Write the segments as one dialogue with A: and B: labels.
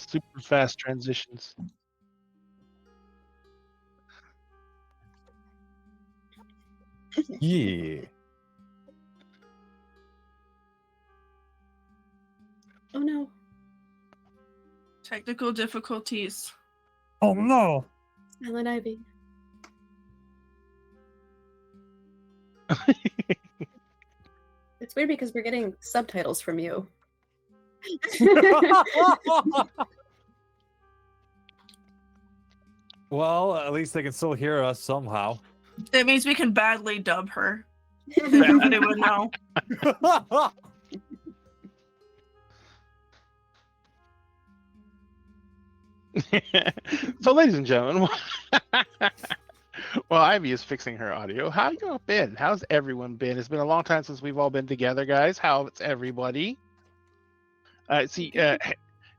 A: Super fast transitions.
B: Yeah.
C: Oh no.
D: Technical difficulties.
B: Oh no.
C: Silent Ivy. It's weird because we're getting subtitles from you.
B: Well, at least they can still hear us somehow.
D: It means we can badly dub her. If anyone know.
A: So, ladies and gentlemen, well, Ivy is fixing her audio. How you all been? How's everyone been? It's been a long time since we've all been together, guys. How's everybody? See,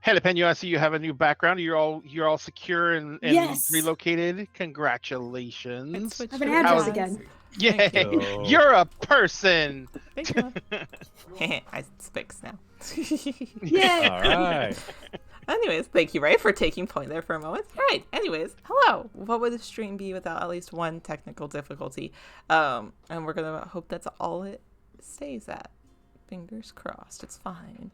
A: Helipenyo, I see you have a new background. You're all secure and
C: Yes.
A: relocated. Congratulations!
C: I have an address again.
A: Yay!
B: you.
A: You're a person.
E: Thank you. I fixed now.
C: Yay!
B: All right.
E: Anyways, thank you, Ray, for taking point there for a moment. All right. Anyways, hello. What would a stream be without at least one technical difficulty? And we're gonna hope that's all it stays at. Fingers crossed. It's fine.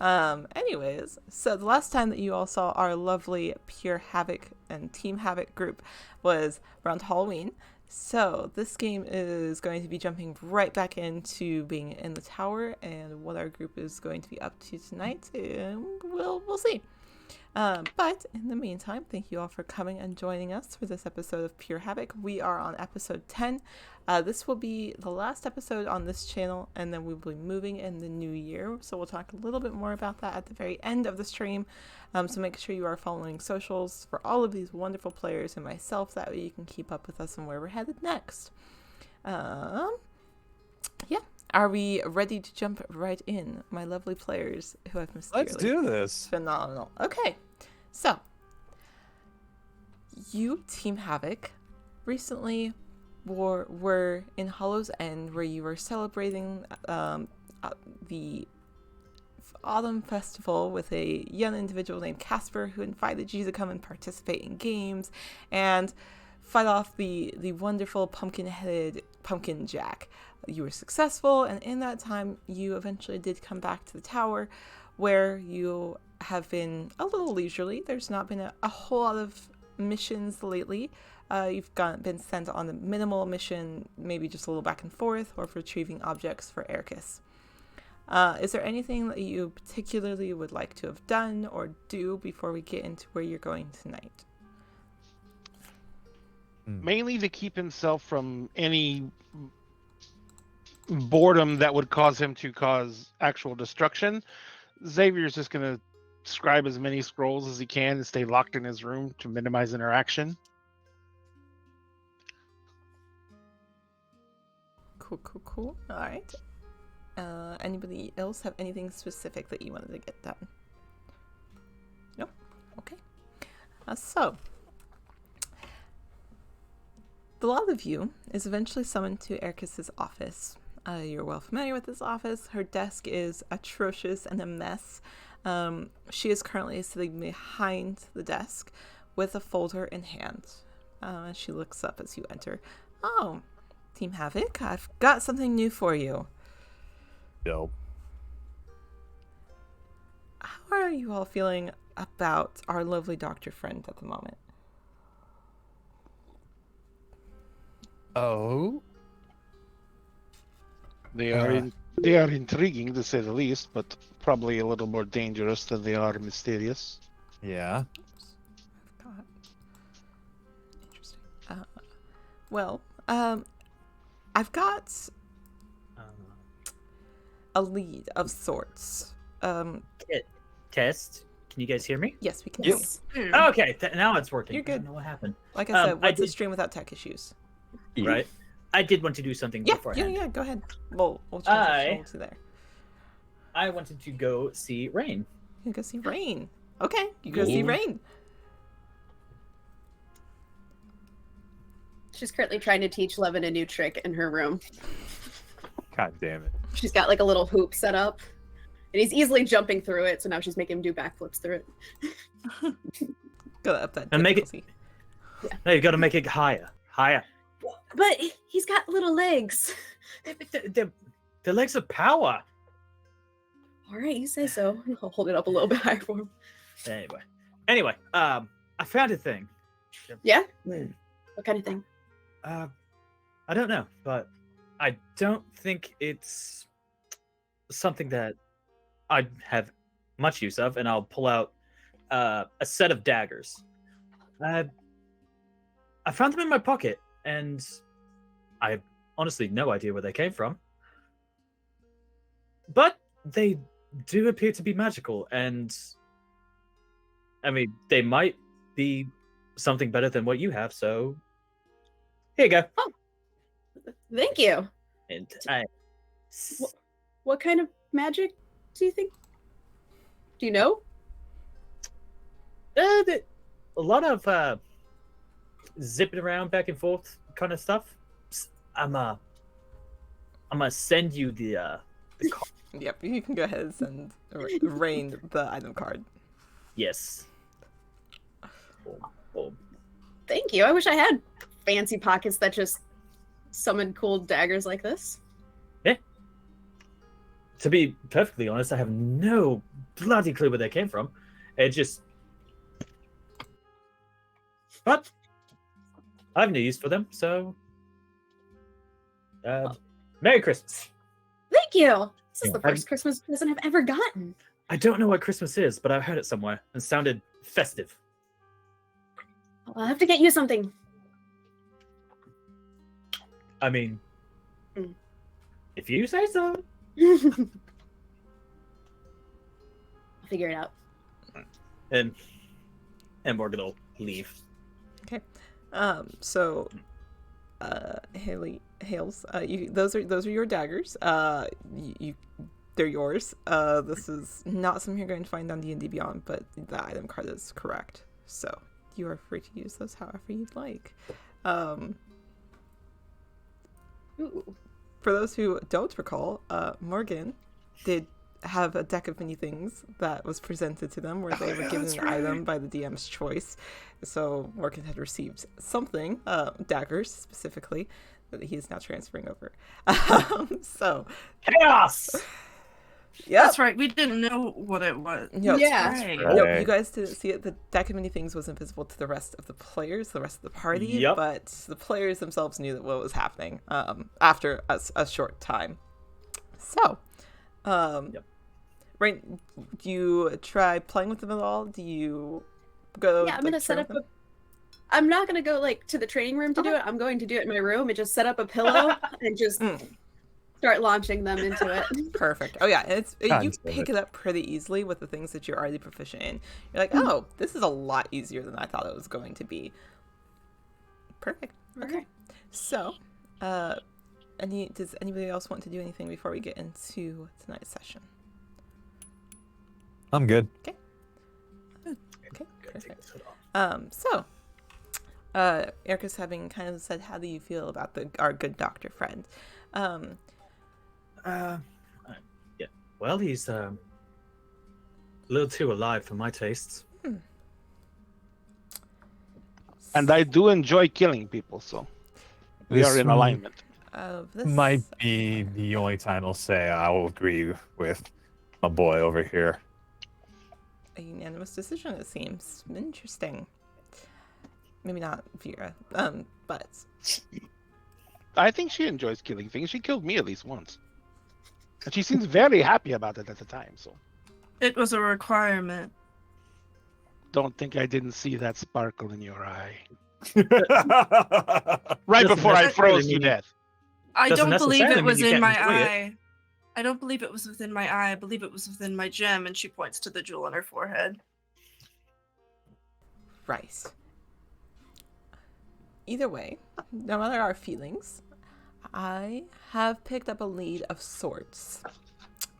E: Anyways, so the last time that you all saw our lovely Pure Havoc and Team Havoc group was around Halloween. So this game is going to be jumping right back into being in the tower, and what our group is going to be up to tonight, we'll see. But in the meantime, thank you all for coming and joining us for this episode of Pure Havoc. We are on episode 10. This will be the last episode on this channel, and then we will be moving in the new year. So we'll talk a little bit more about that at the very end of the stream. So make sure you are following socials for all of these wonderful players and myself. That way you can keep up with us and where we're headed next. Yeah. Are we ready to jump right in, my lovely players who have mysteriously...
B: Let's do this.
E: Phenomenal. Okay, so you, Team Havoc, recently were in Hollow's End, where you were celebrating the Autumn Festival with a young individual named Casper, who invited you to come and participate in games and fight off the wonderful pumpkin-headed Pumpkin Jack. You were successful, and in that time, you eventually did come back to the tower, where you have been a little leisurely. There's not been a whole lot of missions lately. You've been sent on a minimal mission, maybe just a little back and forth, or for retrieving objects for Ericus. Is there anything that you particularly would like to have done or do before we get into where you're going tonight?
A: Mainly to keep himself from any boredom that would cause him to cause actual destruction. Xavier's just going to scribe as many scrolls as he can and stay locked in his room to minimize interaction.
E: Cool. All right. Anybody else have anything specific that you wanted to get done? Nope. Okay. So, the lot of you is eventually summoned to Ericus's office. You're well familiar with this office. Her desk is atrocious and a mess. She is currently sitting behind the desk with a folder in hand. She looks up as you enter. Oh, Team Havoc, I've got something new for you.
B: Dope.
E: How are you all feeling about our lovely doctor friend at the moment?
B: Oh.
A: They are intriguing, to say the least, but probably a little more dangerous than they are mysterious.
B: Yeah.
E: Interesting. Well, I've got a lead of sorts.
F: Test. Can you guys hear me?
E: Yes, we can.
B: Yes.
F: Okay, now it's working.
E: You're good.
F: I don't know what happened.
E: Like I said, what's a
F: did-
E: stream without tech issues?
F: Right. I did want to do something beforehand.
E: Yeah, go ahead. We'll transition to there.
F: I wanted to go see Rain.
E: You go see Rain. Okay, you go see Rain.
C: She's currently trying to teach Levin a new trick in her room.
B: God damn it.
C: She's got like a little hoop set up he's easily jumping through it, so now she's making him do backflips through it.
E: Gotta up that
F: And make it-
E: difficulty.
F: No, you got to make it higher. Higher.
C: But he's got little legs.
F: The legs of power.
C: All right, you say so. I'll hold it up a little bit higher for him.
F: Anyway, I found a thing.
C: Yeah? What kind of thing?
F: I don't know, but I don't think it's something that I'd have much use of, and I'll pull out a set of daggers. I found them in my pocket, and I have honestly no idea where they came from. But they do appear to be magical, and I mean, they might be something better than what you have, so here you go.
C: Thank you.
F: And
C: What kind of magic do you think? Do you know?
F: a lot of zipping around back and forth kind of stuff. I'm gonna send you the card.
E: Yep, you can go ahead and send Rain the item card.
F: Yes. Boom.
C: Thank you. I wish I had fancy pockets that just summon cool daggers like this.
F: To be perfectly honest, I have no bloody clue where they came from. It just... But I have no use for them, so... Merry Christmas.
C: Thank you. This is
F: Yeah,
C: the first Christmas present I've ever gotten.
F: I don't know what Christmas is, but I've heard it somewhere and sounded festive.
C: I'll have to get you something.
F: I mean, if you say so.
C: I'll figure it out.
F: And Morgan will leave.
E: So Hales, those are your daggers. They're yours. This is not something you're going to find on D&D Beyond, but the item card is correct. So you are free to use those however you'd like.
C: Ooh.
E: For those who don't recall, Morgan did have a deck of many things that was presented to them where they were given an item by the DM's choice. So Morgan had received something, daggers specifically, that he is now transferring over. So
F: Chaos!
E: yeah,
D: That's right. We didn't know what it was.
E: Yep.
C: Yeah.
D: Right.
E: Nope, you guys didn't see it. The deck of many things was invisible to the rest of the players, the rest of the party,
F: Yep.
E: but the players themselves knew that what was happening after a short time. So,
F: Yep.
E: right, do you try playing with them at all? Do you go?
C: Yeah, I'm gonna set up I'm not gonna go like to the training room to do it. I'm going to do it in my room and just set up a pillow and just start launching them into it.
E: Perfect. Oh yeah, you
B: Sounds
E: pick
B: good.
E: it up pretty easily with the things that you're already proficient in. You're like, oh, this is a lot easier than I thought it was going to be. Perfect. Okay. So, does anybody else want to do anything before we get into tonight's session?
B: I'm good.
E: Okay. Perfect. Erica's having kind of said, how do you feel about our good doctor friend?
F: Yeah. Well, he's a little too alive for my tastes.
A: And I do enjoy killing people, so we
B: This
A: are in alignment.
E: This
B: might be the only time I'll say I will agree with my boy over here.
E: a unanimous decision, it seems. Interesting. Maybe not Vera, but
A: I think she enjoys killing things. She killed me at least once. And she seems very happy about it at the time, so
D: It was a requirement.
A: don't think I didn't see that sparkle in your eye.
F: Doesn't
A: Right before I
F: necessarily
A: froze you
F: mean-
A: to death.
D: I
F: Doesn't
D: don't believe
F: necessarily
D: it was
F: mean you
D: in
F: can't
D: my
F: enjoy it.
D: eye. I don't believe it was within my eye. I believe it was within my gem, and she points to the jewel on her forehead.
E: right. Either way, no matter our feelings, I have picked up a lead of sorts.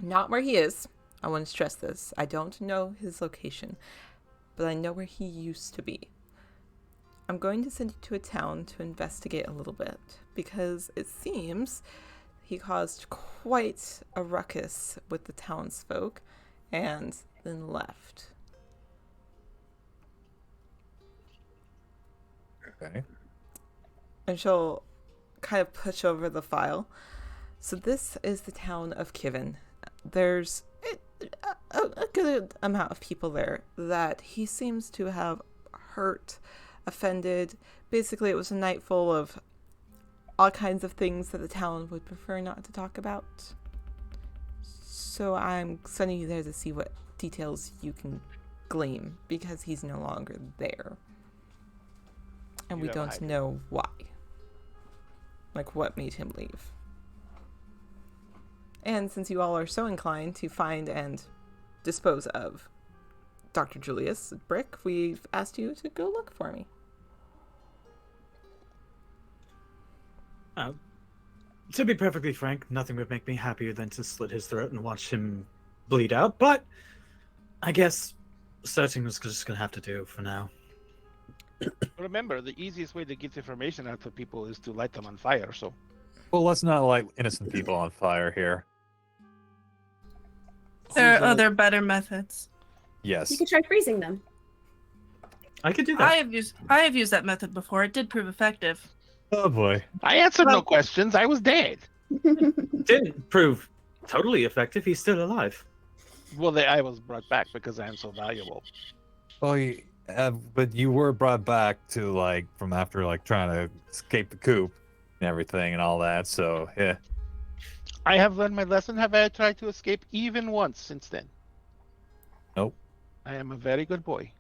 E: Not where he is. I want to stress this. I don't know his location, but I know where he used to be. I'm going to send you to a town to investigate a little bit, because it seems he caused quite a ruckus with the townsfolk and then left.
B: Okay.
E: And she'll kind of push over the file. So this is the town of Kiven. There's a good amount of people there that he seems to have hurt, offended. Basically, it was a night full of all kinds of things that the town would prefer not to talk about. So I'm sending you there to see what details you can glean, because he's no longer there. And we
A: You have a
E: don't
A: hiding.
E: know why. Like, what made him leave. And since you all are so inclined to find and dispose of Dr. Julius Brick, we've asked you to go look for me.
F: To be perfectly frank, nothing would make me happier than to slit his throat and watch him bleed out, but I guess searching was just gonna have to do for now.
A: Remember, the easiest way to get information out to people is to light them on fire. So
B: Well, let's not light innocent people on fire here.
D: There
B: Who's
D: are other better methods.
B: Yes.
C: You could try freezing them.
F: I could do that.
D: I have used that method before. It did prove effective.
B: Oh boy.
A: I answered no
F: Well-
A: questions. I was dead.
F: Didn't prove totally effective. He's still alive.
A: Well, I was brought back because I am so valuable.
B: Well, but you were brought back to from after trying to escape the coop and everything and all that. So yeah.
A: I have learned my lesson. Have I tried to escape even once since then?
B: Nope.
A: I am a very good boy.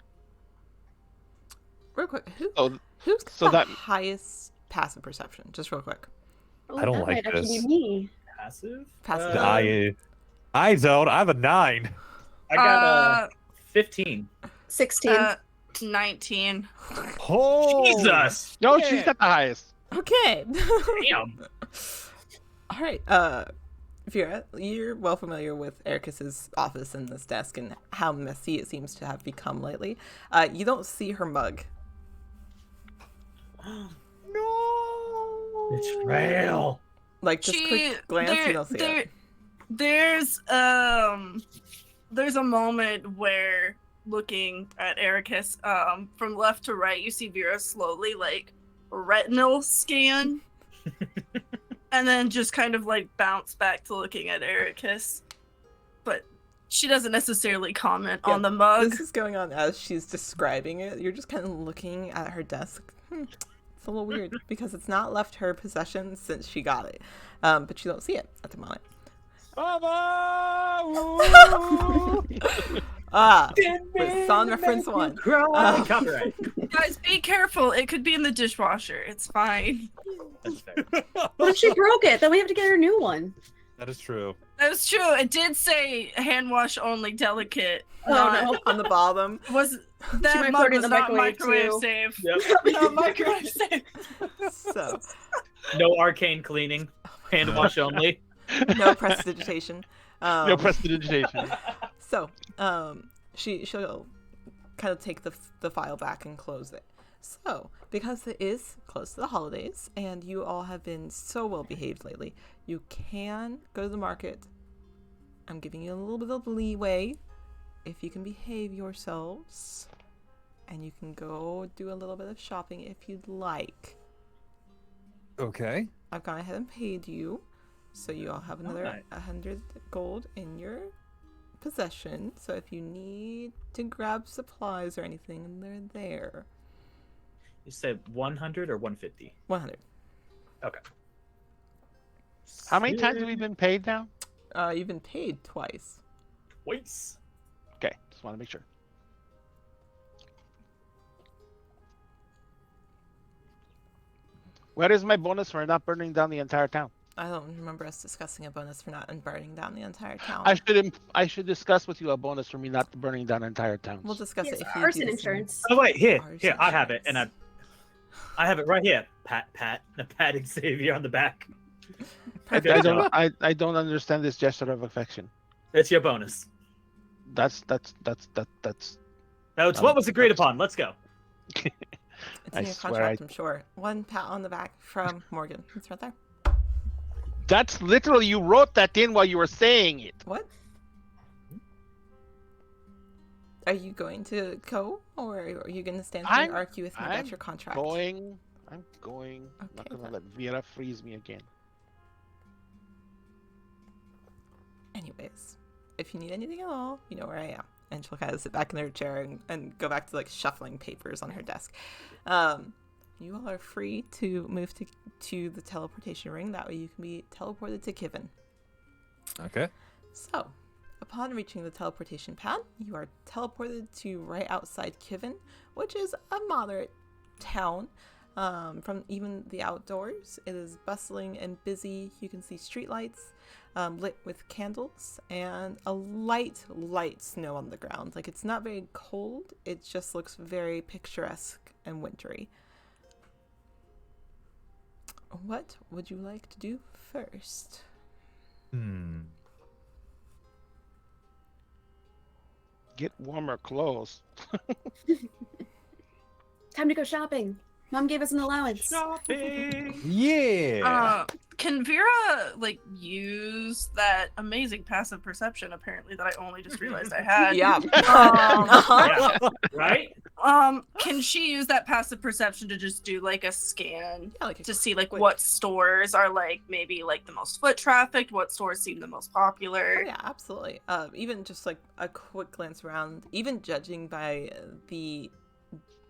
E: Real quick,
A: Oh,
E: who's got
A: so
E: the
A: that-
E: highest passive perception? Just real quick.
C: Oh,
B: I don't
C: that
B: like
C: might actually
B: this.
C: be me.
F: Passive?
E: Passive.
B: I don't. I have a 9.
F: I got a 15.
C: 16.
D: 19.
B: Oh,
F: Jesus!
A: No,
B: Yeah.
A: she's got the highest.
E: Okay.
F: Damn.
E: All right. Vera, you're well familiar with Ericus's office and this desk and how messy it seems to have become lately. You don't see her mug.
B: No.
F: Betrayal.
E: Like, just quick glance, you don't see it.
D: There's a moment where looking at Ericus, from left to right, you see Vera slowly retinal scan, and then just kind of bounce back to looking at Ericus. But she doesn't necessarily comment on the mug.
E: This is going on as she's describing it. You're just kind of looking at her desk. It's a little weird because it's not left her possession since she got it. But you don't see it at the moment. Song reference 1.
F: Copyright.
D: Guys, be careful. It could be in the dishwasher. It's fine.
F: That's fair.
C: What if she broke it? Then we have to get her a new one.
B: That is true.
D: That's true. It did say hand wash only, delicate.
C: Oh, no.
E: On the bottom.
D: Was
C: She
D: that
C: might
D: mug
C: put it in
D: was
C: the
D: not
C: microwave,
D: microwave
C: too.
D: safe?
F: Yep.
D: No microwave safe.
E: So,
F: No arcane cleaning. Hand wash only.
E: no prestidigitation.
A: No prestidigitation.
E: So, she'll kind of take the file back and close it. So, because it is close to the holidays and you all have been so well behaved lately, you can go to the market. I'm giving you a little bit of leeway if you can behave yourselves, and you can go do a little bit of shopping if you'd like.
B: Okay.
E: I've gone ahead and paid you, so you all have another
F: Alright.
E: 100 gold in your possession. So if you need to grab supplies or anything, they're there.
F: You said 100 or 150?
E: 100.
F: Okay.
A: How many times have we been paid now?
E: You've been paid twice.
F: Twice.
A: Okay, just want to make sure. Where is my bonus for not burning down the entire town?
E: I don't remember us discussing a bonus for not burning down the entire town.
A: I should discuss with you a bonus for me not burning down entire towns.
E: We'll discuss
C: Yes,
E: it if you
C: arson
E: do this
C: insurance.
F: Oh wait, here,
E: Arson
F: I have it, and
E: insurance.
F: I have it right here. Pat, patting Xavier on the back.
A: I
F: Good
A: don't.
F: job.
A: I don't understand this gesture of affection.
F: That's your bonus.
A: That's.
F: That's what was agreed upon. Let's go.
E: It's
A: I
E: in your
A: swear
E: contract, I'm sure. One pat on the back from Morgan. It's right there.
A: That's literally, you wrote that in while you were saying it.
E: What? Are you going to go, or are you going to stand here and argue with me about your contract?
A: I'm going. I'm
E: Okay,
A: not gonna
E: then.
A: let Vera freeze me again.
E: Anyways, if you need anything at all, you know where I am. And she'll kind of sit back in her chair and go back to like shuffling papers on her desk. You all are free to move to the teleportation ring. That way you can be teleported to Kiven.
B: Okay.
E: So, upon reaching the teleportation pad, you are teleported to right outside Kiven, which is a moderate town. From even the outdoors, it is bustling and busy. You can see streetlights lit with candles and a light snow on the ground. Like, it's not very cold, it just looks very picturesque and wintry. What would you like to do first?
A: Get warmer clothes.
C: Time to go shopping. Mom gave us an allowance.
F: Shopping.
B: Yeah.
D: Can Vera like use that amazing passive perception apparently that I only just realized I had?
E: Yeah.
F: Yeah, right?
D: Can she use that passive perception to just do like a scan
E: Yeah, like a
D: to see like
E: quick-
D: what stores are like maybe like the most foot trafficked, what stores seem the most popular?
E: Oh, yeah, absolutely. Even just like a quick glance around, even judging by the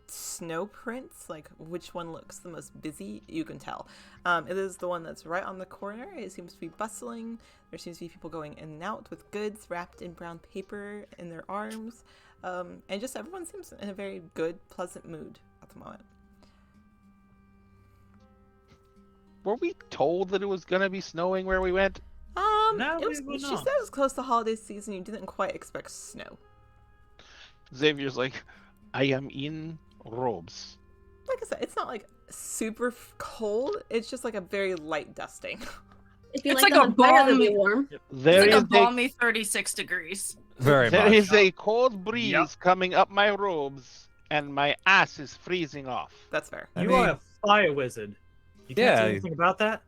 E: snow prints, like which one looks the most busy, you can tell. It is the one that's right on the corner. It seems to be bustling. There seems to be people going in and out with goods wrapped in brown paper in their arms. And just everyone seems in a very good, pleasant mood at the moment.
A: Were we told that it was gonna be snowing where we went?
F: No,
E: It was,
F: we were
E: she
F: not.
E: said it was close to holiday season. You didn't quite expect snow.
A: Xavier's like, I am in robes.
E: Like I said, it's not like super cold. It's just like a very light dusting.
C: If you
D: It's
C: like
D: like
C: them
D: a
C: on fire, they'll
D: balmy-
C: be warm.
A: There
D: It's
A: is
D: like a balmy 36 degrees.
B: Very
A: there
B: much.
A: is a cold breeze
F: Yep.
A: coming up my robes, and my ass is freezing off.
E: That's fair.
B: I
F: You
B: mean,
F: are a fire wizard. You can't
B: Yeah.
F: do anything about that?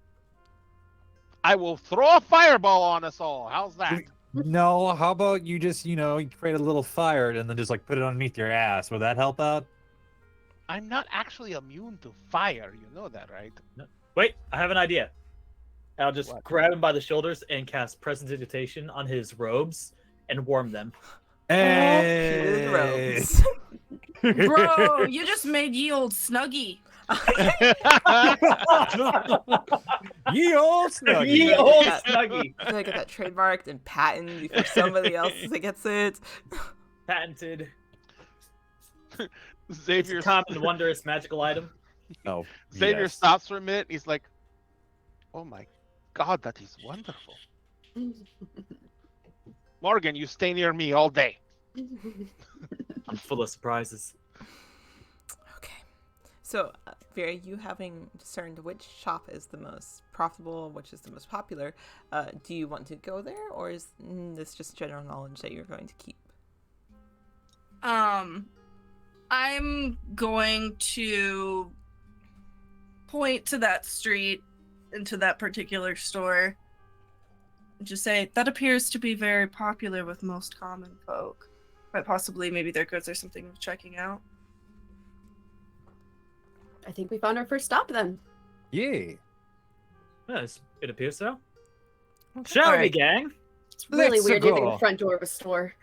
A: I will throw a fireball on us all. How's that?
B: no, how about you just, you create a little fire and then just like put it underneath your ass? Would that help out?
A: I'm not actually immune to fire. You know that, right?
F: Wait, I have an idea. I'll just
A: What?
F: grab him by the shoulders and cast Prestidigitation on his robes and warm them.
B: Hey.
E: Heated robes.
D: Bro, you just made ye old Snuggie.
B: Ye old snuggie.
F: Ye old
E: Yeah.
F: Snuggie.
E: I gotta get that trademarked and patented before somebody else gets it.
F: Patented. It's
A: Xavier,
F: a common, wondrous, magical item.
B: Oh,
A: Xavier
B: yes.
A: stops for a minute. He's like, "Oh my God, that is wonderful." Morgan, you stay near me all day.
F: I'm full of surprises.
E: Okay. So, Vera, you having discerned which shop is the most profitable, which is the most popular, do you want to go there, or is this just general knowledge that you're going to keep?
D: I'm going to point to that street and to that particular store and just say, that appears to be very popular with most common folk. But possibly maybe their goods are something worth checking out.
C: I think we found our first stop then.
B: Yeah.
F: Yes, it appears so.
E: Okay.
F: Shall we,
D: Alright.
F: gang?
C: It's really
B: Let's
C: weird leaving
B: go.
C: the front door of a store.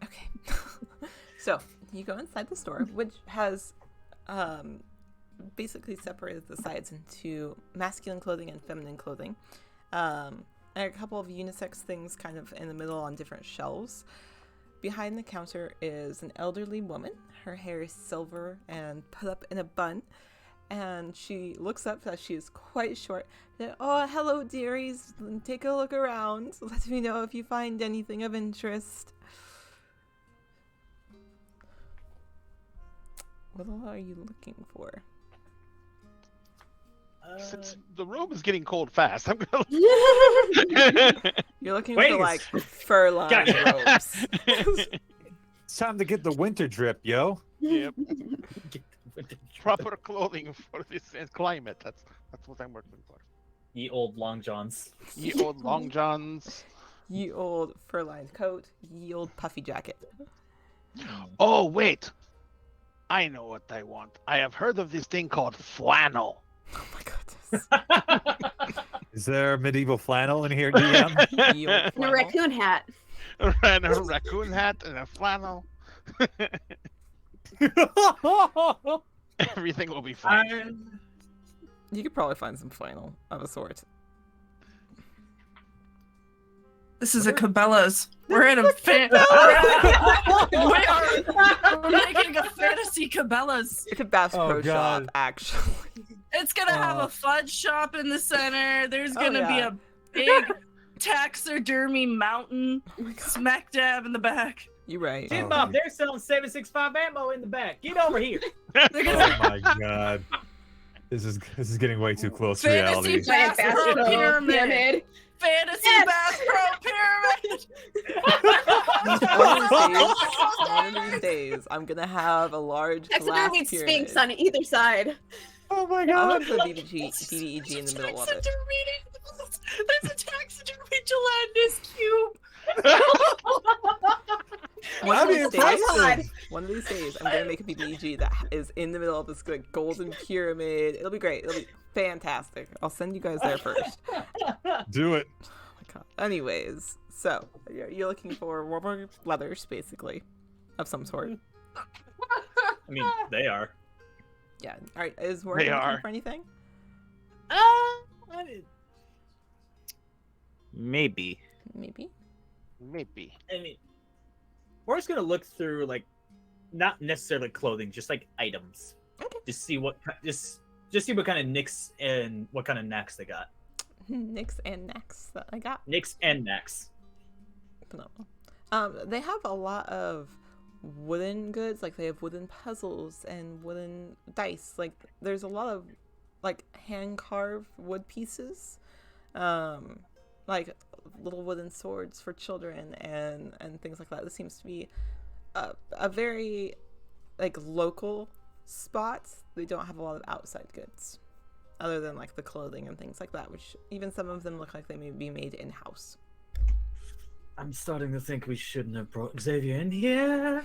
E: Okay. So, you go inside the store, which has basically separated the sides into masculine clothing and feminine clothing. And a couple of unisex things kind of in the middle on different shelves. Behind the counter is an elderly woman. Her hair is silver and put up in a bun. And she looks up as she is quite short. Oh, hello, dearies. Take a look around. Let me know if you find anything of interest. What all are you looking for?
A: Since the room is getting cold fast, I'm gonna.
E: You're looking
F: Wait.
E: for like fur-lined robes.
B: It's time to get the winter drip, yo.
A: Yep.
F: Get the
A: Proper clothing for this climate. That's what I'm working for.
F: Ye old long johns.
A: Ye old long johns.
E: Ye old fur-lined coat. Ye old puffy jacket.
A: Oh wait, I know what I want. I have heard of this thing called flannel.
E: Oh my goodness.
B: Is there medieval flannel in here, DM?
E: Ye old
C: And a
E: flannel.
C: raccoon hat.
A: And a raccoon hat and a flannel. Everything will be fine.
E: You could probably find some flannel of a sort.
D: This is a Cabela's. We're in a we're making a fantasy Cabela's.
E: It's a Bass
B: Oh,
E: Pro
B: God.
E: Shop, actually.
D: It's gonna have a fudge shop in the center. There's
E: Oh,
D: gonna be
E: yeah.
D: a big taxidermy mountain
E: Oh my god.
D: smack dab in the back.
E: You're right.
F: Jim
B: Oh.
F: Bob, they're selling 7.65 ammo in the back. Get over here.
D: They're gonna
B: Oh my god. This is getting way too close to
D: Fantasy
B: reality.
D: Bass
C: Giant
D: Pro
C: Pro
D: Pyramid. Fantasy
C: Yes.
D: Bass Pro
E: One of these days, I'm gonna have a large glass
C: Taxidermy
E: pyramid.
C: sphinx on either side.
B: Oh my
E: I'll
B: god.
E: have the BBEG in the middle of it.
D: There's a taxidermy gelatinous cube.
E: One of
B: That'd be
E: these
B: impressive.
E: days, one of these days, I'm gonna make a BBEG that is in the middle of this like golden pyramid. It'll be great. It'll be fantastic. I'll send you guys there first.
B: Do it.
E: Oh my god. Anyways, so you're looking for warmer leathers, basically, of some sort.
F: I mean, they are.
E: Yeah. All right. Is Warren
A: They
E: looking
A: are.
E: for anything?
F: Maybe.
E: Maybe.
A: Maybe.
F: I mean, we're just gonna look through like, not necessarily clothing, just like items.
E: Okay.
F: Just see what just see what kind of nicks and what kind of knacks they got.
E: Nicks and necks that I got.
F: Nicks and knacks.
E: Phenomenal. They have a lot of wooden goods, like they have wooden puzzles and wooden dice. Like there's a lot of like hand carved wood pieces, like little wooden swords for children and things like that. This seems to be a very like local spot. They don't have a lot of outside goods other than like the clothing and things like that, which even some of them look like they may be made in-house.
F: I'm starting to think we shouldn't have brought Xavier in here.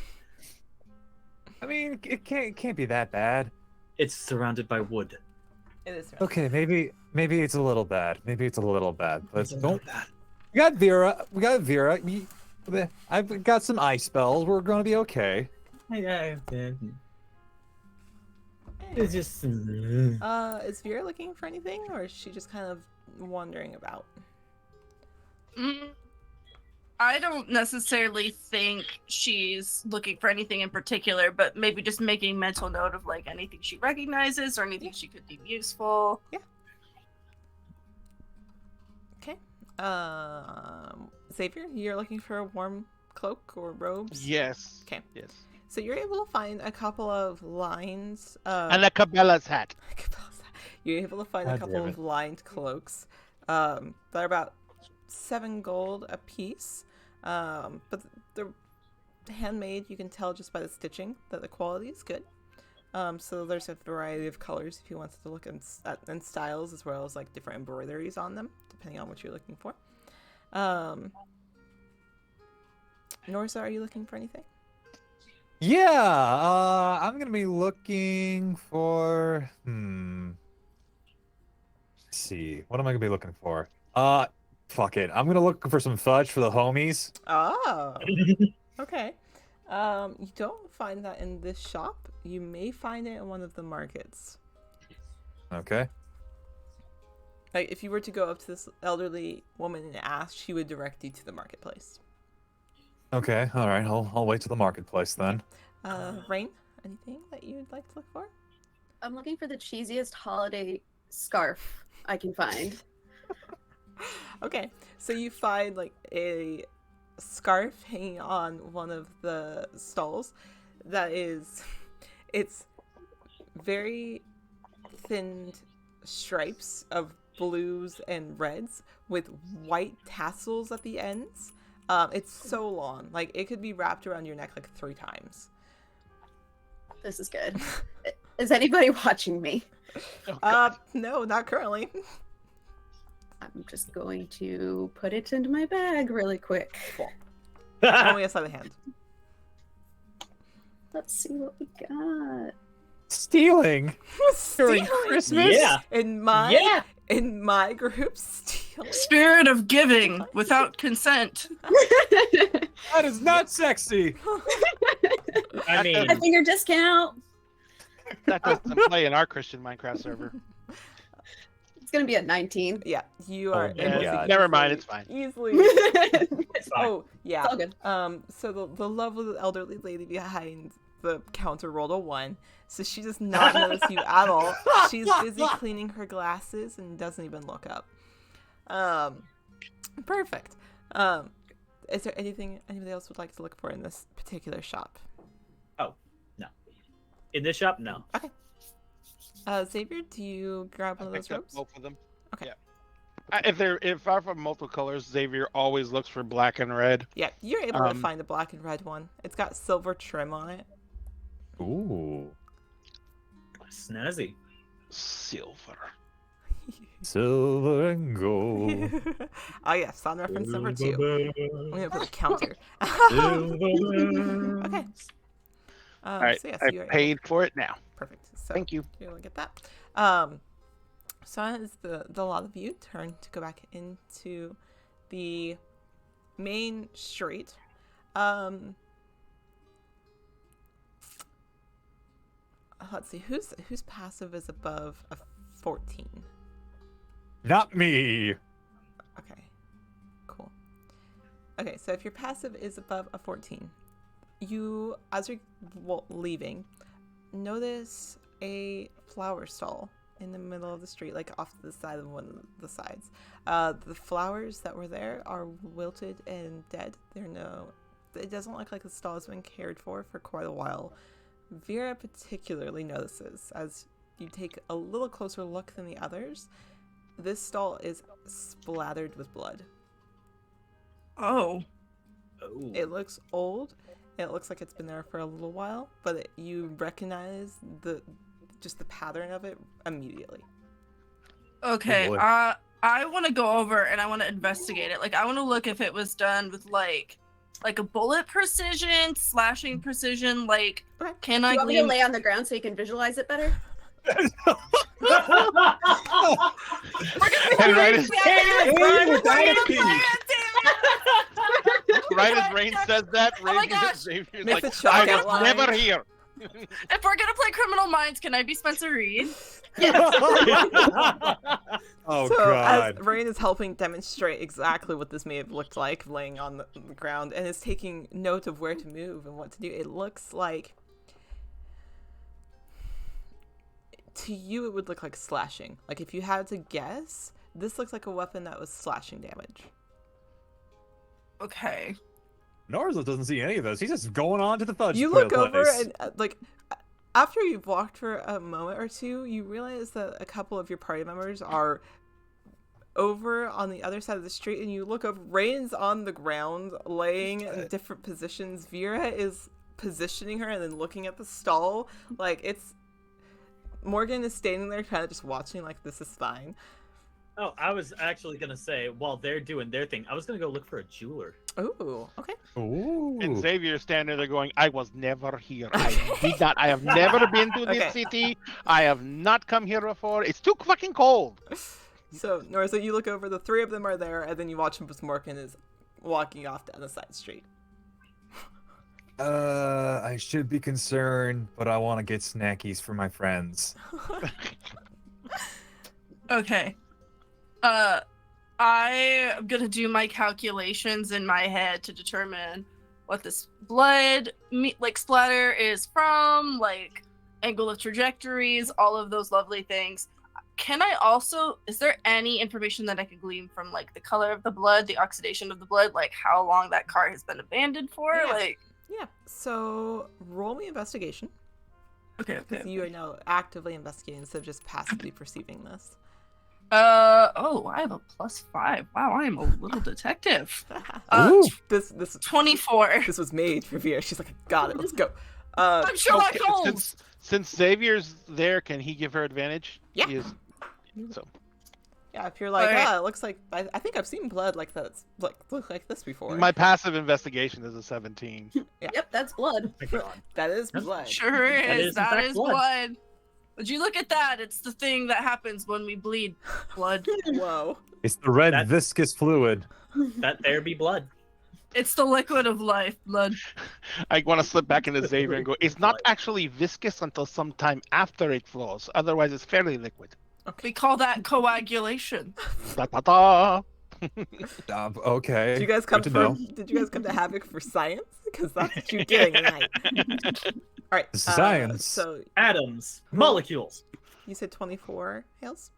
B: I mean, it can't be that bad.
F: It's surrounded by wood.
E: It is.
B: Okay, maybe it's a little bad. Maybe it's a little bad. But
F: It's
B: don't.
F: bad.
B: We got Vera. I've got some ice spells. We're gonna be okay.
F: It's just.
E: Is Vera looking for anything, or is she just kind of wandering about?
D: I don't necessarily think she's looking for anything in particular, but maybe just making mental note of like anything she recognizes or anything she could deem useful.
E: Okay. Xavier, you're looking for a warm cloak or robes?
A: Yes.
E: Okay.
A: Yes.
E: So you're able to find a couple of lines.
A: And a Cabela's hat.
E: You're able to find a
B: God
E: couple
B: damn
E: of
B: it.
E: lined cloaks. That are about 7 gold a piece. But they're handmade. You can tell just by the stitching that the quality is good. So there's a variety of colors if you wanted to look and styles, as well as like different embroideries on them, depending on what you're looking for. Norza, are you looking for anything?
B: Yeah. I'm gonna be looking for. Let's see. What am I gonna be looking for? Fuck it. I'm gonna look for some fudge for the homies.
E: Oh, okay. You don't find that in this shop. You may find it in one of the markets.
B: Okay.
E: Like, if you were to go up to this elderly woman and ask, she would direct you to the marketplace.
B: Okay. All right. I'll wait to the marketplace then.
E: Rain, anything that you would like to look for?
C: I'm looking for the cheesiest holiday scarf I can find.
E: Okay, so you find like a scarf hanging on one of the stalls that is, it's very thinned stripes of blues and reds with white tassels at the ends. It's so long, like it could be wrapped around your neck like 3 times.
C: This is good. Is anybody watching me?
A: Oh, God.
E: No, not currently.
C: I'm just going to put it into my bag really quick.
E: Only a sleight of hand.
C: Let's see what we got.
B: Stealing during
E: Stealing.
B: Christmas.
F: Yeah.
E: In my group, stealing.
D: Spirit of giving without consent.
B: That is not sexy.
F: I mean,
C: I finger discount.
A: That doesn't play in our Christian Minecraft server.
C: It's gonna be at 19.
E: Yeah, you are.
B: my
E: able to
B: God.
A: Never mind, it's fine.
E: Easily.
C: It's
F: fine.
E: Oh yeah.
C: all good.
E: So the lovely elderly lady behind the counter rolled a 1, so she does not notice you at all. She's busy cleaning her glasses and doesn't even look up. Perfect. Is there anything anybody else would like to look for in this particular shop?
F: in this shop, no.
E: Xavier, do you grab one of those
A: Picked up
E: ropes?
A: both of them.
E: Okay.
A: Yeah. If I'm from multiple colors, Xavier always looks for black and red.
E: Yeah, you're able to find a black and red one. It's got silver trim on it.
B: Ooh.
F: Snazzy.
A: Silver.
B: Silver and gold.
E: Oh yeah, sound reference number 2. I'm gonna put a counter. Okay.
A: All right,
E: So yes,
A: I
E: you are
A: paid for it now.
E: perfect. So
A: Thank you.
E: you're gonna get that. So as the lot of you turn to go back into the main street, let's see, whose passive is above a 14?
B: Not me.
E: Okay, cool. Okay, so if your passive is above a 14, you, as you're leaving, notice a flower stall in the middle of the street, like off to the side of one of the sides. The flowers that were there are wilted and dead. It doesn't look like the stall has been cared for quite a while. Vera particularly notices, as you take a little closer look than the others, this stall is splattered with blood.
D: Oh.
F: Oh.
E: It looks old. It looks like it's been there for a little while, but you recognize the pattern of it immediately.
D: Okay.
B: boy.
D: I want to go over and I want to investigate it. Like, I want to look if it was done with like a bullet precision, slashing precision. Like,
E: Okay.
D: can
C: Do
D: I
C: you want me to
D: glean?
C: lay on the ground so you can visualize it better?
A: And right as,
D: Right
A: right as Rain says that,
D: Oh my gosh.
A: Xavier's
E: Makes
A: like,
E: a chalk
A: I was
E: outline.
A: never here.
D: If we're gonna play Criminal Minds, can I be Spencer Reed?
B: Oh
E: So
B: god.
E: as Rain is helping demonstrate exactly what this may have looked like laying on the ground and is taking note of where to move and what to do, it looks like, to you it would look like slashing. Like if you had to guess, this looks like a weapon that was slashing damage.
D: Okay.
B: Norza doesn't see any of this. He's just going on to the fudge.
E: You look over
B: place.
E: and after you've walked for a moment or two, you realize that a couple of your party members are over on the other side of the street, and you look over. Rain's on the ground, laying in different positions. Vera is positioning her and then looking at the stall. Like it's Morgan is standing there, kind of just watching. Like this is fine.
F: Oh, I was actually gonna say while they're doing their thing, I was gonna go look for a jeweler.
E: Ooh, okay.
B: Ooh.
A: And Xavier's standing there going, I was never here. I have never been to this
E: Okay.
A: city. I have not come here before. It's too fucking cold.
E: So Norza, you look over. The three of them are there, and then you watch him as Morgan is walking off down the side street.
B: I should be concerned, but I want to get snackies for my friends.
D: Okay. I am gonna do my calculations in my head to determine what this blood splatter is from, like angle of trajectories, all of those lovely things. Can I also, is there any information that I could glean from like the color of the blood, the oxidation of the blood, like how long that car has been abandoned for?
E: Yeah.
D: Like,
E: Yeah. So roll me investigation.
D: okay.
E: Because you are now actively investigating instead of just passively perceiving this.
D: Oh, I have a +5. Wow, I am a little detective.
B: Ooh.
E: This
D: 24.
E: this was made for Vera. She's like, got it. Let's go.
D: I'm Sherlock
A: Okay,
D: Holmes.
A: Since Xavier's there, can he give her advantage?
E: Yeah.
A: He is- So
E: Yeah, if you're like,
D: Alright.
E: oh, it looks like I think I've seen blood like that, look like this before.
A: my passive investigation is a 17.
E: Yeah.
C: Yep, that's blood.
F: My God.
E: That is
F: Yep.
E: blood.
D: Sure
F: That
D: is.
F: is, in
D: That
F: fact,
D: is
F: blood.
D: blood. Would you look at that? It's the thing that happens when we bleed blood.
E: Whoa.
B: It's the red
F: That-
B: viscous fluid.
F: That there be blood.
D: It's the liquid of life, blood.
A: I want to slip back into Xavier and go, it's not actually viscous until sometime after it flows. Otherwise, it's fairly liquid.
D: We call that coagulation.
A: Da, da, da.
B: Okay.
E: Did you guys come
B: good to know.
E: Did you guys come to Havoc for science? Because that's what you're doing tonight. All right.
B: Science.
E: So
F: Atoms, molecules.
E: you said 24, Hales?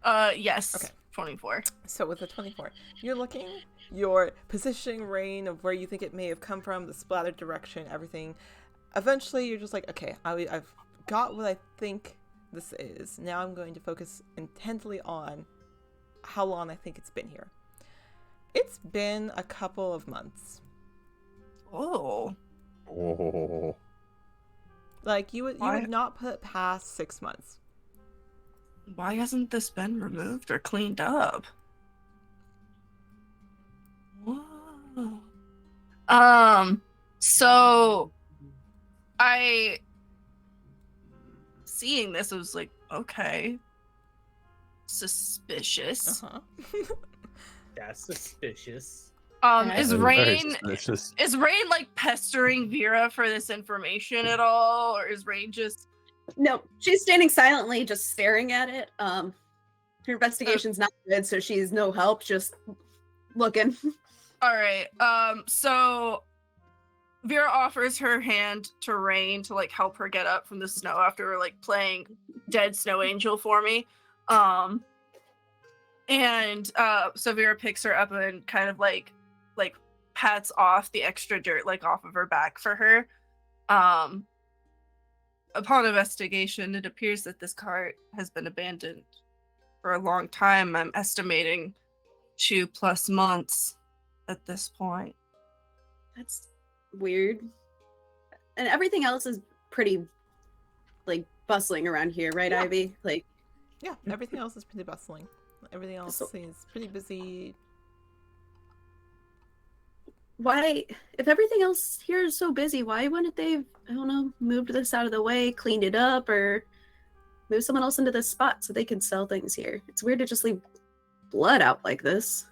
D: Yes.
E: Okay.
D: 24.
E: So with the 24, you're looking, your positioning, Rain, of where you think it may have come from, the splatter direction, everything. Eventually, you're just like, okay, I've got what I think this is. Now I'm going to focus intently on how long I think it's been here. It's been a couple of months.
D: Oh.
B: Oh.
E: Like, you would
D: Why-
E: not put past 6 months.
D: Why hasn't this been removed or cleaned up? Whoa. So seeing this, I was like, okay. Suspicious.
E: Uh-huh.
F: That's suspicious.
D: Is
B: Very
D: Rain
B: suspicious.
D: is Rain like pestering Vera for this information at all? Or is Rain just
C: No, she's standing silently, just staring at it. Her investigation's not good, so she's no help, just looking.
D: Alright, so Vera offers her hand to Rain to like help her get up from the snow after like playing Dead Snow Angel for me. So Vera picks her up and kind of like pats off the extra dirt like off of her back for her. Upon investigation, it appears that this cart has been abandoned for a long time. I'm estimating 2+ months at this point.
C: That's weird. And everything else is pretty, like, bustling around here, right,
E: Yeah.
C: Ivy? Like,
E: Yeah, everything else is pretty bustling. Everything else
C: So-
E: is pretty busy.
C: why, if everything else here is so busy, why wouldn't they, I don't know, moved this out of the way, cleaned it up, or move someone else into this spot so they can sell things here? It's weird to just leave blood out like this.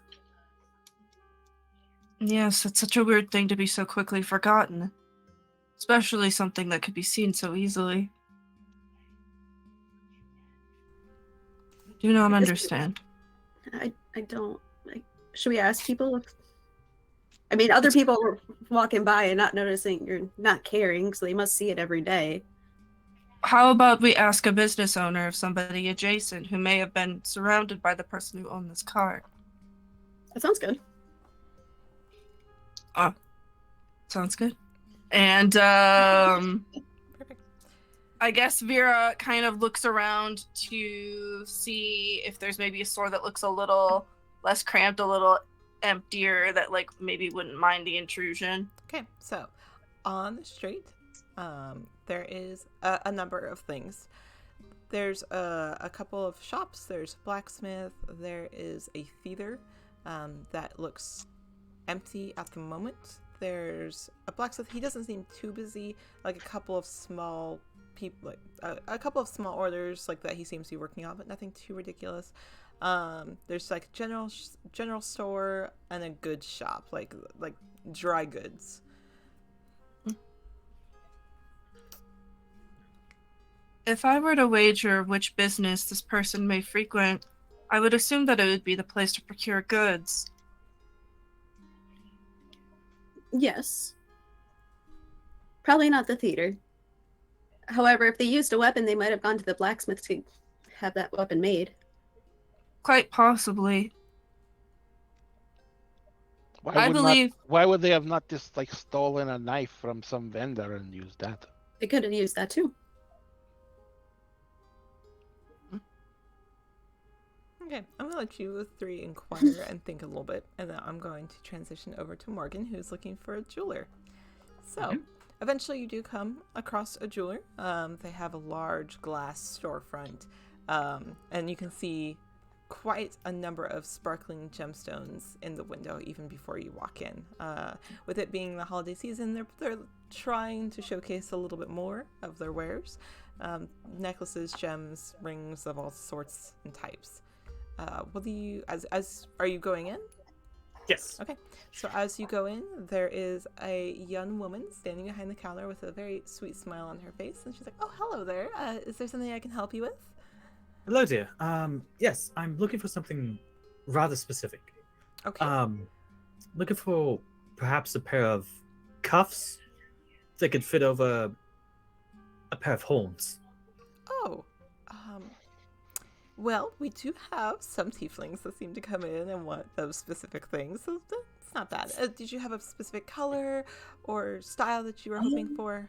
D: Yes, it's such a weird thing to be so quickly forgotten. Especially something that could be seen so easily. I do not
C: I guess-
D: understand.
C: I don't, like, should we ask people if, I mean, other people were walking by and not noticing you're not caring, so they must see it every day.
D: How about we ask a business owner of somebody adjacent who may have been surrounded by the person who owned this cart?
C: That sounds good.
D: Sounds good. And
E: Perfect.
D: I guess Vera kind of looks around to see if there's maybe a store that looks a little less cramped, a little emptier, that like maybe wouldn't mind the intrusion.
E: Okay, so on the street, there is a number of things. There's a couple of shops. There's a blacksmith. There is a theater that looks empty at the moment. There's a blacksmith. He doesn't seem too busy. Like a couple of small people, like a couple of small orders like that he seems to be working on, but nothing too ridiculous. There's like general store and a goods shop, like dry goods.
D: If I were to wager which business this person may frequent, I would assume that it would be the place to procure goods.
C: Yes. Probably not the theater. However, if they used a weapon, they might have gone to the blacksmith to have that weapon made.
D: Quite possibly.
A: Why
D: I
A: would
D: believe-
A: why would they have not just like stolen a knife from some vendor and used that?
C: They could have used that too.
E: Okay, I'm gonna let you three inquire and think a little bit, and then I'm going to transition over to Morgan, who's looking for a jeweler. So, eventually you do come across a jeweler. They have a large glass storefront, and you can see quite a number of sparkling gemstones in the window even before you walk in. With it being the holiday season, they're trying to showcase a little bit more of their wares. Necklaces, gems, rings of all sorts and types. What do you, are you going in?
F: Yes.
E: Okay, so as you go in, there is a young woman standing behind the counter with a very sweet smile on her face, and she's like, "Oh, hello there. Is there something I can help you with?"
F: Hello, dear. Yes, I'm looking for something rather specific.
E: Okay.
F: Looking for perhaps a pair of cuffs that could fit over a pair of horns.
E: Oh, well, we do have some tieflings that seem to come in and want those specific things, so that's not bad. Did you have a specific color or style that you were hoping for?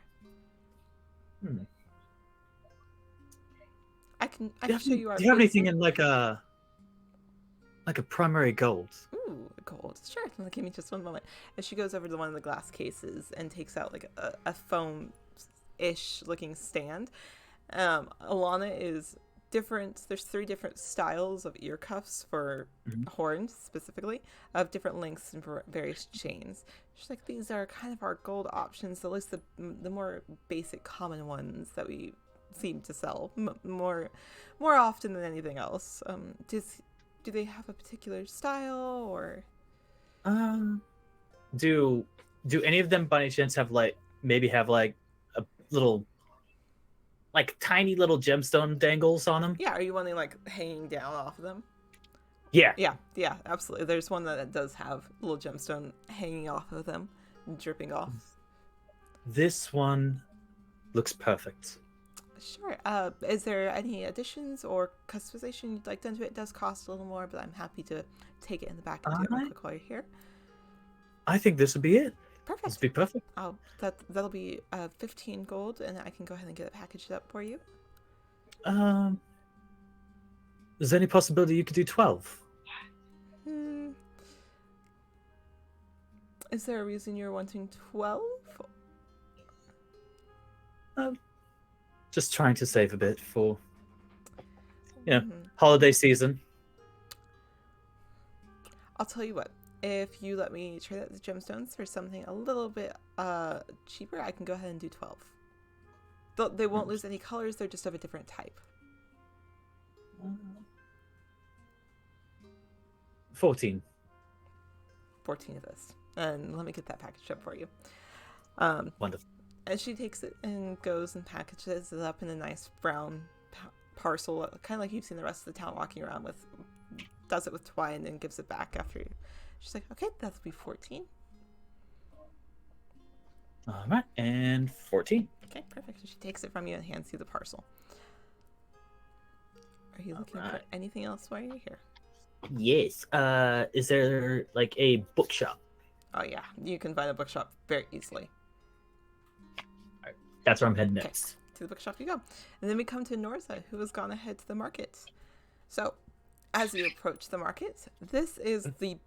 E: I can show you our.
F: Do you have anything
E: basic-
F: in like a primary gold?
E: Ooh, gold. Sure. Give me just one moment. And she goes over to one of the glass cases and takes out like a foam-ish looking stand. Alana is different. There's 3 different styles of ear cuffs for horns specifically, of different lengths and various chains. She's like, these are kind of our gold options, at least the more basic common ones that we seem to sell more often than anything else. Do they have a particular style or?
F: Do any of them by any chance have like a little, like tiny little gemstone dangles on them?
E: Yeah, are you wanting like hanging down off of them?
F: Yeah.
E: Yeah, absolutely. There's one that does have a little gemstone hanging off of them, dripping off.
F: This one looks perfect.
E: Sure. Is there any additions or customization you'd like done to it? It does cost a little more, but I'm happy to take it in the back and do it real quick while you're here.
F: I think this would be it.
E: Perfect.
F: This would be perfect.
E: That'll be 15 gold, and I can go ahead and get it packaged up for you.
F: Is there any possibility you could do 12?
E: Is there a reason you're wanting 12?
F: Just trying to save a bit for, holiday season.
E: I'll tell you what. If you let me trade out the gemstones for something a little bit cheaper, I can go ahead and do 12. They won't lose any colors. They're just of a different type.
F: 14.
E: 14 of this. And let me get that packaged up for you.
F: Wonderful.
E: And she takes it and goes and packages it up in a nice brown parcel, kind of like you've seen the rest of the town walking around with. Does it with twine and gives it back after you. She's like, okay, that'll be 14.
F: All right, and 14.
E: Okay, perfect. So she takes it from you and hands you the parcel. Are you looking for anything else while you're here?
F: Yes. Is there like a bookshop?
E: Oh yeah, you can find a bookshop very easily.
F: That's where I'm heading next.
E: To the bookshop you go. And then we come to Norza, who has gone ahead to the market. So, as you approach the market, this is the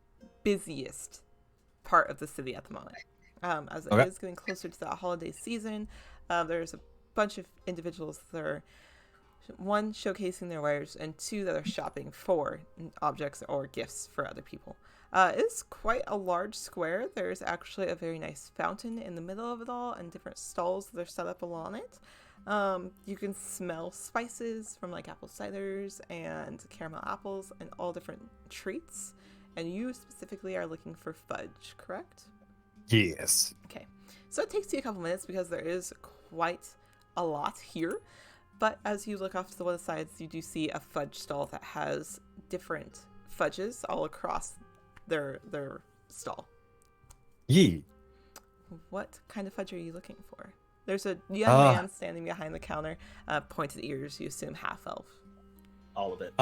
E: busiest part of the city at the moment. As it is getting closer to the holiday season, there's a bunch of individuals that are, 1, showcasing their wares, and 2, that are shopping for objects or gifts for other people. It's quite a large square. There's actually a very nice fountain in the middle of it all, and different stalls that are set up along it. You can smell spices from like apple ciders and caramel apples and all different treats. And you specifically are looking for fudge, correct?
B: Yes.
E: Okay. So it takes you a couple minutes because there is quite a lot here. But as you look off to the one sides, you do see a fudge stall that has different fudges all across their stall.
B: Yee.
E: What kind of fudge are you looking for? There's a young man standing behind the counter, pointed ears, you assume half elf.
F: All of it.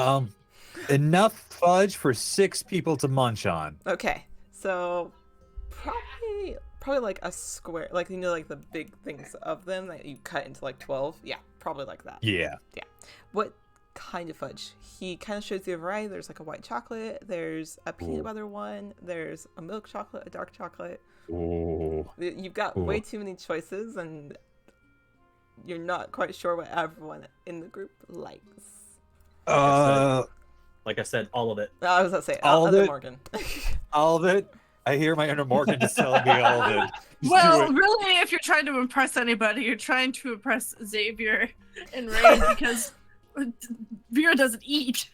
B: Enough fudge for 6 people to munch on.
E: Okay, so probably like a square, like like the big things of them that you cut into like 12. Yeah, probably like that.
B: Yeah.
E: What kind of fudge. He kind of shows you a variety. There's like a white chocolate, there's a peanut butter one, there's a milk chocolate, a dark chocolate.
B: Ooh.
E: You've got way too many choices, and you're not quite sure what everyone in the group likes.
F: Like I said, all of it.
E: I was gonna say
B: All of
E: other
B: it?
E: Morgan.
B: All of it. I hear my inner Morgan just telling me all of it. Just
D: Well,
B: do it.
D: really, if you're trying to impress anybody, you're trying to impress Xavier and Ray because Vera doesn't eat.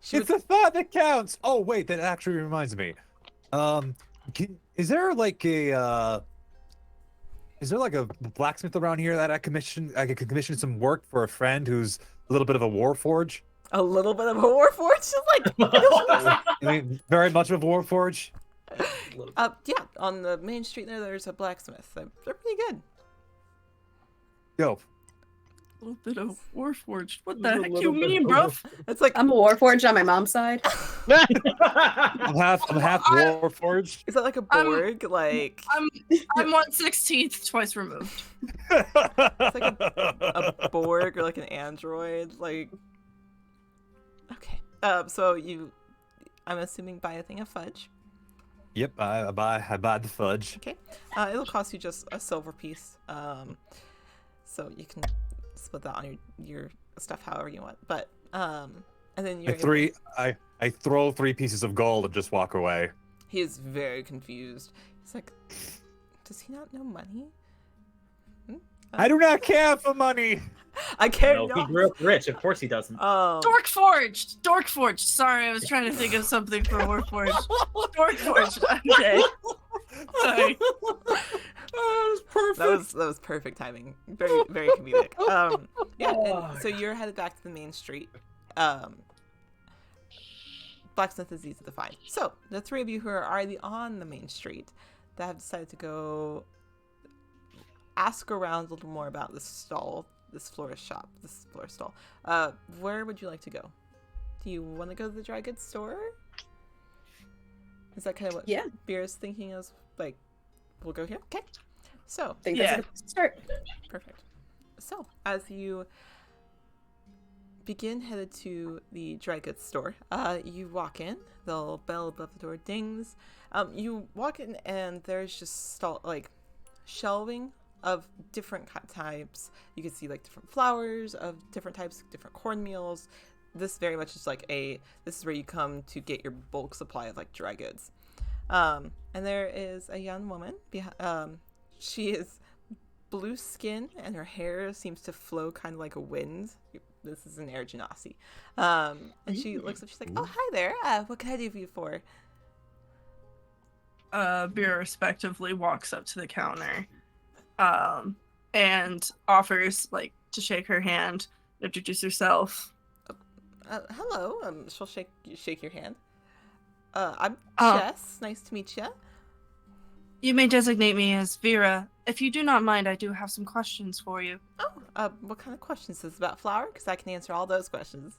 E: She
B: It's
E: was,
B: the thought that counts. Oh wait, that actually reminds me. Is there like a blacksmith around here that I could commission some work for a friend who's a little bit of a warforge?
E: a little bit of a warforged. Like,
B: I mean, very much of a warforge.
E: yeah, on the main street there's a blacksmith. They're pretty good.
B: Yo,
D: A little bit of Warforged. What the heck you mean, bro?
E: It's like,
C: I'm a warforged on my mom's side.
B: I'm half warforged.
E: is that like a
D: I'm-
E: Borg? Like,
D: I'm 1/16 twice removed.
E: it's like a Borg or like an android. Like, okay. So I'm assuming buy a thing of fudge.
B: Yep, I buy the fudge.
E: Okay. It'll cost you just a silver piece. So you can split that on your stuff however you want. But and then you're
B: I throw 3 pieces of gold and just walk away.
E: He is very confused. He's like, does he not know money?
B: I do not care for money.
E: I care
F: No, he
E: not.
F: grew up rich. Of course he doesn't.
D: Dorkforged! Dorkforged! Sorry, I was trying to think of something for Warforged. Dorkforged. Okay. Sorry.
E: That was perfect timing. Very very comedic. Yeah. And so you're headed back to the main street. Blacksmith is easy to find. So the 3 of you who are already on the main street that have decided to go ask around a little more about this stall, this florist shop, this florist stall. Where would you like to go? Do you want to go to the dry goods store? Is that kind of what
C: Yeah.
E: Beer's thinking is like, we'll go here? Okay. So,
C: I think
D: Yeah.
C: that's a good start.
E: perfect. So, as you begin headed to the dry goods store, you walk in, the little bell above the door dings. You walk in and there's just shelving of different types. You can see like different flours of different types, different cornmeals. This very much is like this is where you come to get your bulk supply of like dry goods. And there is a young woman she is blue skin and her hair seems to flow kind of like a wind. This is an air genasi. And she looks up, she's like, oh, hi there. What can I do for you for?
D: Beer respectively walks up to the counter and offers like to shake her hand, introduce herself.
E: Hello. She'll shake your hand. I'm
D: Oh.
E: Jess. Nice to meet you.
D: You may designate me as Vera. If you do not mind, I do have some questions for you.
E: Oh, what kind of questions is this about flour? Because I can answer all those questions.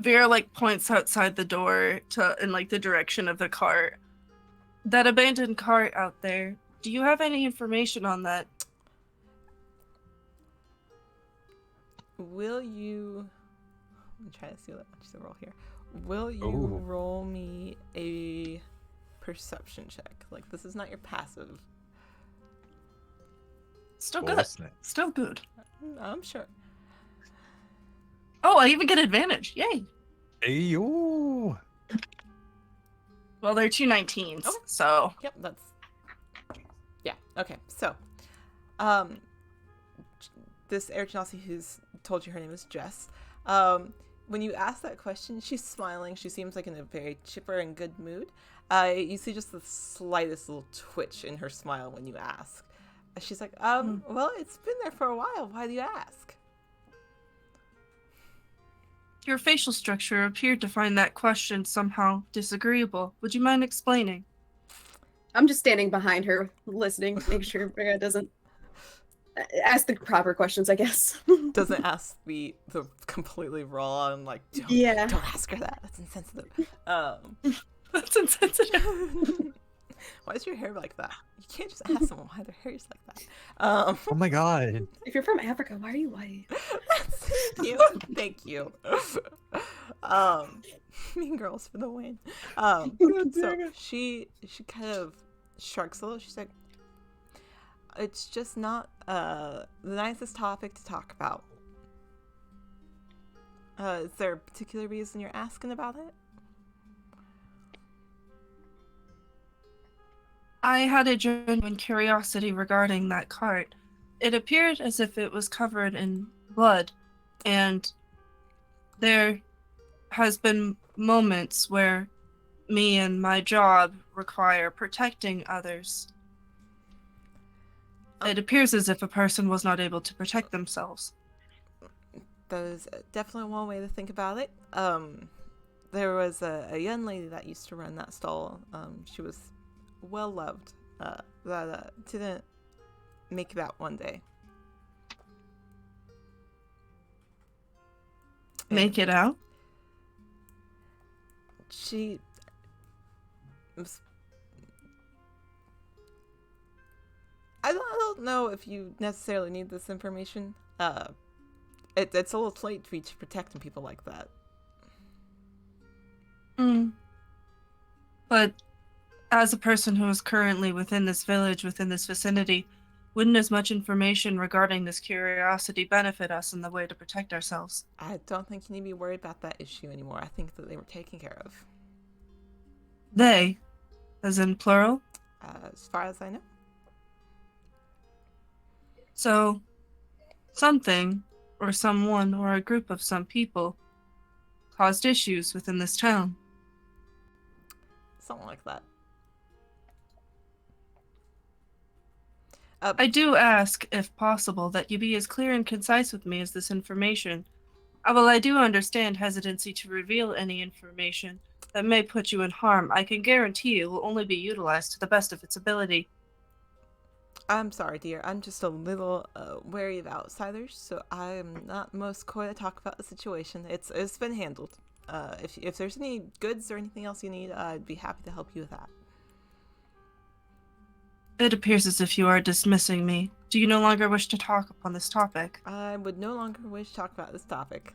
D: Vera like points outside the door in like the direction of the cart. That abandoned cart out there. Do you have any information on that?
E: Will you? I'm trying to see what much the roll here. Will you
B: Ooh.
E: roll me a perception check? Like, this is not your passive.
D: Still
B: Oh,
D: good.
B: listen it.
D: Still good.
E: I'm sure.
D: Oh, I even get advantage. Yay.
B: Hey, ooh.
D: Well, they're 2 19s,
E: Okay.
D: so
E: Yep, that's. Yeah. Okay. So, this air genasi who's told you her name is Jess. When you ask that question, she's smiling. She seems like in a very chipper and good mood. You see just the slightest little twitch in her smile when you ask. She's like, well, it's been there for a while. Why do you ask?
D: your facial structure appeared to find that question somehow disagreeable. Would you mind explaining?
C: I'm just standing behind her, listening, make sure Vera doesn't ask the proper questions, I guess.
E: Doesn't ask the completely raw and like,
C: Yeah.
E: don't ask her that. That's insensitive.
D: That's insensitive.
E: Why is your hair like that? You can't just ask someone why their hair is like that.
B: Oh my god.
C: If you're from Africa, why are you white?
E: Thank you. Thank you. Mean Girls for the win. So she kind of shrugs a little. She's like, it's just not the nicest topic to talk about. Is there a particular reason you're asking about it?
D: I had a genuine curiosity regarding that cart. It appeared as if it was covered in blood, and there has been moments where me and my job require protecting others. It appears as if a person was not able to protect themselves.
E: That is definitely one way to think about it. There was a young lady that used to run that stall. She was well loved. That didn't make it out one day.
D: Make it out?
E: She was... I don't know if you necessarily need this information. It's a little late for you to protecting people like that.
D: But as a person who is currently within this village, within this vicinity, wouldn't as much information regarding this curiosity benefit us in the way to protect ourselves?
E: I don't think you need to be worried about that issue anymore. I think that they were taken care of.
D: They, as in plural?
E: As far as I know.
D: So, something, or someone, or a group of some people caused issues within this town.
E: Something like that.
D: I do ask, if possible, that you be as clear and concise with me as this information. While I do understand hesitancy to reveal any information that may put you in harm, I can guarantee it will only be utilized to the best of its ability.
E: I'm sorry, dear. I'm just a little wary of outsiders, so I am not most coy to talk about the situation. It's been handled. If there's any goods or anything else you need, I'd be happy to help you with that.
D: It appears as if you are dismissing me. Do you no longer wish to talk upon this topic?
E: I would no longer wish to talk about this topic.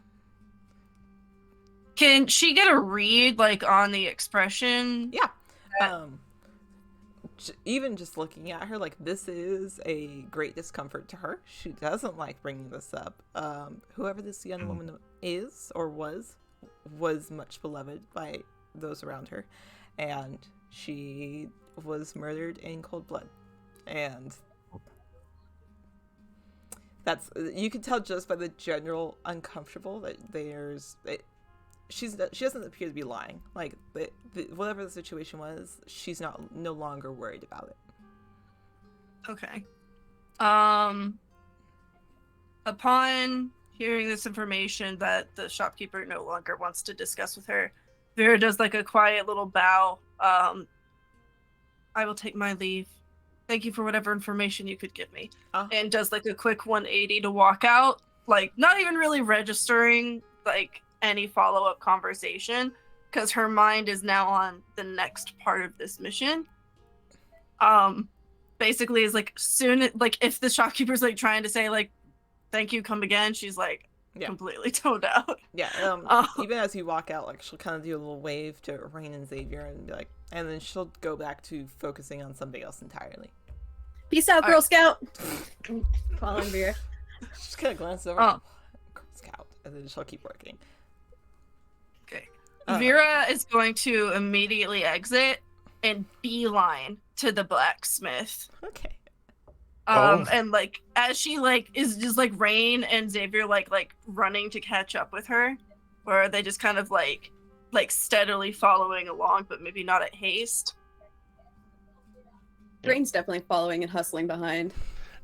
D: Can she get a read, like, on the expression?
E: Yeah. Even just looking at her, like, this is a great discomfort to her. She doesn't like bringing this up. Whoever this young woman is or was much beloved by those around her, and she was murdered in cold blood. And that's, you can tell just by the general uncomfortable that she doesn't appear to be lying. Like, whatever the situation was, she's no longer worried about it.
D: Okay. Upon hearing this information that the shopkeeper no longer wants to discuss with her, Vera does like a quiet little bow. I will take my leave. Thank you for whatever information you could give me. And does like a quick 180 to walk out, like not even really registering like any follow-up conversation, because her mind is now on the next part of this mission. Basically is like soon, like if the shopkeeper's like trying to say like thank you, come again, she's like completely toned out.
E: Even as you walk out, like she'll kind of do a little wave to Rain and Xavier and be like, and then she'll go back to focusing on something else entirely.
C: Peace out, Girl Scout. Following Vera.
E: Just kind of glance over. Girl Scout, and then she'll keep working.
D: Okay. Vera is going to immediately exit and beeline to the blacksmith.
E: Okay.
D: And like as she like is just like Rain and Xavier like running to catch up with her, or are they just kind of like steadily following along, but maybe not at haste?
C: Rain's definitely following and hustling behind.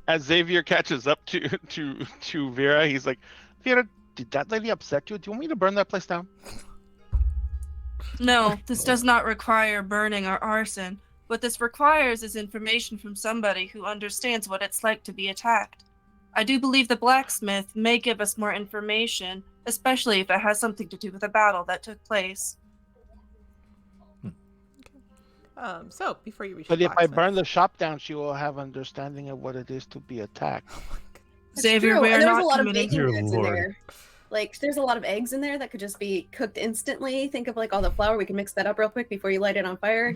A: As Xavier catches up to Vera, he's like, Vera, did that lady upset you? Do you want me to burn that place down?
D: No, this does not require burning or arson. What this requires is information from somebody who understands what it's like to be attacked. I do believe the blacksmith may give us more information, especially if it has something to do with a battle that took place.
E: So before you reach
A: But
E: the
A: if I
E: blacksmith-
A: burn the shop down, she will have understanding of what it is to be attacked.
C: That's
D: Xavier,
C: true.
D: we are
C: And there's
D: not
C: a lot of
D: committing.
C: baking
B: Dear
C: goods in
B: Lord.
C: there. Like, there's a lot of eggs in there that could just be cooked instantly. Think of like all the flour. We can mix that up real quick before you light it on fire,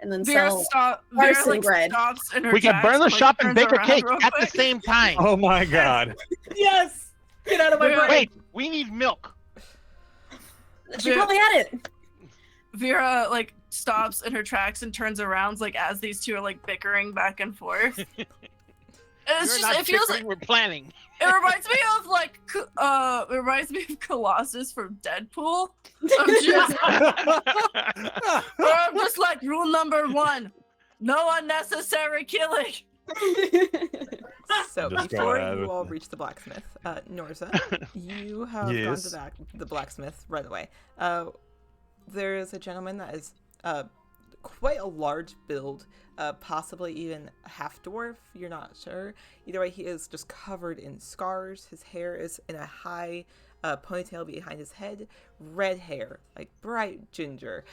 C: and then
D: Vera
C: sell.
D: Vera
C: arson
D: like
C: bread.
D: stops in her
A: We can
D: tracks
A: burn the
D: like,
A: shop and
D: turns
A: bake a
D: around
A: cake
D: real
A: at the
D: quick.
A: same time.
B: Oh my god.
F: Yes! Get out of my
D: Wait,
F: brain!
A: Wait, we need milk.
C: She probably had it.
D: Vera like stops in her tracks and turns around like as these two are like bickering back and forth. And it's
A: We're
D: just
A: not
D: it feels
A: bickering,
D: like
A: we're planning.
D: it reminds me of like it reminds me of Colossus from Deadpool. I'm just like rule number 1. No unnecessary killing.
E: So
B: Just
E: before
B: gotta-
E: you all reach the blacksmith, Norza, you have gone
B: Yes.
E: to the blacksmith right away. There is a gentleman that is quite a large build, possibly even half dwarf. You're not sure. Either way, he is just covered in scars. His hair is in a high ponytail behind his head, red hair, like bright ginger.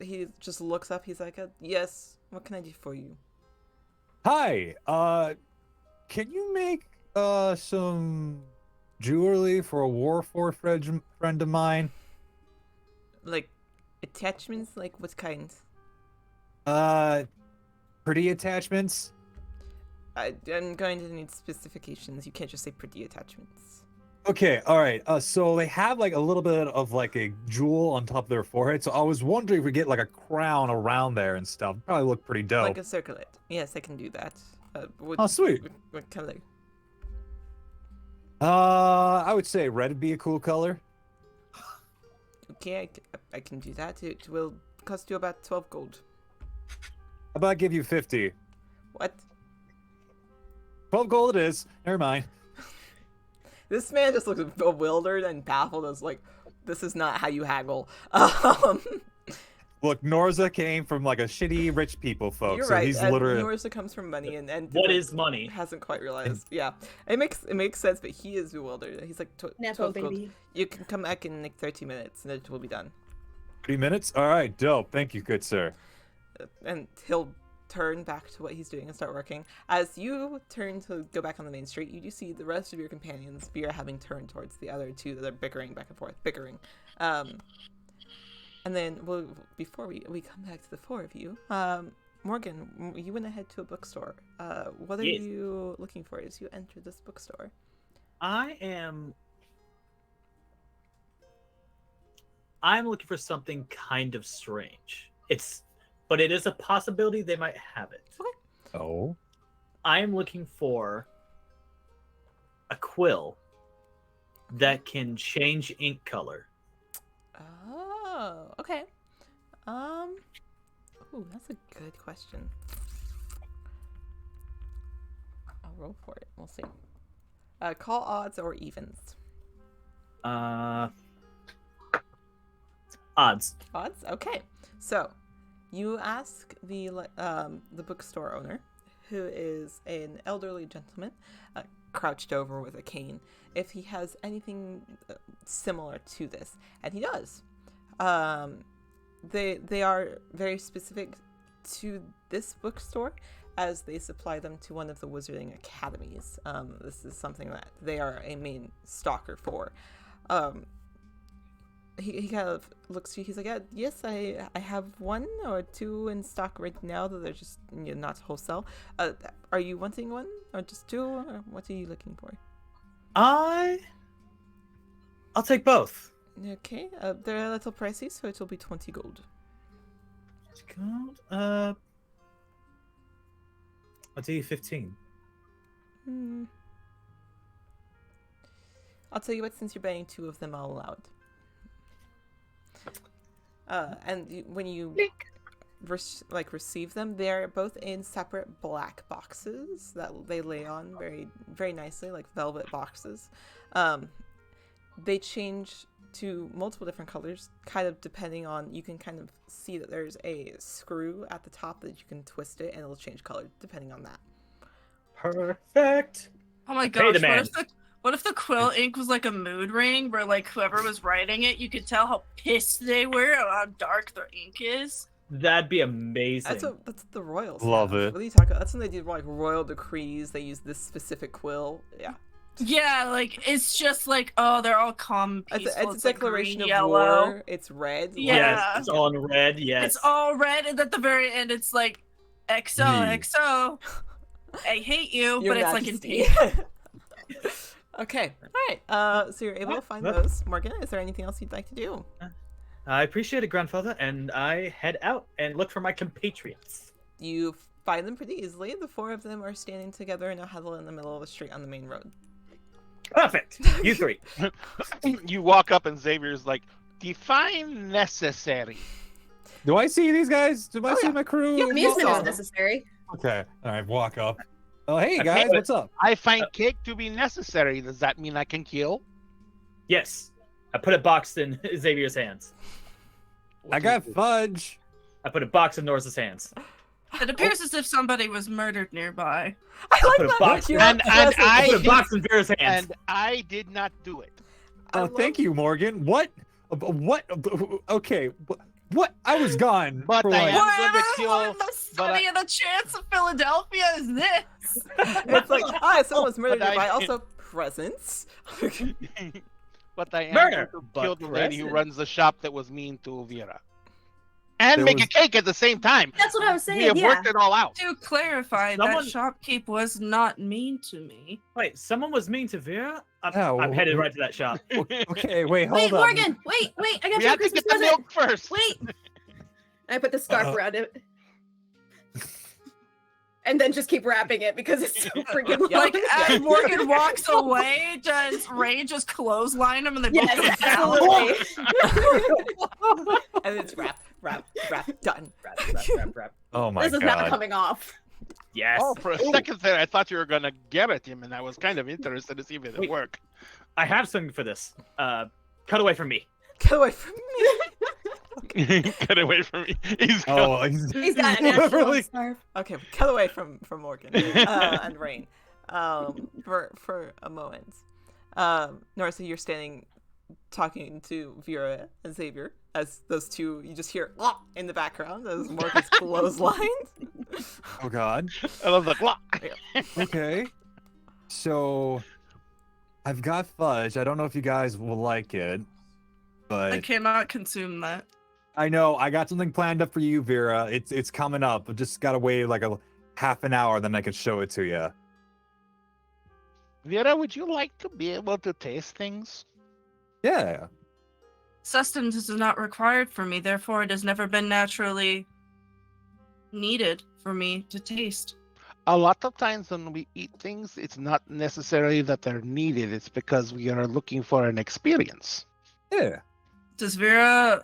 E: He just looks up. He's like, "Yes, what can I do for you?"
B: Hi, can you make some jewelry for a Warforged friend of mine?
E: Like attachments, like what kind?
B: Pretty attachments?
E: I'm going to need specifications. You can't just say pretty attachments.
B: Okay, all right. So they have like a little bit of like a jewel on top of their forehead. So I was wondering if we get like a crown around there and stuff. Probably look pretty dope.
E: Like a circlet. Yes, I can do that.
B: Oh, sweet.
E: What color?
B: I would say red would be a cool color.
E: Okay, I can do that. It will cost you about 12 gold.
B: How about I give you 50?
E: What?
B: 12 gold it is. Never mind.
E: This man just looks bewildered and baffled as like, this is not how you haggle.
B: Look, Norza came from like a shitty rich people folk,
E: You're
B: so
E: right.
B: he's literally.
E: Norza comes from money and
F: What is money?
E: hasn't quite realized. Yeah, it makes sense, but he is bewildered. He's like,
C: Nepo
E: 12 gold.
C: baby.
E: You can come back in like 30 minutes and it will be done.
B: 30 minutes? All right, dope. Thank you, good sir.
E: And he'll turn back to what he's doing and start working. As you turn to go back on the main street, you do see the rest of your companions, Vera having turned towards the other two that are bickering back and forth, and then before we come back to the four of you, Morgan, you went ahead to a bookstore. What are
F: Yes.
E: you looking for as you enter this bookstore?
F: I'm looking for something kind of strange. But it is a possibility they might have it.
B: Oh.
F: I am looking for a quill that can change ink color.
E: Oh, okay. Ooh, that's a good question. I'll roll for it. We'll see. Call odds or evens.
F: Odds.
E: Odds? Okay. So, you ask the bookstore owner, who is an elderly gentleman, crouched over with a cane, if he has anything similar to this, and he does. They are very specific to this bookstore, as they supply them to one of the wizarding academies. This is something that they are a main stalker for. He kind of looks to you. He's like, yeah, yes, I have one or two in stock right now that they're just not wholesale. Are you wanting one or just two? Or what are you looking for?
F: I'll take both.
E: Okay, they're a little pricey, so it will be 20 gold.
F: Gold. I'll do you 15.
E: I'll tell you what, since you're buying two of them, I'll allow it. When you receive them, they're both in separate black boxes that they lay on very, very nicely, like velvet boxes. They change to multiple different colors, kind of depending on, you can kind of see that there's a screw at the top that you can twist it and it'll change color depending on that.
F: Perfect.
D: Oh my
F: Pay the
D: gosh,
F: man.
D: what if the quill ink was like a mood ring where like whoever was writing it, you could tell how pissed they were or how dark their ink is?
F: That'd be amazing.
E: That's the royals.
B: Love
E: have.
B: it.
E: What are you talking about? That's when they do like royal decrees. They use this specific quill. Yeah.
D: Yeah, like it's just like, oh, they're all calm, peaceful.
E: It's a
D: like,
E: declaration
D: green,
E: of
D: yellow.
E: war. It's red.
D: Yeah.
F: Yes, it's all in red. Yes.
D: It's all red, and at the very end, it's like, XO,
B: Me.
D: XO. I hate you,
E: Your
D: but it's like in
E: Majesty.
D: pink.
E: Okay. All right. So you're able to find those. Morgan, is there anything else you'd like to do?
F: I appreciate it, grandfather, and I head out and look for my compatriots.
E: You find them pretty easily. The four of them are standing together in a huddle in the middle of the street on the main road.
F: Perfect. You three.
A: You walk up and Xavier's like, define necessary.
B: Do I see these guys? Do I see
E: yeah.
B: my crew?
E: Yeah,
C: Amusement
E: saw
C: is
E: them.
C: necessary.
B: Okay. All right. Walk up. Oh, hey
F: Okay,
B: guys,
F: but-
B: what's up?
A: I find cake to be necessary. Does that mean I can kill?
F: Yes. I put a box in Xavier's hands.
B: I got fudge.
F: I put a box in Norris's hands.
D: It appears as if somebody was murdered nearby.
E: I
F: put a
E: like that.
F: box-
E: You're
A: And
E: present.
F: I put a
A: did-
F: box in Vera's hands.
A: and I did not do it.
E: I
B: Oh,
E: love-
B: thank you, Morgan. What? What? Okay. What? I was gone.
A: But
B: for
A: I
B: like-
A: am
D: What
A: gonna kill.
D: the study of the chance of Philadelphia is this?
E: It's like, someone was murdered
A: But I-
E: by also presents.
A: But I am
F: Murder,
A: going to
F: but
A: kill the lady who
F: present.
A: runs the shop that was mean to Vera. And
B: There
A: make
B: was-
A: a cake at the same time.
C: That's what I was
A: We
C: saying.
A: have
C: Yeah.
A: worked it all out.
D: To clarify,
F: Someone-
D: that shopkeep was not mean to me.
F: Wait, someone was mean to Vera? I'm
B: Yeah,
F: headed right to that shop.
B: Okay, wait, hold
C: Wait,
B: on.
C: Morgan. Wait. I got
A: We
C: you a
A: have to
C: Christmas
A: get the
C: present.
A: milk first.
C: Wait. I put the scarf
B: Uh-oh.
C: around it. And then just keep wrapping it because it's so freaking long.
E: Yeah.
D: Like as Morgan walks away, does Ray just clothesline him and they both
C: Yes,
D: go down?
C: absolutely.
E: And it's wrap, done.
F: Rap.
B: Oh my
C: This is
B: god.
C: not coming off.
F: Yes.
A: Oh, for a second there, I thought you were going to get at him, and I was kind of interested to see if it would
F: Wait.
A: work.
F: I have something for this. Cut away from me.
E: Get away from me.
A: Get away from me. He's
B: Oh,
C: He's got an actual
B: literally.
C: scarf.
E: Okay, cut away from Morgan and Rain for a moment. Norris, you're standing talking to Vera and Xavier as those two, you just hear in the background as Morgan's clotheslined.
B: Oh god.
A: I love the clock.
B: Okay. So I've got fudge. I don't know if you guys will like it,
D: I
B: but
D: cannot consume that.
B: I know I got something planned up for you, Vera. It's coming up. I just gotta wait like a half an hour, then I can show it to you.
A: Vera, would you like to be able to taste things?
B: Yeah.
D: Sustenance is not required for me, therefore it has never been naturally needed for me to taste.
A: A lot of times when we eat things, it's not necessarily that they're needed. It's because we are looking for an experience.
B: Yeah.
D: Does Vera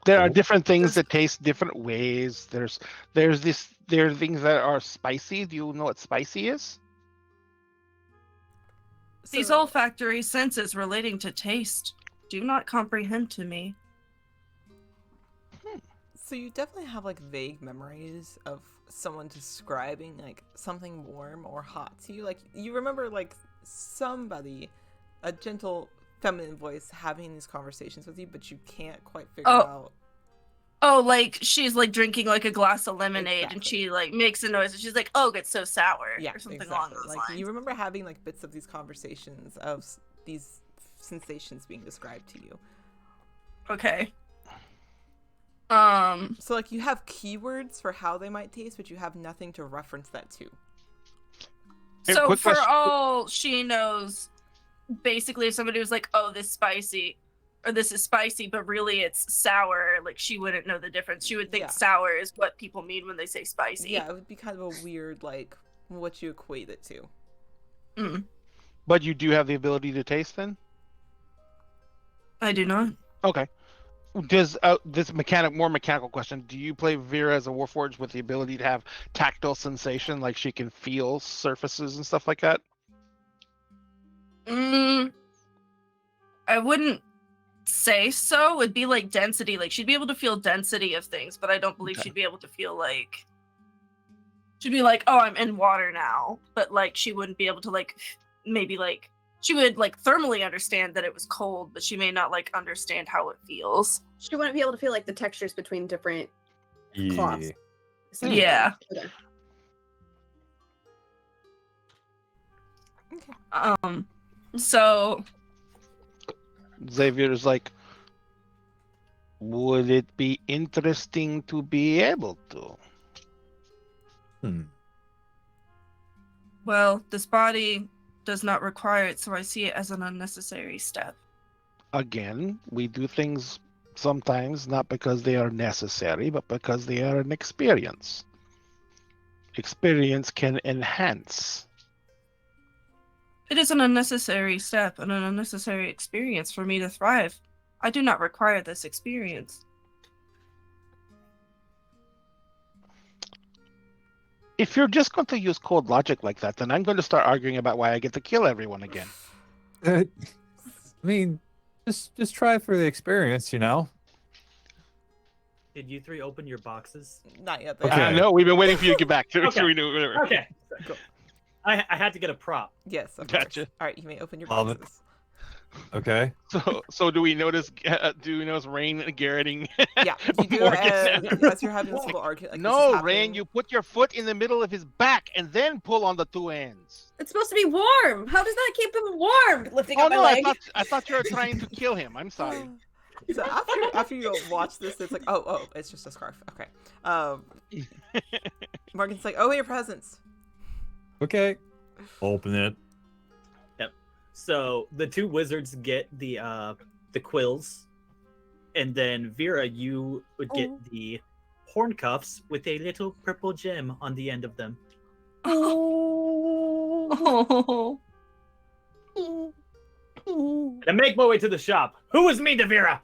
A: There are different things that taste different ways. There are things that are spicy. Do you know what spicy is?
D: these
E: So-
D: olfactory senses relating to taste do not comprehend to me?
E: So you definitely have like vague memories of someone describing like something warm or hot to you. Like you remember like somebody, a gentle feminine voice having these conversations with you, but you can't quite figure
D: Oh.
E: out.
D: Oh, like she's like drinking like a glass of lemonade and
E: Exactly.
D: she like makes a noise and she's like, "Oh, it's so sour,"
E: Yeah,
D: or something
E: exactly.
D: along those
E: Like
D: lines.
E: you remember having like bits of these conversations of these sensations being described to you.
D: Okay.
E: So like you have keywords for how they might taste, but you have nothing to reference that to.
A: Hey,
D: So
A: quick
D: for
A: question.
D: all she knows, basically, if somebody was like, "Oh, this spicy," or "This is spicy," but really it's sour, like she wouldn't know the difference. She would think
E: Yeah.
D: sour is what people mean when they say spicy.
E: Yeah, it would be kind of a weird like what you equate it to.
D: Mm,
A: But you do have the ability to taste then?
D: I do not.
A: Okay. Does this more mechanical question? Do you play Vera as a Warforged with the ability to have tactile sensation, like she can feel surfaces and stuff like that?
D: I wouldn't say so. It'd be like density. Like she'd be able to feel density of things, but I don't believe
A: Okay.
D: she'd be able to feel like. She'd be like, "Oh, I'm in water now," but like she wouldn't be able to like maybe like She would like thermally understand that it was cold, but she may not like understand how it feels.
C: She wouldn't be able to feel like the textures between different cloths.
B: Yeah.
C: essentially.
D: Yeah.
C: Okay.
D: So
A: Xavier's like, would it be interesting to be able to?
D: well, this body does not require it, so I see it as an unnecessary step.
A: Again, we do things sometimes not because they are necessary, but because they are an experience. Experience can enhance.
D: It is an unnecessary step and an unnecessary experience for me to thrive. I do not require this experience.
A: If you're just going to use cold logic like that, then I'm going to start arguing about why I get to kill everyone again.
B: I mean, just try for the experience, you know.
F: Did you three open your boxes?
E: Not yet.
B: Okay.
A: I know, we've been waiting for you to get back to
F: Okay.
A: so we knew whatever.
F: Okay.
E: Go.
F: I had to get a prop.
E: Yes. Of
A: Gotcha.
E: course. All right, you may open your
B: Love it.
E: boxes.
B: Okay.
A: So do we notice Rain garroting?
E: Yeah, you do
A: Morgan.
E: as you're having this little argument. Like, this is
A: No,
E: happening.
A: Rain, you put your foot in the middle of his back and then pull on the two ends.
C: It's supposed to be warm. How does that keep him warm? Lifting
A: Oh
C: up my
A: no, I
C: leg.
A: thought you were trying to kill him. I'm sorry.
E: So after you watch this, it's like, oh, it's just a scarf. Okay. Morgan's like, oh, your presents.
B: Okay. Open it.
F: So the two wizards get the quills, and then Vera, you would get the horn cuffs with a little purple gem on the end of them.
D: Oh.
F: And I make my way to the shop. Who is mean to Vera?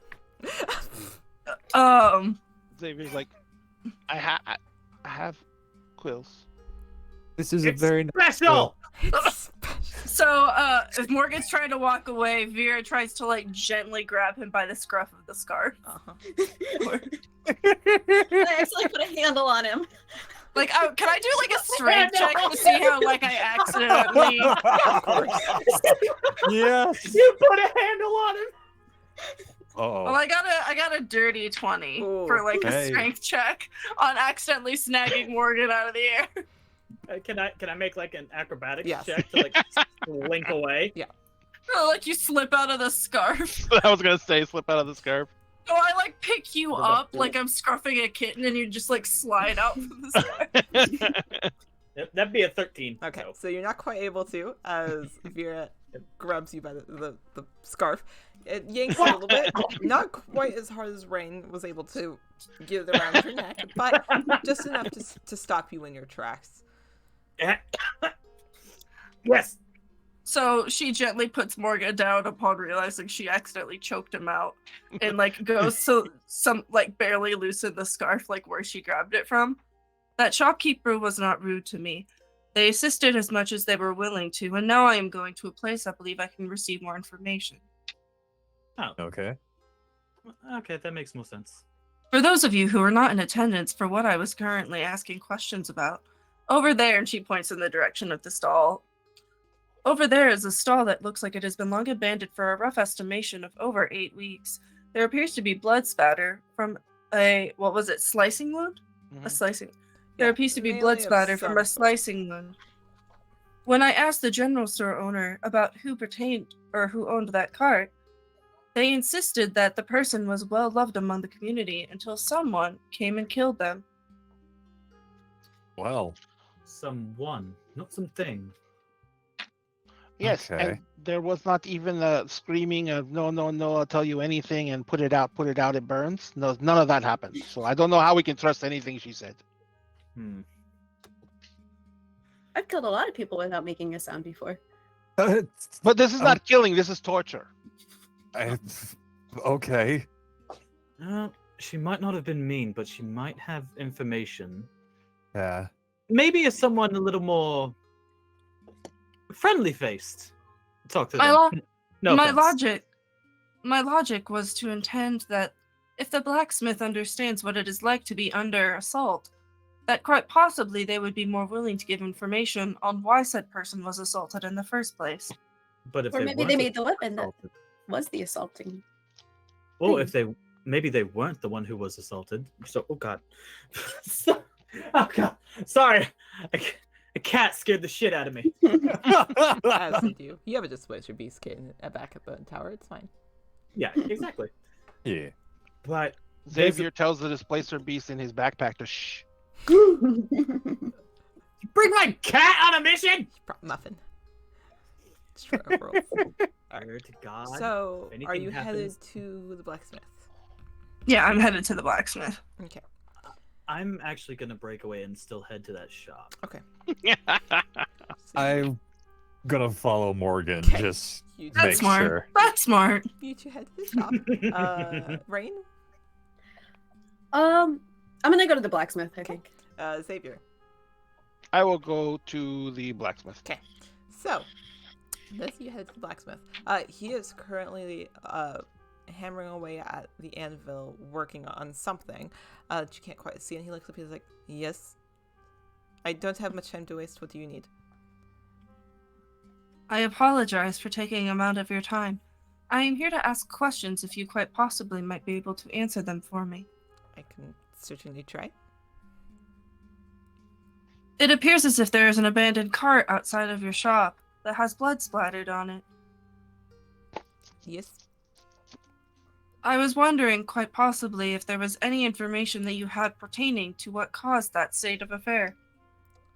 A: Xavier's like, I have quills.
B: This is
F: It's
B: a very
F: special.
D: So, if Morgan's trying to walk away, Vera tries to like gently grab him by the scruff of the scarf.
E: Uh-huh.
C: I actually put a handle on him.
D: Like, can I do like a strength check to see how like I accidentally?
B: Yes.
F: You put a handle on him.
B: Oh.
D: Well, I got a dirty 20 for like a
B: Hey.
D: strength check on accidentally snagging Morgan out of the air.
F: Can I make like an acrobatics
E: Yes.
F: check to like slink away?
D: Oh, like you slip out of the scarf.
A: I was gonna say, slip out of the scarf.
D: So I like pick you up like I'm scarfing a kitten, and you just like slide out from the scarf.
F: Yep, that'd be a 13.
E: Okay,
F: so.
E: so you're not quite able to, as Vera grabs you by the scarf. It yanks a little bit, not quite as hard as Rain was able to get it around your neck, but just enough to stop you in your tracks.
F: Yes.
D: So she gently puts Morgan down upon realizing she accidentally choked him out, and like goes to some like barely loosen the scarf like where she grabbed it from. That shopkeeper was not rude to me. They assisted as much as they were willing to, and now I am going to a place I believe I can receive more information.
B: Okay.
F: Okay, that makes more sense.
D: For those of you who are not in attendance for what I was currently asking questions about, over there, and she points in the direction of the stall. Over there is a stall that looks like it has been long abandoned for a rough estimation of over 8 weeks. There appears to be blood spatter from a, what was it, slicing wound? A slicing. There
E: Yeah,
D: appears to be
E: mainly
D: blood
E: of
D: spatter from
E: some
D: a
E: sort.
D: slicing wound. When I asked the general store owner about who owned that cart, they insisted that the person was well loved among the community until someone came and killed them.
B: Well.
F: Someone, not something.
A: Yes,
B: Okay.
A: and there was not even a screaming of no, I'll tell you anything and put it out, it burns. No, none of that happened. So I don't know how we can trust anything she said.
C: I've killed a lot of people without making a sound before.
A: But this is not killing, this is torture.
B: Okay.
F: She might not have been mean, but she might have information.
B: Yeah.
F: Maybe as someone a little more friendly faced. Talk to
D: My
F: them.
D: lo-
F: No
D: my
F: offense.
D: logic was to intend that if the blacksmith understands what it is like to be under assault, that quite possibly they would be more willing to give information on why said person was assaulted in the first place.
F: But if
C: Or
F: they
C: maybe
F: weren't
C: they
F: the
C: made the weapon that
F: assaulted,
C: was the assaulting.
F: well,
C: thing.
F: if they maybe they weren't the one who was assaulted. So, oh god, oh god, sorry, a cat scared the shit out of me.
E: As you do. You have a displacer beast kit back at the tower. It's fine.
F: Yeah, exactly.
B: Yeah.
F: But there's
A: Xavier tells the displacer beast in his backpack to shh.
F: bring my cat on a mission.
E: Muffin.
F: Swear to God.
E: So,
F: if
E: are
F: anything
E: you headed
F: happens-
E: to the blacksmith?
D: Yeah, I'm headed to the blacksmith.
E: Okay.
F: I'm actually gonna break away and still head to that shop.
E: Okay. So
B: I'm gonna follow Morgan.
E: Okay.
B: Just
E: you,
D: That's
B: make
D: smart.
B: sure.
D: That's smart.
E: you two head to the shop. Rain?
C: I'm gonna go to the blacksmith, I think.
E: Xavier.
A: I will go to the blacksmith.
E: Okay. So, as you head to the blacksmith, he is currently hammering away at the anvil, working on something that you can't quite see. And he looks up. He's like, "Yes, I don't have much time to waste. What do you need?"
D: I apologize for taking a amount of your time. I am here to ask questions if you quite possibly might be able to answer them for me.
E: I can certainly try.
D: It appears as if there is an abandoned cart outside of your shop that has blood splattered on it.
E: Yes.
D: I was wondering, quite possibly, if there was any information that you had pertaining to what caused that state of affair.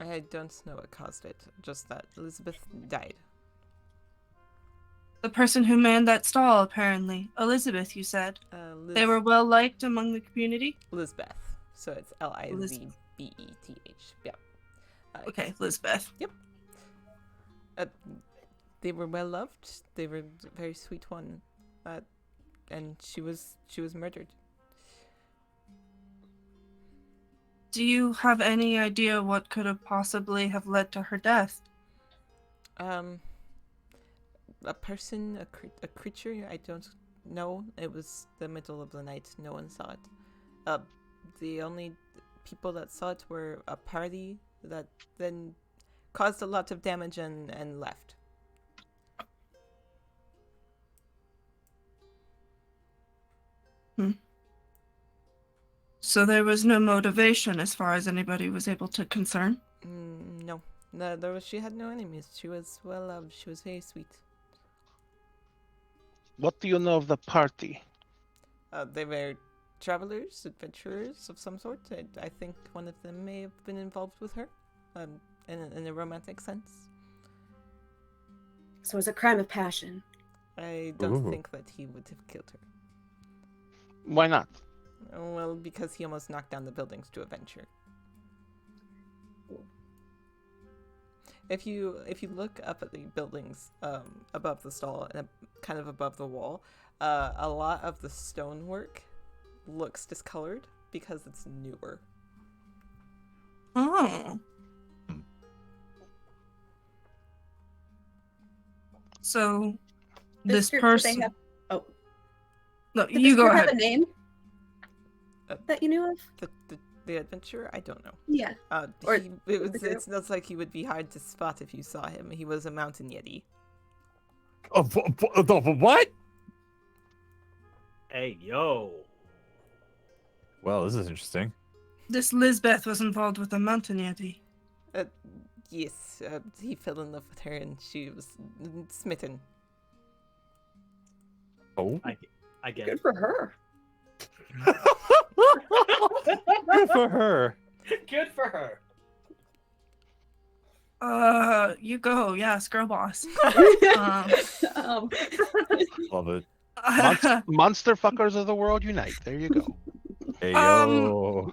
E: I don't know what caused it. Just that Elizabeth died.
D: The person who manned that stall, apparently. Elizabeth, you said. They were well liked among the community?
E: Lisbeth. So it's Lizbeth. Yeah.
D: Okay, Lisbeth.
E: They were well loved. They were a very sweet one, and she was murdered.
D: Do you have any idea what could have possibly have led to her death?
E: A person, a creature. I don't know. It was the middle of the night. No one saw it. The only people that saw it were a party that then caused a lot of damage and left.
D: So there was no motivation as far as anybody was able to concern?
E: No. She had no enemies. She was well loved. She was very sweet.
A: What do you know of the party?
E: They were travelers, adventurers of some sort. I think one of them may have been involved with her, in a romantic sense.
C: So it was a crime of passion.
E: I don't
B: Ooh.
E: think that he would have killed her.
A: Why not?
E: Well, because he almost knocked down the buildings to adventure. If you look up at the buildings above the stall and kind of above the wall, a lot of the stonework looks discolored because it's newer.
D: Oh. So, this
C: group, do they
D: person...
C: have- Oh,
D: No,
C: did
D: you
C: this
D: go
C: group
D: ahead.
C: have a name
E: Uh,
C: that you knew of?
E: The adventurer? I don't know.
C: Yeah. Or
E: It's like he would be hard to spot if you saw him. He was a mountain yeti.
B: What?
F: Hey, yo.
B: Well, this is interesting.
D: This Lisbeth was involved with the mountain yeti.
E: Yes, he fell in love with her and she was smitten.
B: Oh.
F: I get
C: Good
F: it.
C: for her.
B: Good for her.
F: Good for her.
D: You go. Yes, girl boss.
C: Um,
B: Love it.
A: Monster fuckers of the world unite. There you go.
B: Hey,
D: Um,
B: yo.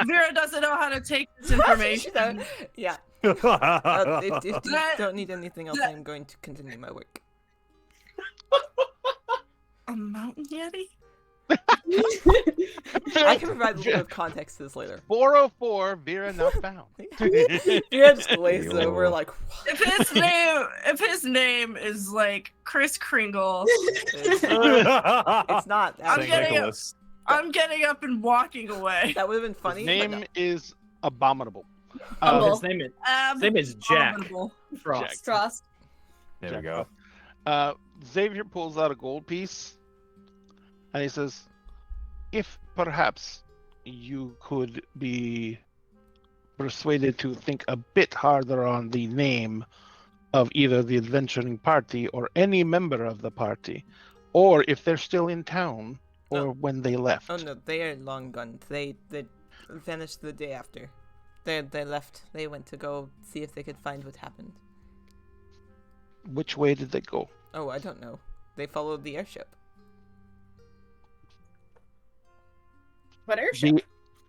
D: Vera doesn't know how to take this information.
E: Yeah. If you
D: That-
E: don't need anything else,
D: that-
E: I'm going to continue my work.
D: A mountain yeti?
E: I can provide a little bit of context to this later.
A: 404, Vera not found.
E: Vera just glazes
B: Yo.
E: over like,
D: If his name is like Kris Kringle,
E: it's not.
D: I'm
B: St.
D: getting
B: Nicholas.
D: I'm getting up and walking away.
E: That would have been funny.
A: His
E: but
A: name
E: no.
A: is Abominable.
C: Humble.
F: His name is Jack
D: Abominable.
F: Frost.
C: Frost.
B: There we go.
A: Xavier pulls out a gold piece, and he says, "If perhaps you could be persuaded to think a bit harder on the name of either the adventuring party or any member of the party, or if they're still in town, or when they left."
E: Oh no, they are long gone. They vanished the day after. They left. They went to go see if they could find what happened.
A: Which way did they go?
E: Oh, I don't know. They followed the airship.
C: What airship?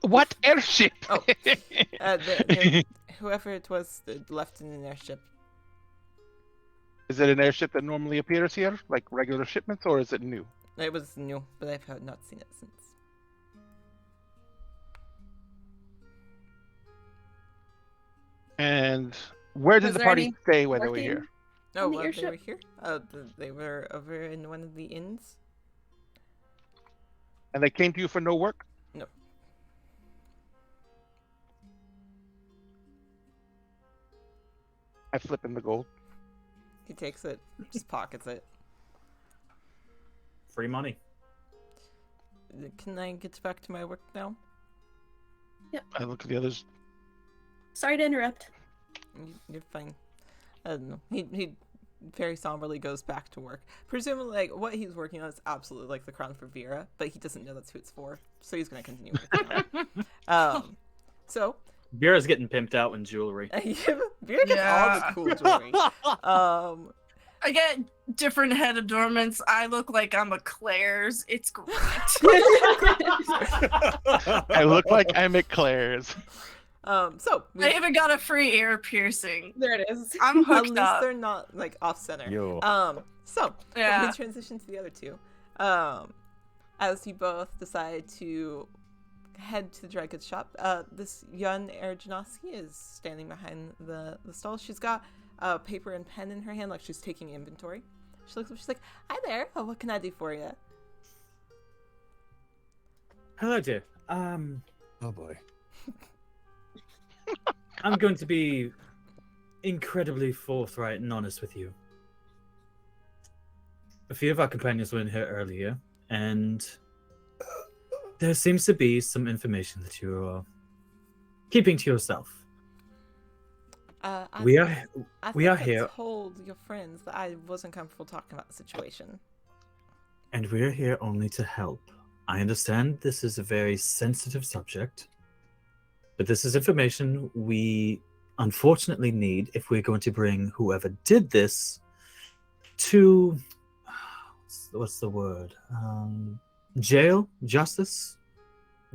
A: What airship?
E: Oh, whoever it was that left in an airship.
A: Is it an airship that normally appears here, like regular shipments, or is it new?
E: It was new, but I've not seen it since.
A: And where did
C: Was
A: the
C: there
A: party
C: any
A: stay when they were
C: working?
A: here?
E: Oh,
C: On the
E: well, they
C: airship?
E: were here. They were over in one of the inns.
A: And they came to you for no work?
E: No.
A: I flip in the gold.
E: He takes it, just pockets it.
F: Free money.
E: Can I get back to my work now?
A: I look at the others.
C: Sorry to interrupt.
E: You're fine. I don't know. He very somberly goes back to work. Presumably, like, what he's working on is absolutely like the crown for Vera, but he doesn't know that's who it's for, so he's gonna continue working on it. So
F: Vera's getting pimped out in jewelry.
E: Vera gets all the cool jewelry.
D: I get different head adornments. I look like I'm a Claire's. It's great.
A: I look like I'm at Claire's.
E: So
D: I even got a free ear piercing.
C: There it is.
D: I'm
E: at
D: hooked
E: least
D: up.
E: they're not like off center.
B: Yo.
E: So
D: Yeah.
E: we transition to the other two. As you both decide to head to the dry goods shop, this young Erjanowski is standing behind the stall. She's got paper and pen in her hand, like she's taking inventory. She looks up, she's like, "Hi there, what can I do for you?"
F: Hello, dear.
B: Oh boy.
F: I'm going to be incredibly forthright and honest with you. A few of our companions were in here earlier, and there seems to be some information that you are keeping to yourself. We are here,
E: Told your friends that I wasn't comfortable talking about the situation.
F: and we're here only to help. I understand this is a very sensitive subject, but this is information we unfortunately need if we're going to bring whoever did this to what's the word? Jail, justice,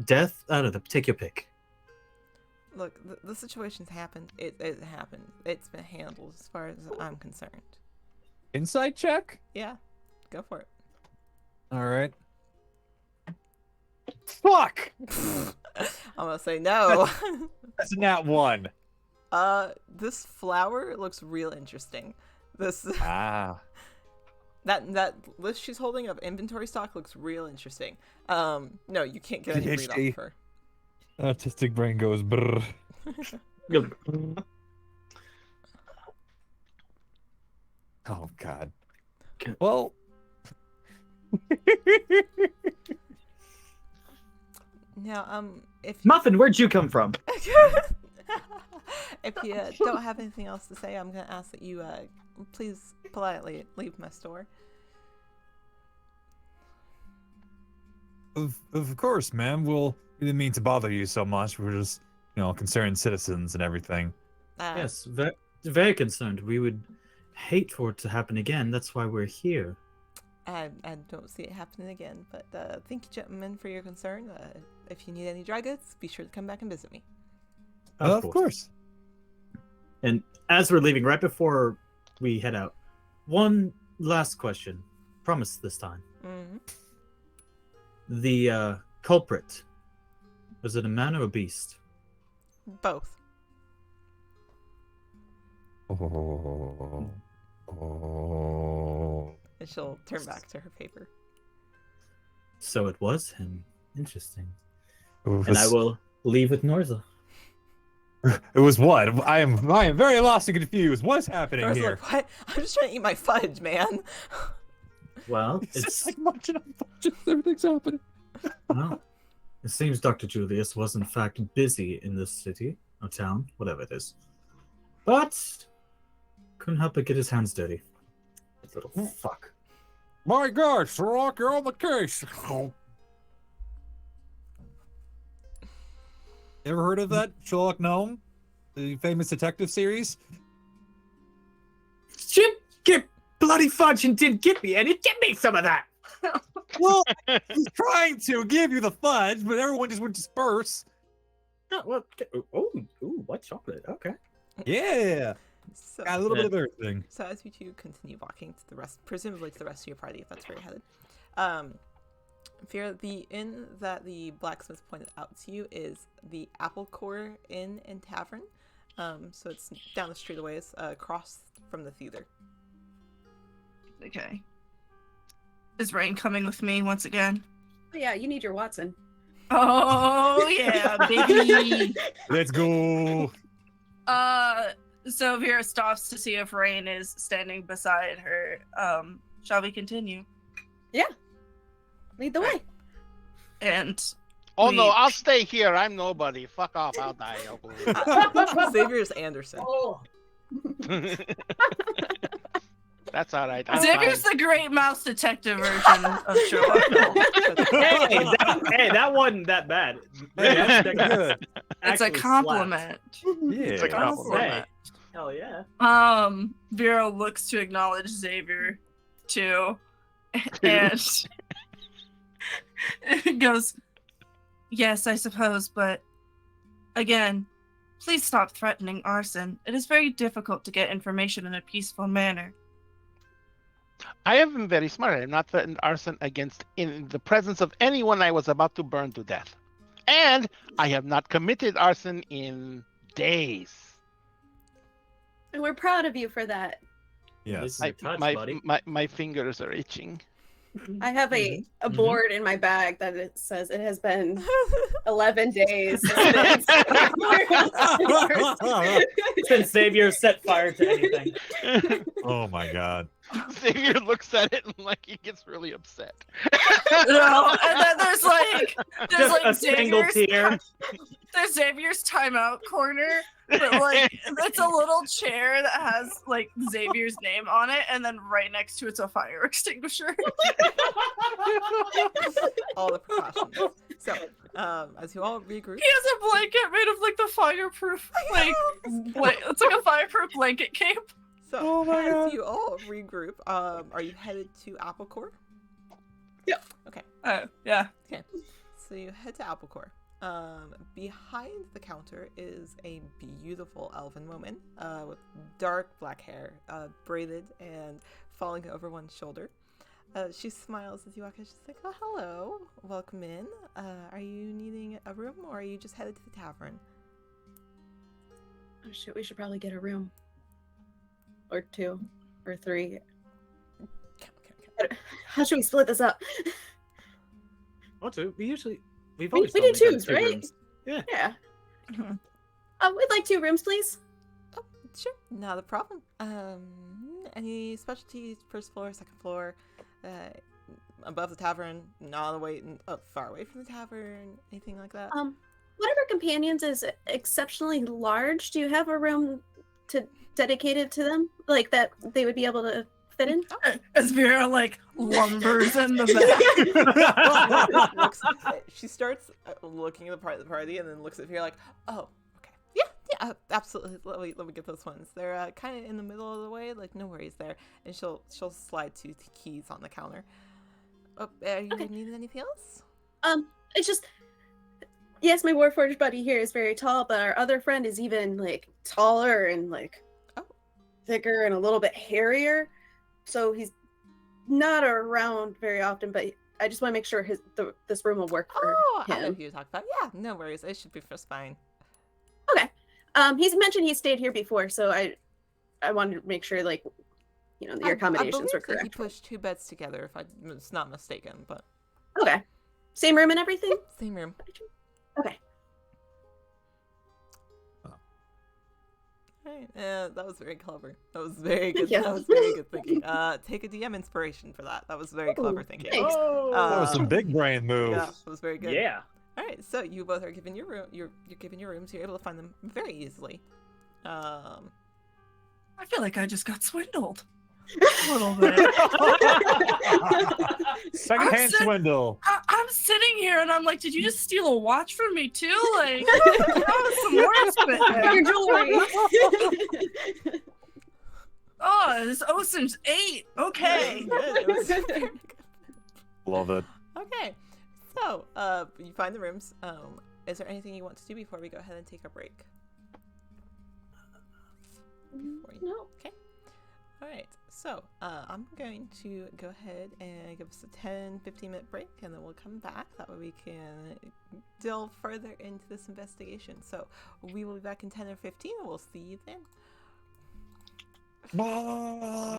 F: death. I don't know. Take your pick.
E: Look, the situation's happened. It happened. It's been handled as far as I'm concerned.
B: Insight check?
E: Yeah, go for it.
B: All right. Fuck!
E: I'm gonna say no.
B: That's not one.
E: This flower looks real interesting. This
B: Ah.
E: that list she's holding of inventory stock looks real interesting. No, you can't get any read off of her.
B: Autistic brain goes brrr. Oh god. Well.
E: Now, if
F: Muffin, where'd you come from?
E: if you don't have anything else to say, I'm gonna ask that you please politely leave my store.
B: Of course, ma'am. We didn't mean to bother you so much. We're just, concerned citizens and everything.
F: Yes, very concerned. We would hate for it to happen again. That's why we're here.
E: I don't see it happening again, but thank you, gentlemen, for your concern. If you need any dry goods, be sure to come back and visit me.
B: Of course.
F: And as we're leaving, right before we head out, one last question. Promise this time.
E: Mm-hmm.
F: The culprit, was it a man or a beast?
E: Both.
B: Oh.
E: And she'll turn back to her paper.
F: So it was him. Interesting.
B: Ooh,
F: And I will leave with Norza.
B: It was what? I am very lost and confused. What's
E: I
B: happening
E: was
B: here?
E: like, what? I'm just trying to eat my fudge, man.
F: Well,
B: It's just
F: it's
B: like munching on fudges. Everything's happening.
F: well, it seems Dr. Julius was in fact busy in this city or town, whatever it is, but couldn't help but get his hands dirty. Little fuck.
B: My gosh, Sherlock, you're on the case. Ever heard of that Sherlock Gnome, the famous detective series?
F: Jim, get bloody fudge and didn't give me any. Give me some of that.
B: Well, he's trying to give you the fudge, but everyone just would disperse.
F: Oh, well, white chocolate. Okay.
B: Yeah,
E: So,
B: got a little bit of everything.
E: so as you two continue walking to the rest, presumably to the rest of your party, if that's where you're headed, Vera, the inn that the blacksmith pointed out to you is the Apple Core Inn and Tavern. So it's down the street a ways, across from the theater.
D: Okay. Is Rain coming with me once again?
C: Oh, yeah, you need your Watson.
D: Oh yeah, baby.
B: Let's go.
D: So Vera stops to see if Rain is standing beside her. Shall we continue?
C: Lead the way.
D: And
A: Oh
D: we-
A: no, I'll stay here. I'm nobody. Fuck off. I'll die. I'll go.
E: Xavier's Anderson.
A: That's all right. I'm
D: Xavier's
A: fine.
D: the great mouse detective version of Sherlock Holmes.
F: Hey, that wasn't that bad.
B: Hey, that's good.
D: It's a
F: Actually
D: compliment.
B: Yeah.
A: It's a compliment.
F: slapped. Hell yeah.
D: Vera looks to acknowledge Xavier too, and goes, "Yes, I suppose, but again, please stop threatening arson. It is very difficult to get information in a peaceful manner."
A: I have been very smart. I have not threatened arson against in the presence of anyone I was about to burn to death. And I have not committed arson in days.
C: And we're proud of you for that.
F: This
B: Yes.
F: is a touch, buddy.
A: My fingers are itching.
C: I have a
F: Mhm.
C: board in my bag that it says it has been 11 days. since
F: Since Xavier set fire to anything.
B: Oh my god.
A: Xavier looks at it and like he gets really upset.
D: No, and then there's
F: Just
D: like
F: a single
D: Xavier's,
F: tear.
D: there's Xavier's timeout corner, but like it's a little chair that has like Xavier's name on it, and then right next to it's a fire extinguisher.
E: All the precautions. So, as you all regroup,
D: He has a blanket made of like the fireproof, it's like a fireproof blanket cape.
E: so
B: Oh my
E: as
B: God.
E: you all regroup, are you headed to Apple Core?
D: Yeah.
E: So you head to Apple Core. Behind the counter is a beautiful elven woman with dark black hair, braided and falling over one shoulder. She smiles as you walk in. She's like, "Oh, hello. Welcome in. Are you needing a room or are you just headed to the tavern?"
C: Oh, shit, we should probably get a room. Or 2. Or 3.
E: Okay.
C: How should we split this up?
F: What do we've
C: We
F: always
C: do
F: done
C: twos,
F: two
C: right?
F: rooms.
C: Yeah.
D: Mhm.
C: We'd like 2 rooms, please.
E: Oh, sure. Not a problem. Any specialties? First floor, second floor, above the tavern, not away, far away from the tavern, anything like that?
C: One of our companions is exceptionally large. Do you have a room dedicated to them? Like that they would be able to fit in?
D: As Vera like lumbers in the back.
E: She starts looking at the part of the party and then looks at you like, "Oh, okay, yeah, absolutely. Let me get those ones. They're kind of in the middle of the way. Like, no worries there." And she'll slide 2 keys on the counter. Oh, are you
C: Okay.
E: needing anything else?
C: It's just yes, my Warforged buddy here is very tall, but our other friend is even like taller and like
E: Oh.
C: thicker and a little bit hairier. So he's not around very often, but I just want to make sure this room will work for
E: Oh, I know
C: him.
E: who you talked about. Yeah, no worries. It should be just fine.
C: He's mentioned he stayed here before, so I wanted to make sure like the accommodations
E: I
C: were
E: believe that he
C: correct.
E: pushed 2 beds together, if I'm not mistaken. But
C: Okay. Same room and everything?
E: same room.
C: Okay.
E: Right. That was very clever. That was very good.
C: Yeah.
E: That was very good thinking. Take a DM inspiration for that. That was very clever thinking.
C: Thanks.
B: That was some big brain move.
E: Yeah, that was very good.
F: Yeah.
E: All right, so you both are given your room. You're given your rooms. You're able to find them very easily.
D: I feel like I just got swindled. A little bit.
B: Secondhand
D: I'm
B: swindle.
D: I'm sitting here and I'm like, did you just steal a watch from me too? Like, that was some worse
C: Your jewelry.
D: Oh, this Ocean's 8. Okay.
E: Good. It was very good.
B: Love it.
E: Okay, so you find the rooms. Is there anything you want to do before we go ahead and take a break?
C: No.
E: Okay. All right. So I'm going to go ahead and give us a 10-15 minute break, and then we'll come back. That way we can delve further into this investigation. So we will be back in 10 or 15, and we'll see you then.
B: Bye.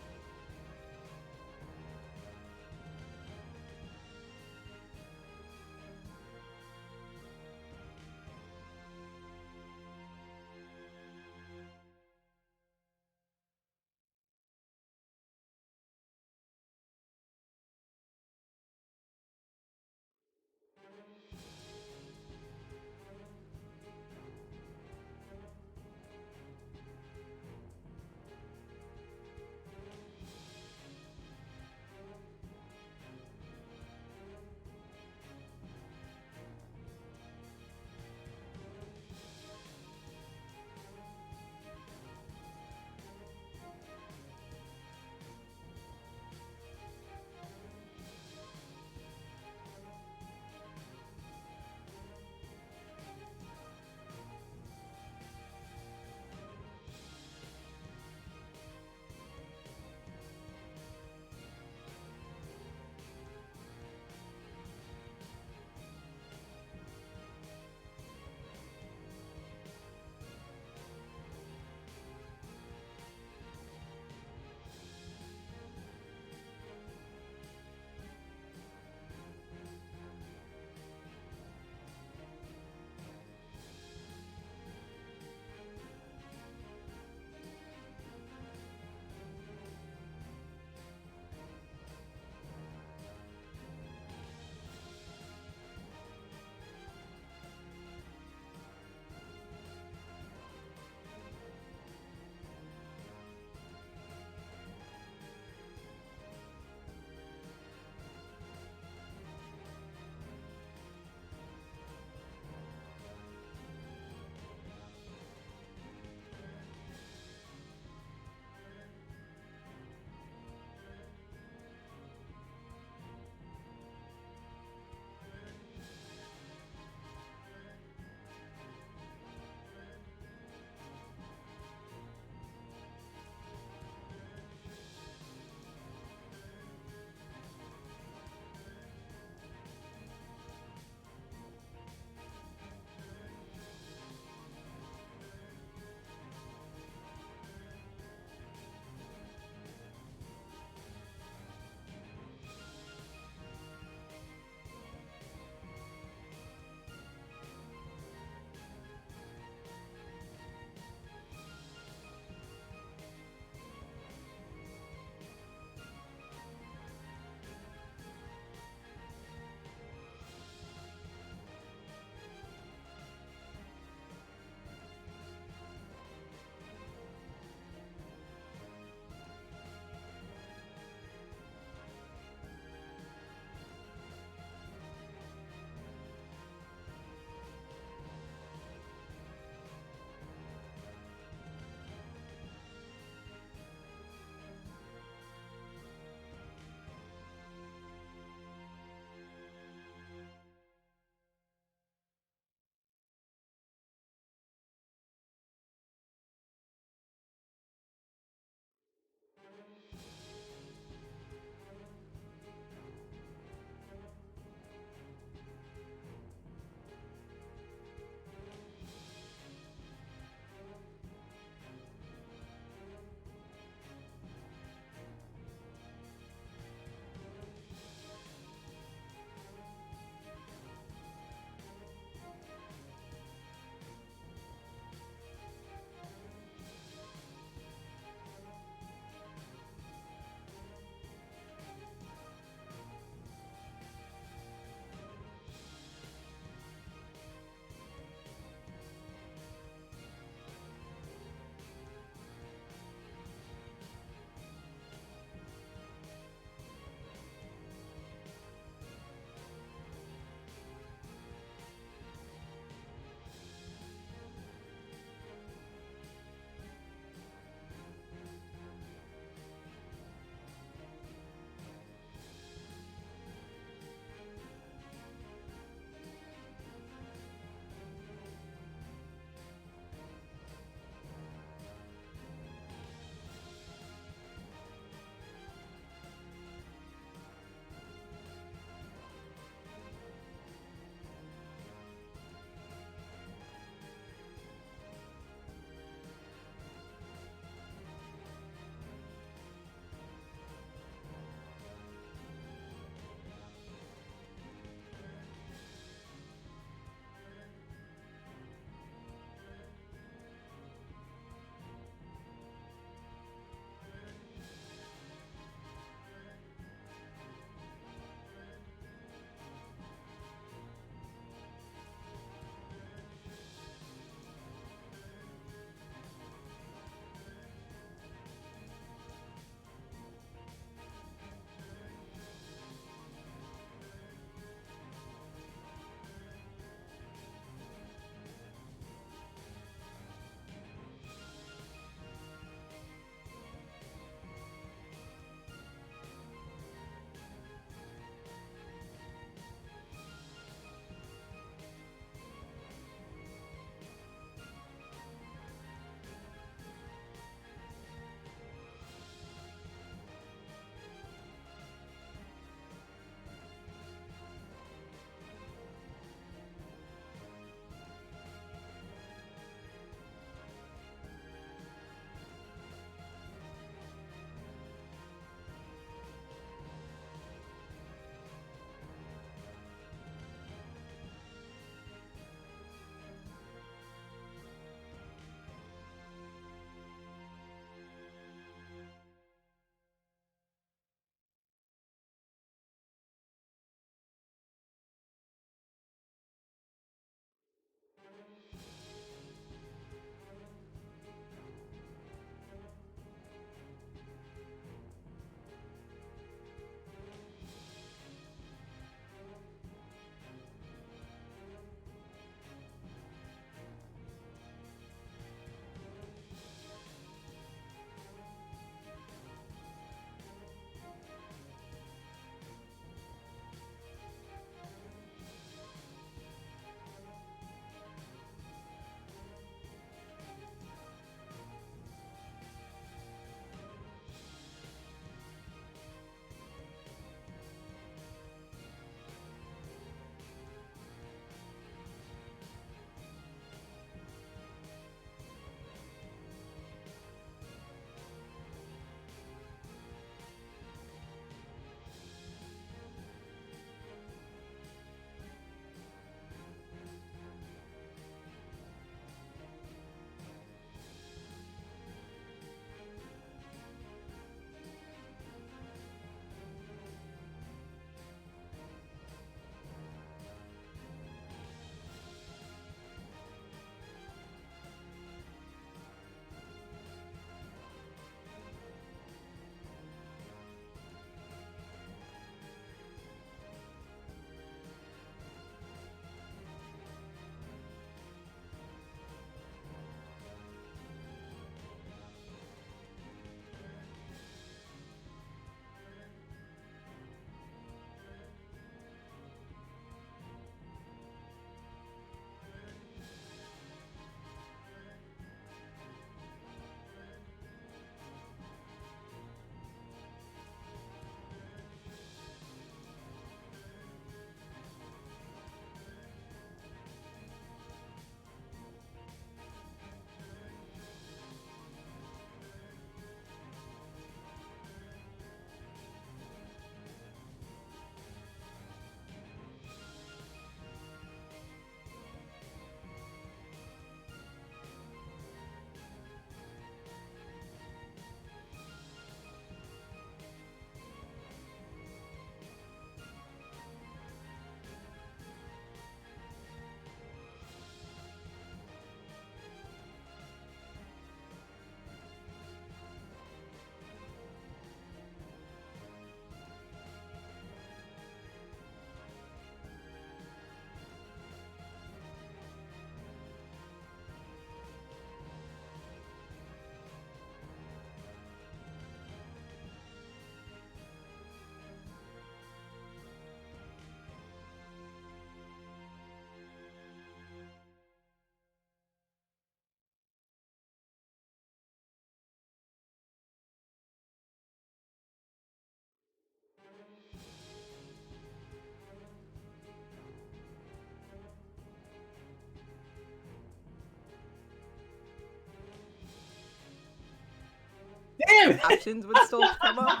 E: captions would still come up.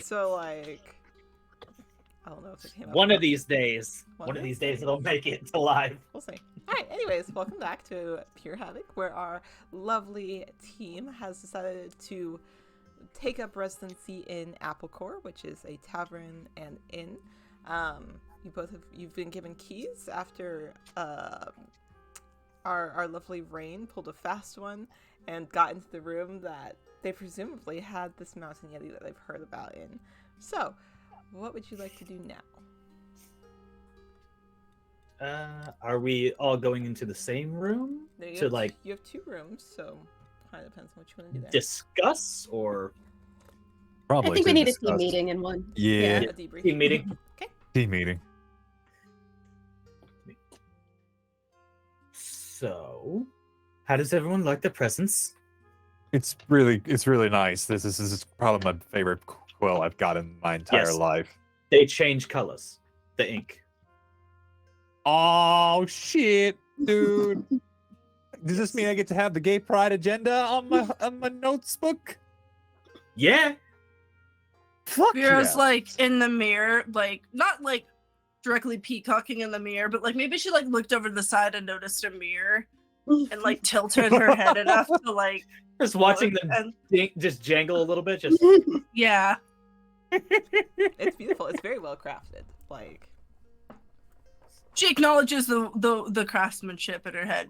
E: So like, I don't know if it came up.
F: One of these days.
E: One
F: One
E: of
F: of
E: these
F: these days
E: days.
F: it'll make it to live.
E: We'll see. All right. Anyways, welcome back to Pure Havoc, where our lovely team has decided to take up residency in Applecore, which is a tavern and inn. You've been given keys after our lovely Rain pulled a fast one and got into the room that they presumably had this mountain yeti that they've heard about in. So, what would you like to do now?
F: Are we all going into the same room
E: There you
F: to
E: have,
F: like
E: you have 2 rooms, so kind of depends on what you want to do there.
F: discuss or
B: Probably
C: I think we
B: to
C: need a
B: discuss.
C: team meeting in one.
B: Yeah,
E: A debrief.
F: team meeting?
B: team meeting.
F: So, how does everyone like the presents?
B: It's really nice. This is probably my favorite quill I've got in my entire
F: Yes.
B: life.
F: They change colors. The ink.
B: Oh shit, dude! Does this mean I get to have the gay pride agenda on my notes book?
F: Yeah.
B: Fuck
D: Vera's
B: yeah.
D: like in the mirror, like not like directly peacocking in the mirror, but like maybe she like looked over to the side and noticed a mirror and like tilted her head enough to like
F: Just watching
D: look,
F: them
D: and
F: just jangle a little bit. Just
D: yeah.
E: It's beautiful. It's very well crafted. Like,
D: She acknowledges the craftsmanship in her head.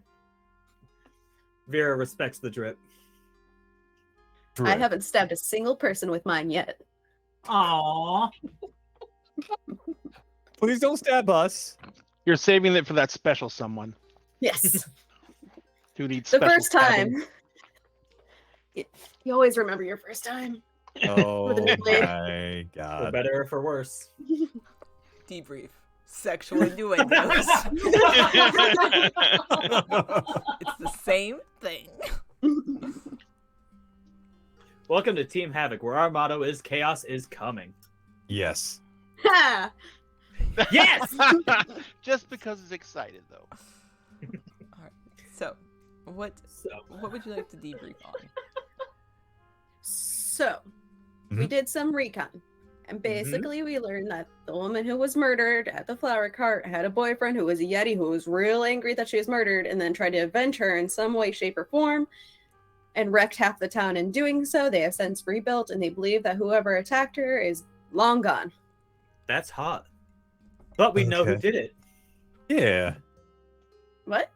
F: Vera respects the drip.
C: I haven't stabbed a single person with mine yet.
F: Aww.
B: Please don't stab us.
A: You're saving it for that special someone
C: Yes.
A: who needs
C: The
A: special
C: first
A: stabbing.
C: time. You always remember your first time.
B: Oh
C: With a new blade.
B: my
F: For
B: god.
F: better or for worse.
E: debrief. Sexual innuendos. It's the same thing.
F: Welcome to Team Havoc, where our motto is chaos is coming.
B: Yes.
C: Ha!
F: Yes!
A: Just because it's excited, though.
E: All right. So, what
F: So,
E: would you like to debrief on?
C: So, we
B: Mhm.
C: did some recon. And basically, we learned that the woman who was murdered at the flower cart had a boyfriend who was a Yeti who was real angry that she was murdered and then tried to avenge her in some way, shape, or form and wrecked half the town in doing so. They have since rebuilt and they believe that whoever attacked her is long gone.
F: that's hot. But we know who
B: Okay.
F: did it.
B: Yeah.
C: What?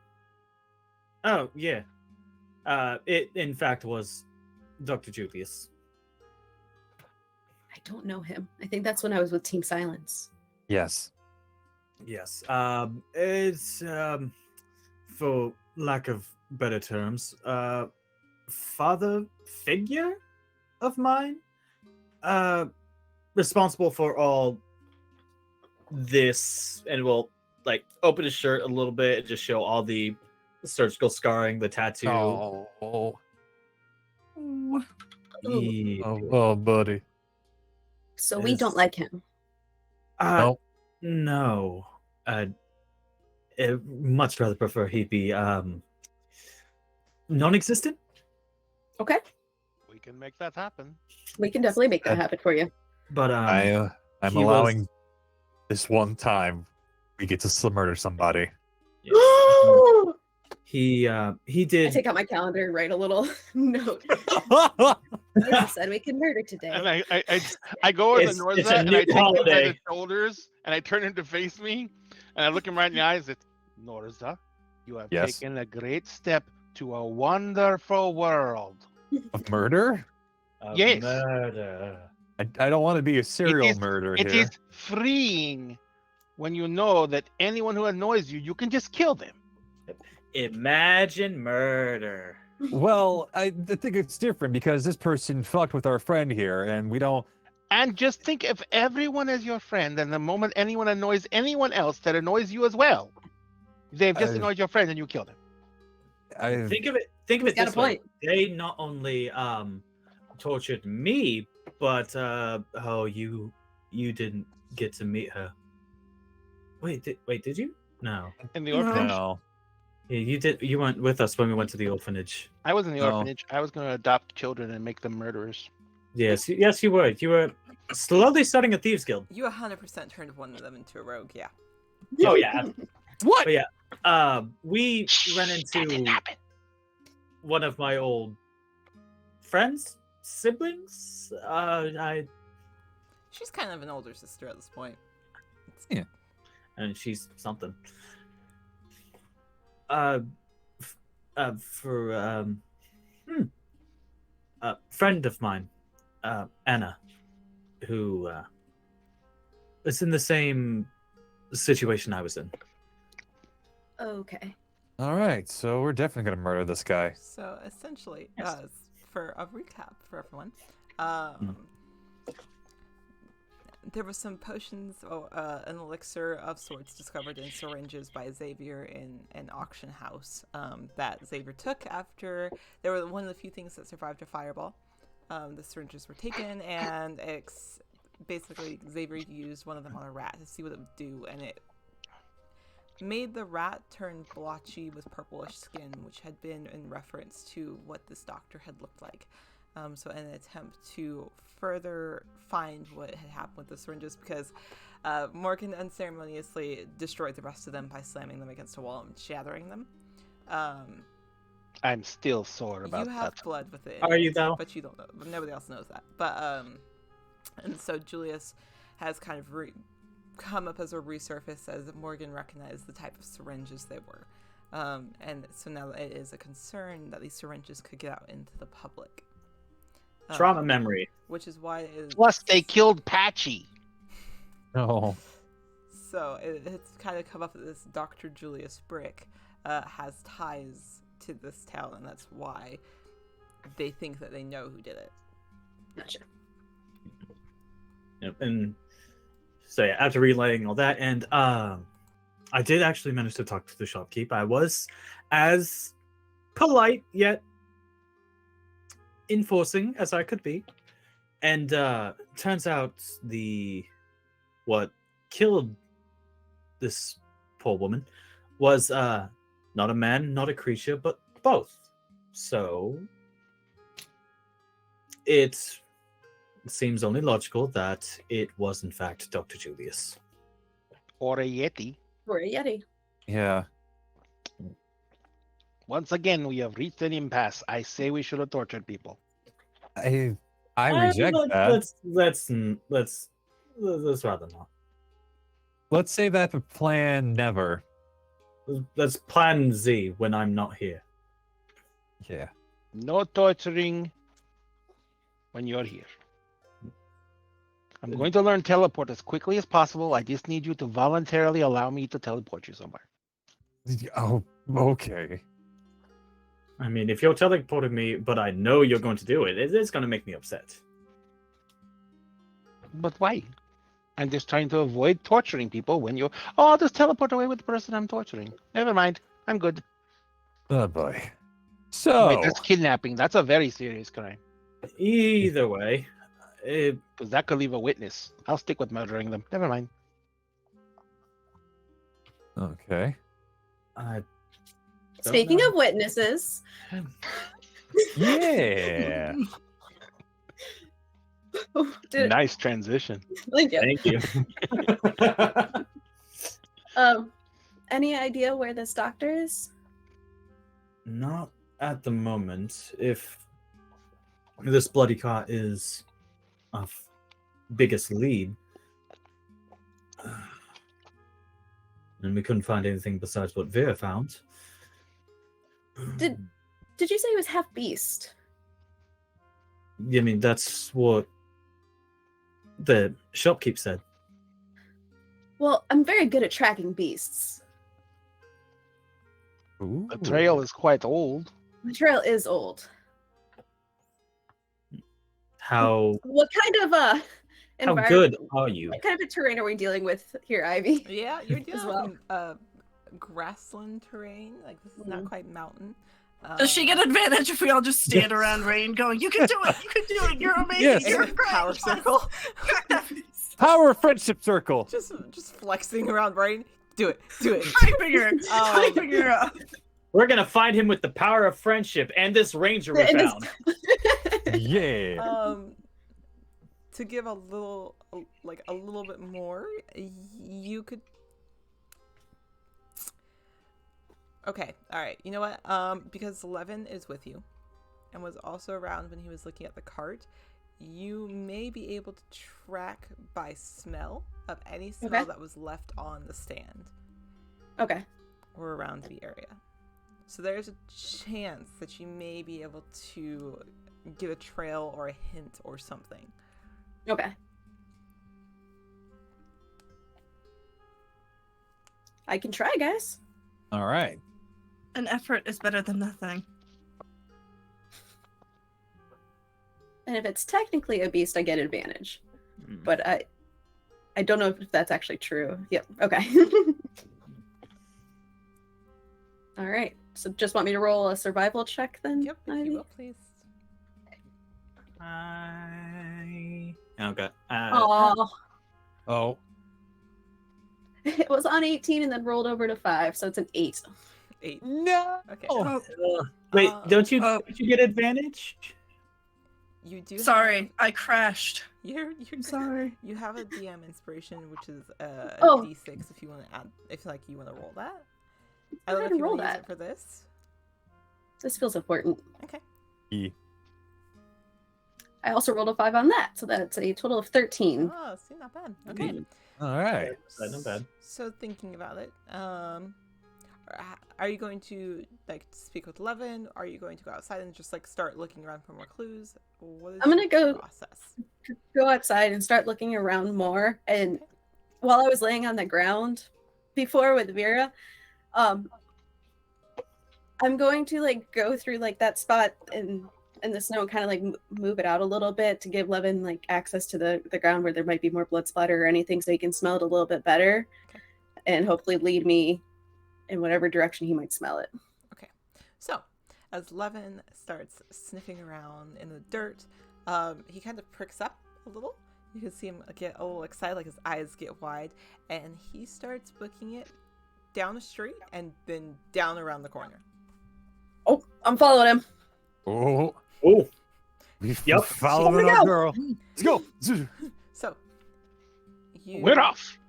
F: Oh, yeah. It, in fact, was Dr. Julius.
C: I don't know him. I think that's when I was with Team Silence.
B: Yes.
F: Yes. It's, for lack of better terms, father figure of mine. Responsible for all this, and we'll like open his shirt a little bit and just show all the surgical scarring, the tattoo.
B: Oh.
F: Yeah.
B: Oh, buddy.
C: So we
F: Is-
C: don't like him.
B: Nope.
F: No. I'd much rather prefer he be non-existent.
C: Okay.
A: We can make that happen.
C: We can definitely make that
B: That-
C: happen for you.
F: But
B: I'm
F: he was-
B: allowing this one time we get to murder somebody.
F: yes. he
C: I
F: did.
C: take out my calendar and write a little note. I said we can murder today.
A: And I go over to
F: It's a
A: Norza and
F: new
A: I take him by
F: holiday.
A: the shoulders and I turn him to face me and I look him right in the eyes. It's Norza, you have
B: Yes.
A: taken a great step to a wonderful world.
B: Of murder?
F: of
A: Yes.
F: Murder.
B: I don't want to be a serial
A: is-
B: murderer
A: It
B: here.
A: is freeing when you know that anyone who annoys you, you can just kill them.
F: Imagine murder.
B: Well, I think it's different because this person fucked with our friend here, and we don't.
A: And just think of everyone as your friend, and the moment anyone annoys anyone else, that annoys you as well. They've just
B: I-
A: annoyed your friend and you kill them.
B: I
F: Think of it. Think of
C: He's
F: it
C: got a
F: this way.
C: point.
F: They not only tortured me, but you didn't get to meet her. Wait, did you? No.
A: In the
D: No.
A: orphanage,
B: no.
F: Yeah, you did. You went with us when we went to the orphanage.
A: I was in the
B: No.
A: orphanage. I was going to adopt children and make them murderers.
F: Yes, yes, you were. You were slowly starting a thieves guild.
E: You 100% turned one of them into a rogue, yeah.
F: Oh yeah.
A: What?
F: But yeah, we ran
A: That didn't
F: into
A: happen.
F: one of my old friends, siblings.
E: She's kind of an older sister at this point.
F: And she's something. For a friend of mine, Anna, who is in the same situation I was in.
C: Okay.
B: All right, so we're definitely gonna murder this guy.
E: So essentially,
F: Yes.
E: for a recap for everyone, there were some potions, an elixir of sorts discovered in syringes by Xavier in an auction house that Xavier took after they were one of the few things that survived a fireball. The syringes were taken, and basically Xavier used one of them on a rat to see what it would do, and it made the rat turn blotchy with purplish skin, which had been in reference to what this doctor had looked like. So in an attempt to further find what had happened with the syringes, because Morgan unceremoniously destroyed the rest of them by slamming them against a wall and shattering them.
A: I'm still sore about
E: You have
A: that.
E: blood with it.
F: Are you, though?
E: But you don't know. Nobody else knows that. But and so Julius has kind of come up as a resurface as Morgan recognized the type of syringes they were. And so now it is a concern that these syringes could get out into the public.
F: Trauma memory.
E: Which is why it is...
A: Plus, they killed Patchy.
B: No.
E: So it's kind of come up that this Dr. Julius Brick has ties to this town, and that's why they think that they know who did it.
C: Gotcha.
F: Yep, and so yeah, after relaying all that, and I did actually manage to talk to the shopkeep. I was as polite yet enforcing as I could be, and turns out what killed this poor woman was not a man, not a creature, but both. So it seems only logical that it was in fact Dr. Julius.
A: Or a Yeti.
C: Or a Yeti.
B: Yeah.
A: Once again, we have reached an impasse. I say we should have tortured people.
B: I reject that.
F: Let's rather not.
B: Let's say that for plan never.
F: Let's plan Z when I'm not here.
B: Yeah.
A: No torturing when you're here. I'm going to learn teleport as quickly as possible. I just need you to voluntarily allow me to teleport you somewhere.
B: Oh, okay.
F: I mean, if you're teleporting me, but I know you're going to do it, it's going to make me upset.
A: But why? I'm just trying to avoid torturing people when you're... Oh, I'll just teleport away with the person I'm torturing. Never mind. I'm good.
B: Oh boy. So
A: Wait, that's kidnapping. That's a very serious crime.
F: Either way,
A: Because that could leave a witness. I'll stick with murdering them. Never mind.
B: okay.
F: I don't
C: Speaking
F: know.
C: of witnesses,
B: Yeah.
A: Nice transition.
C: thank you.
F: Thank you.
C: Any idea where this doctor is?
F: Not at the moment. If this bloody cot is our biggest lead, and we couldn't find anything besides what Vera found.
C: Did you say he was half beast?
F: I mean, that's what the shopkeep said.
C: Well, I'm very good at tracking beasts.
B: Ooh.
A: The trail is quite old.
C: The trail is old.
F: How
C: What kind of
F: good are you?
C: What kind of a terrain are we dealing with here, Ivy?
E: Yeah, you're dealing
C: well.
E: with grassland terrain. Like, this is not quite mountain.
D: Does she get advantage if we all just stand around Rain going, you can do it, you can do it, you're amazing,
B: Yes.
D: you're great.
E: Power circle?
B: Power friendship circle.
E: just flexing around Rain. Do it.
D: Hyping her up.
F: We're gonna find him with the power of friendship and this ranger we
C: And this-
F: found.
B: Yeah.
E: to give a little bit more, you could. Okay, all right. You know what? Because Levin is with you, and was also around when he was looking at the cart, you may be able to track by smell of any smell that was left on the stand.
C: Okay.
E: Or around the area. So there's a chance that you may be able to give a trail or a hint or something.
C: Okay. I can try, guys.
B: All right.
D: An effort is better than nothing.
C: And if it's technically a beast, I get advantage.
F: Mm.
C: But I don't know if that's actually true. Yep. Okay. All right. So just want me to roll a survival check then?
E: Yep, if
C: Ivy?
E: you will, please.
F: Okay.
C: Aw.
B: Oh,
C: It was on 18 and then rolled over to 5, so it's an 8.
E: 8.
B: no.
E: Okay.
F: Wait, don't you
D: oh.
F: get advantage?
E: You do.
D: Sorry, I crashed.
E: You're
D: I'm sorry.
E: You have a DM inspiration, which is a
C: Oh.
E: D6 if you want to add, if like you want to roll that.
C: Go
E: I don't know
C: ahead
E: if
C: and
E: you
C: roll
E: want to use
C: that.
E: it for this.
C: This feels important.
E: Okay.
B: E.
C: I also rolled a 5 on that, so that's a total of 13.
E: Oh, see, not bad. Okay.
B: All right.
F: Not bad.
E: So thinking about it, are you going to like speak with Levin? Are you going to go outside and just like start looking around for more clues? What is
C: I'm gonna
E: your
C: go-
E: process?
C: Go outside and start looking around more. And while I was laying on the ground before with Vera, I'm going to like go through like that spot in the snow and kind of like move it out a little bit to give Levin like access to the ground where there might be more blood splatter or anything, so he can smell it a little bit better, and hopefully lead me in whatever direction he might smell it.
E: So, as Levin starts sniffing around in the dirt, he kind of pricks up a little. You can see him get a little excited, like his eyes get wide, and he starts booking it down the street and then down around the corner.
C: Oh, I'm following him.
B: Oh,
F: Oh,
B: we
F: Yep.
B: following
C: Here we
B: our
C: go.
B: girl. Let's go.
E: So, you
A: We're off.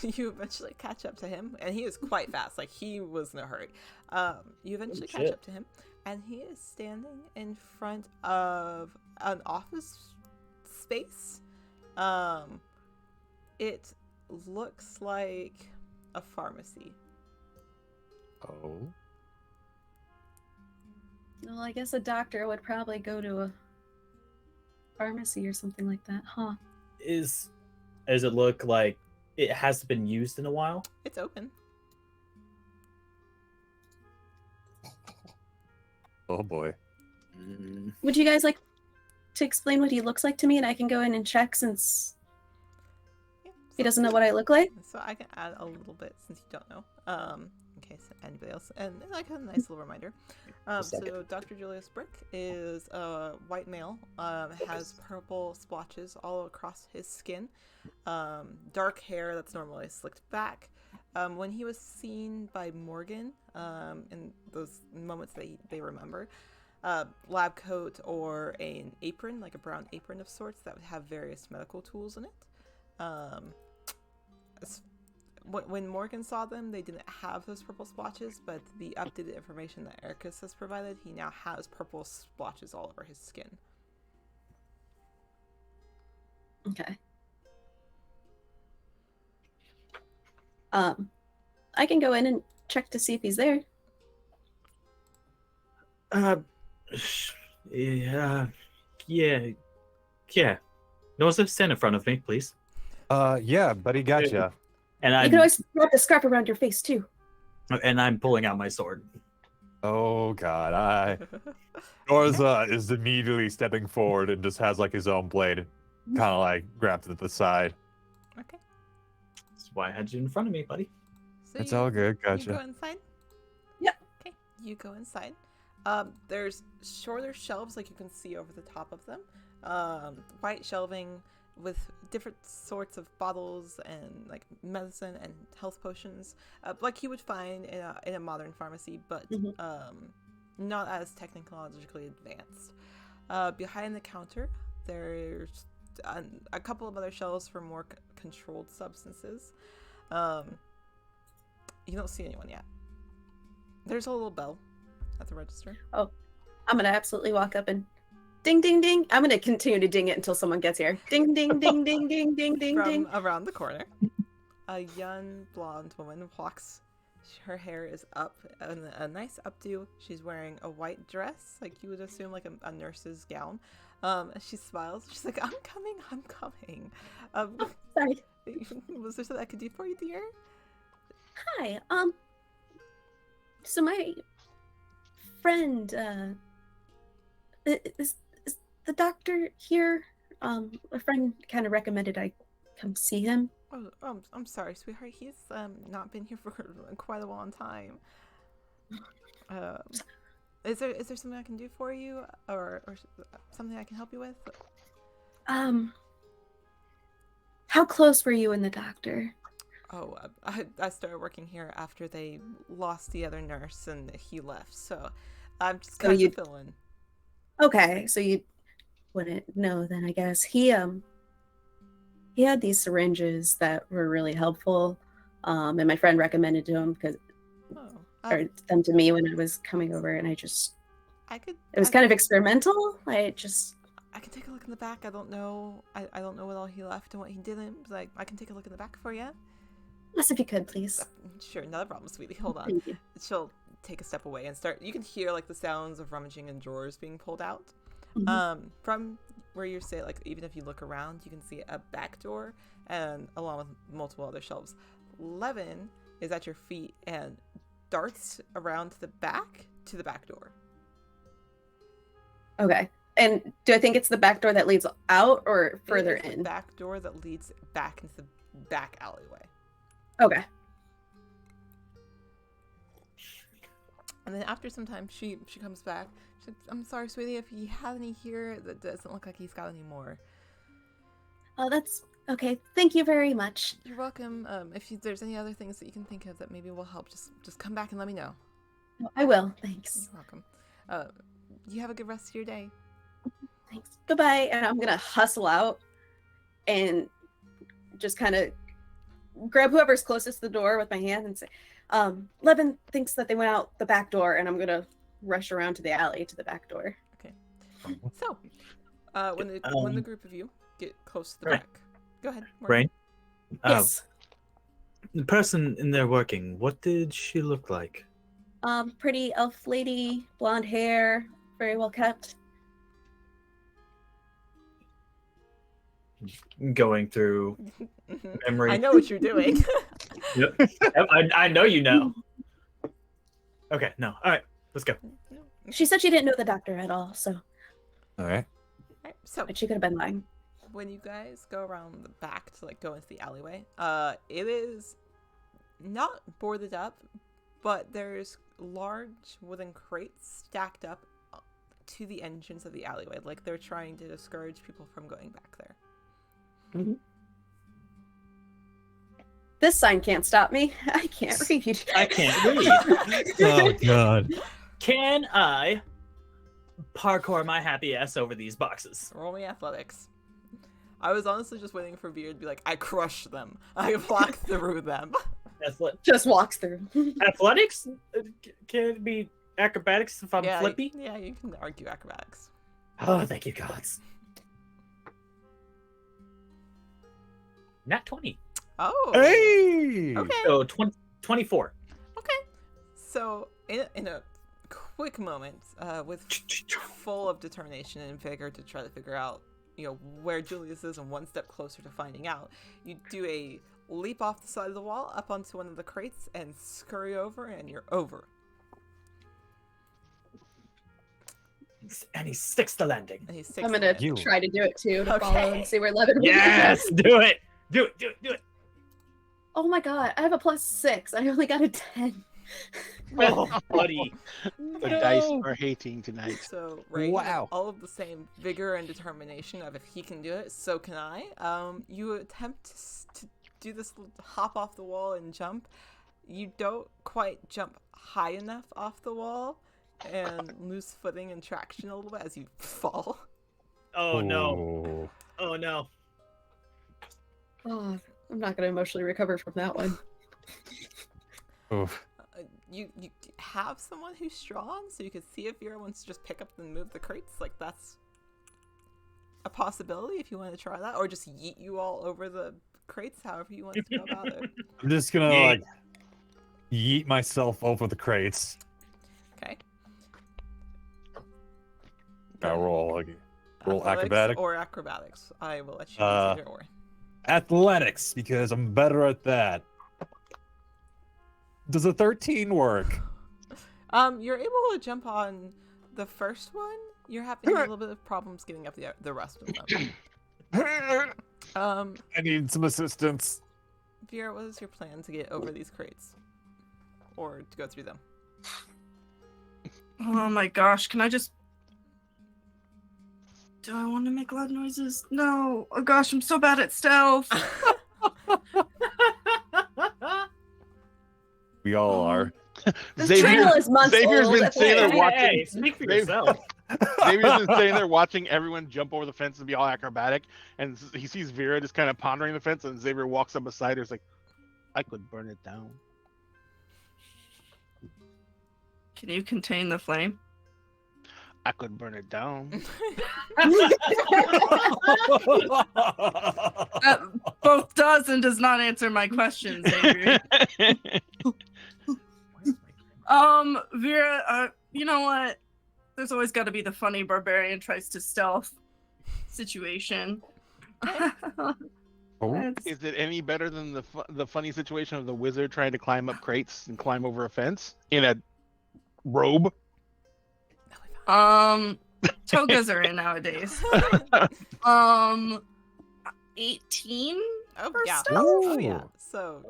E: you eventually catch up to him, and he is quite fast. Like he was in a hurry. You eventually catch
F: shit.
E: up to him, and he is standing in front of an office space. It looks like a pharmacy.
B: Oh.
C: Well, I guess a doctor would probably go to a pharmacy or something like that, huh?
F: does it look like it hasn't been used in a while?
E: It's open.
B: Oh boy.
C: Would you guys like to explain what he looks like to me, and I can go in and check since
E: Yeah,
C: he
E: so-
C: doesn't know what I look like?
E: So I can add a little bit since you don't know, in case anybody else, and like a nice little reminder. So Dr. Julius Brick is a white male, has purple splotches all across his skin, dark hair that's normally slicked back. When he was seen by Morgan, in those moments that they remember, lab coat or an apron, like a brown apron of sorts that would have various medical tools in it. When Morgan saw them, they didn't have those purple splotches, but the updated information that Ericus has provided, he now has purple splotches all over his skin.
C: Okay. I can go in and check to see if he's there.
F: Yeah. Noza, stand in front of me, please.
B: Yeah, buddy, gotcha.
F: And
C: You can always wrap the scarf around your face too.
F: I'm pulling out my sword.
B: Oh god, Norza is immediately stepping forward and just has like his own blade, kind of like grabbed at the side.
E: Okay.
F: That's why I had you in front of me, buddy.
E: So
B: It's all good,
E: You go
B: gotcha.
E: inside?
C: Yep.
E: Okay, you go inside. There's shorter shelves, like you can see over the top of them. White shelving with different sorts of bottles and like medicine and health potions, like you would find in a modern pharmacy, but not as technologically advanced. Behind the counter, there's a couple of other shelves for more controlled substances. You don't see anyone yet. There's a little bell at the register.
C: I'm gonna absolutely walk up and ding, ding, ding. I'm gonna continue to ding it until someone gets here. Ding, ding, ding, ding, ding, ding, ding,
E: From
C: ding.
E: around the corner, a young blonde woman walks. Her hair is up, a nice updo. She's wearing a white dress, like you would assume, like a nurse's gown. She smiles. She's like, "I'm coming. I'm coming."
C: Sorry.
E: Was there something I could do for you, dear?
C: Hi. So my friend, is the doctor here? A friend kind of recommended I come see him.
E: Oh, I'm sorry, sweetheart. He's not been here for quite a long time. Is there something I can do for you, or something I can help you with?
C: How close were you and the doctor?
E: Oh, I started working here after they lost the other nurse and he left, so I'm just
C: So
E: kind
C: you-
E: of filling.
C: Okay, so you wouldn't know then, I guess. He had these syringes that were really helpful, and my friend recommended to him because
E: Oh,
C: or them to me when I was coming over, and it was
E: I
C: kind of experimental. I
E: can take a look in the back. I don't know. I don't know what all he left and what he didn't. But I can take a look in the back for you.
C: yes, if you could, please.
E: Sure, not a problem, sweetie. Hold on.
C: Thank you.
E: She'll take a step away and start. You can hear like the sounds of rummaging in drawers being pulled out.
C: Mhm.
E: From where you say, like, even if you look around, you can see a back door, and along with multiple other shelves. Levin is at your feet and darts around to the back door.
C: Okay. And do I think it's the back door that leads out or further
E: It is the
C: in?
E: back door that leads back into the back alleyway.
C: Okay.
E: And then after some time, she comes back. She's like, "I'm sorry, sweetie, if you have any here, that doesn't look like he's got any more."
C: Oh, that's okay. Thank you very much.
E: You're welcome. If there's any other things that you can think of that maybe will help, just come back and let me know.
C: Oh, I will. Thanks.
E: You're welcome. You have a good rest of your day.
C: Thanks. Goodbye. And I'm gonna hustle out and just kind of grab whoever's closest to the door with my hand and say, Levin thinks that they went out the back door, and I'm gonna rush around to the alley to the back door.
E: So, when the group of you get close to the
F: Right.
E: back, go ahead. Morgan.
F: Rain?
C: Yes.
F: The person in there working, what did she look like?
C: Pretty elf lady, blonde hair, very well kept.
F: Going through
E: Mhm.
F: memory.
E: I know what you're doing.
F: Yep. I know you know. Okay, no. All right, let's go.
C: She said she didn't know the doctor at all, so
B: All right.
E: Alright, so
C: but she could have been lying.
E: when you guys go around the back to like go into the alleyway, it is not boarded up, but there's large wooden crates stacked up to the entrance of the alleyway, like they're trying to discourage people from going back there.
C: This sign can't stop me. I can't read.
F: I can't read.
B: Oh god.
F: Can I parkour my happy ass over these boxes?
E: Roll me athletics. I was honestly just waiting for Beard to be like, I crushed them. I walked through them.
C: Just walks through.
F: Athletics? Can it be acrobatics if I'm
E: yeah,
F: flippy?
E: Yeah, you can argue acrobatics.
F: Oh, thank you, gods. Nat 20.
E: Oh.
B: Hey.
E: Okay.
F: So 24.
E: Okay. So in a quick moment, with full of determination and vigor to try to figure out, where Julius is and one step closer to finding out, you do a leap off the side of the wall up onto one of the crates and scurry over, and you're over.
F: And he sticks the landing.
E: And he's
C: I'm gonna
B: You.
C: try to do it too to follow
E: Okay.
C: and see where Levin.
F: Yes! Do it! Do it! Do it! Do it!
C: Oh my god, I have a +6. I only got a 10.
F: Oh, buddy.
A: The dice are hating tonight.
E: So Ray,
B: Wow.
E: all of the same vigor and determination of if he can do it, so can I. You attempt to do this hop off the wall and jump. You don't quite jump high enough off the wall and lose footing and traction a little bit as you fall.
F: Oh, no. Oh no.
C: Oh, I'm not gonna emotionally recover from that one.
B: Oof.
E: You have someone who's strong, so you could see if Vera wants to just pick up and move the crates. Like, that's a possibility if you want to try that, or just yeet you all over the crates, however you want to go about it.
B: I'm just gonna
F: Yeah.
B: like yeet myself over the crates.
E: Okay.
B: Gotta roll like roll
E: Athletics
B: acrobatic?
E: or acrobatics. I will let you
B: Uh,
E: choose either or.
B: athletics because I'm better at that. Does a 13 work?
E: You're able to jump on the first one. You're having a little bit of problems getting up the rest of them.
B: I need some assistance.
E: Vera, what is your plan to get over these crates? Or to go through them?
D: Oh my gosh, can I just... Do I want to make loud noises? No. Oh gosh, I'm so bad at stealth.
B: We all are.
C: This
A: Xavier,
C: channel is months
A: Xavier's
C: old.
A: been sitting there
F: Hey,
A: watching.
F: hey, speak for yourself.
A: Xavier's been sitting there watching everyone jump over the fence and be all acrobatic, and he sees Vera just kind of pondering the fence, and Xavier walks up beside her. It's like, I could burn it down.
D: Can you contain the flame?
A: I could burn it down.
D: That both does and does not answer my question, Xavier. Vera, you know what? There's always got to be the funny barbarian tries to stealth situation.
B: Oh,
D: That's-
A: Is it any better than the funny situation of the wizard trying to climb up crates and climb over a fence in a robe?
D: Togas are in nowadays. 18
E: Oh,
D: for
E: yeah.
D: stealth?
E: Oh, yeah.
B: Ooh.
E: So,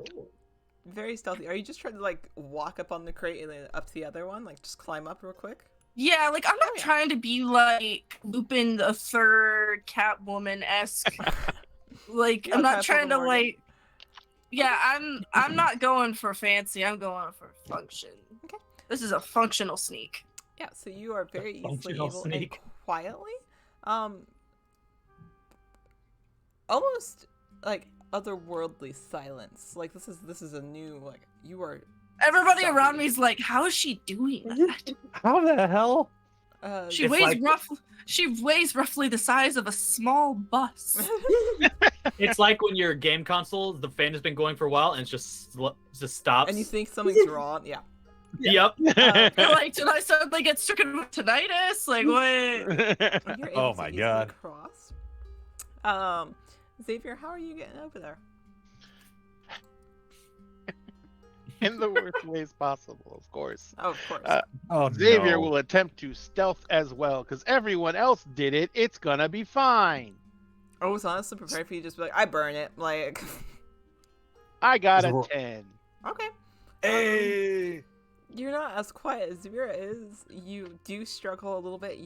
E: very stealthy. Are you just trying to, like, walk up on the crate and then up to the other one? Like, just climb up real quick?
D: Yeah, like I'm not
E: yeah.
D: trying to be like Lupin the Third, Catwoman-esque. Like I'm not trying to like. Yeah, I'm not going for fancy. I'm going for function.
E: Okay.
D: This is a functional sneak.
E: Yeah, so you are very easily
F: functional
E: able
F: sneak.
E: and quietly, almost like otherworldly silence. Like this is a new, like, you are
D: Everybody
E: Sorry.
D: around me is like, "How is she doing that?"
B: how the hell?
D: She
F: It's
D: weighs
F: like-
D: She weighs roughly the size of a small bus.
F: It's like when your game console, the fan has been going for a while, and it's just stops.
E: and you think something's wrong. Yeah.
F: Yep.
D: Like, did I suddenly get stricken with tinnitus? Like, what?
E: You're
B: Oh
E: able to
B: my
E: easily
B: God.
E: cross. Xavier, how are you getting over there?
A: In the worst ways possible, of course.
E: Oh, of course.
B: Oh,
A: Xavier
B: no.
A: will attempt to stealth as well, because everyone else did it. It's gonna be fine.
E: I was honestly prepared for you to just be like, I burn it. Like,
A: I got a
B: Zero.
A: 10.
E: okay.
B: Hey!
E: You're not as quiet as Vera is. You do struggle a little bit.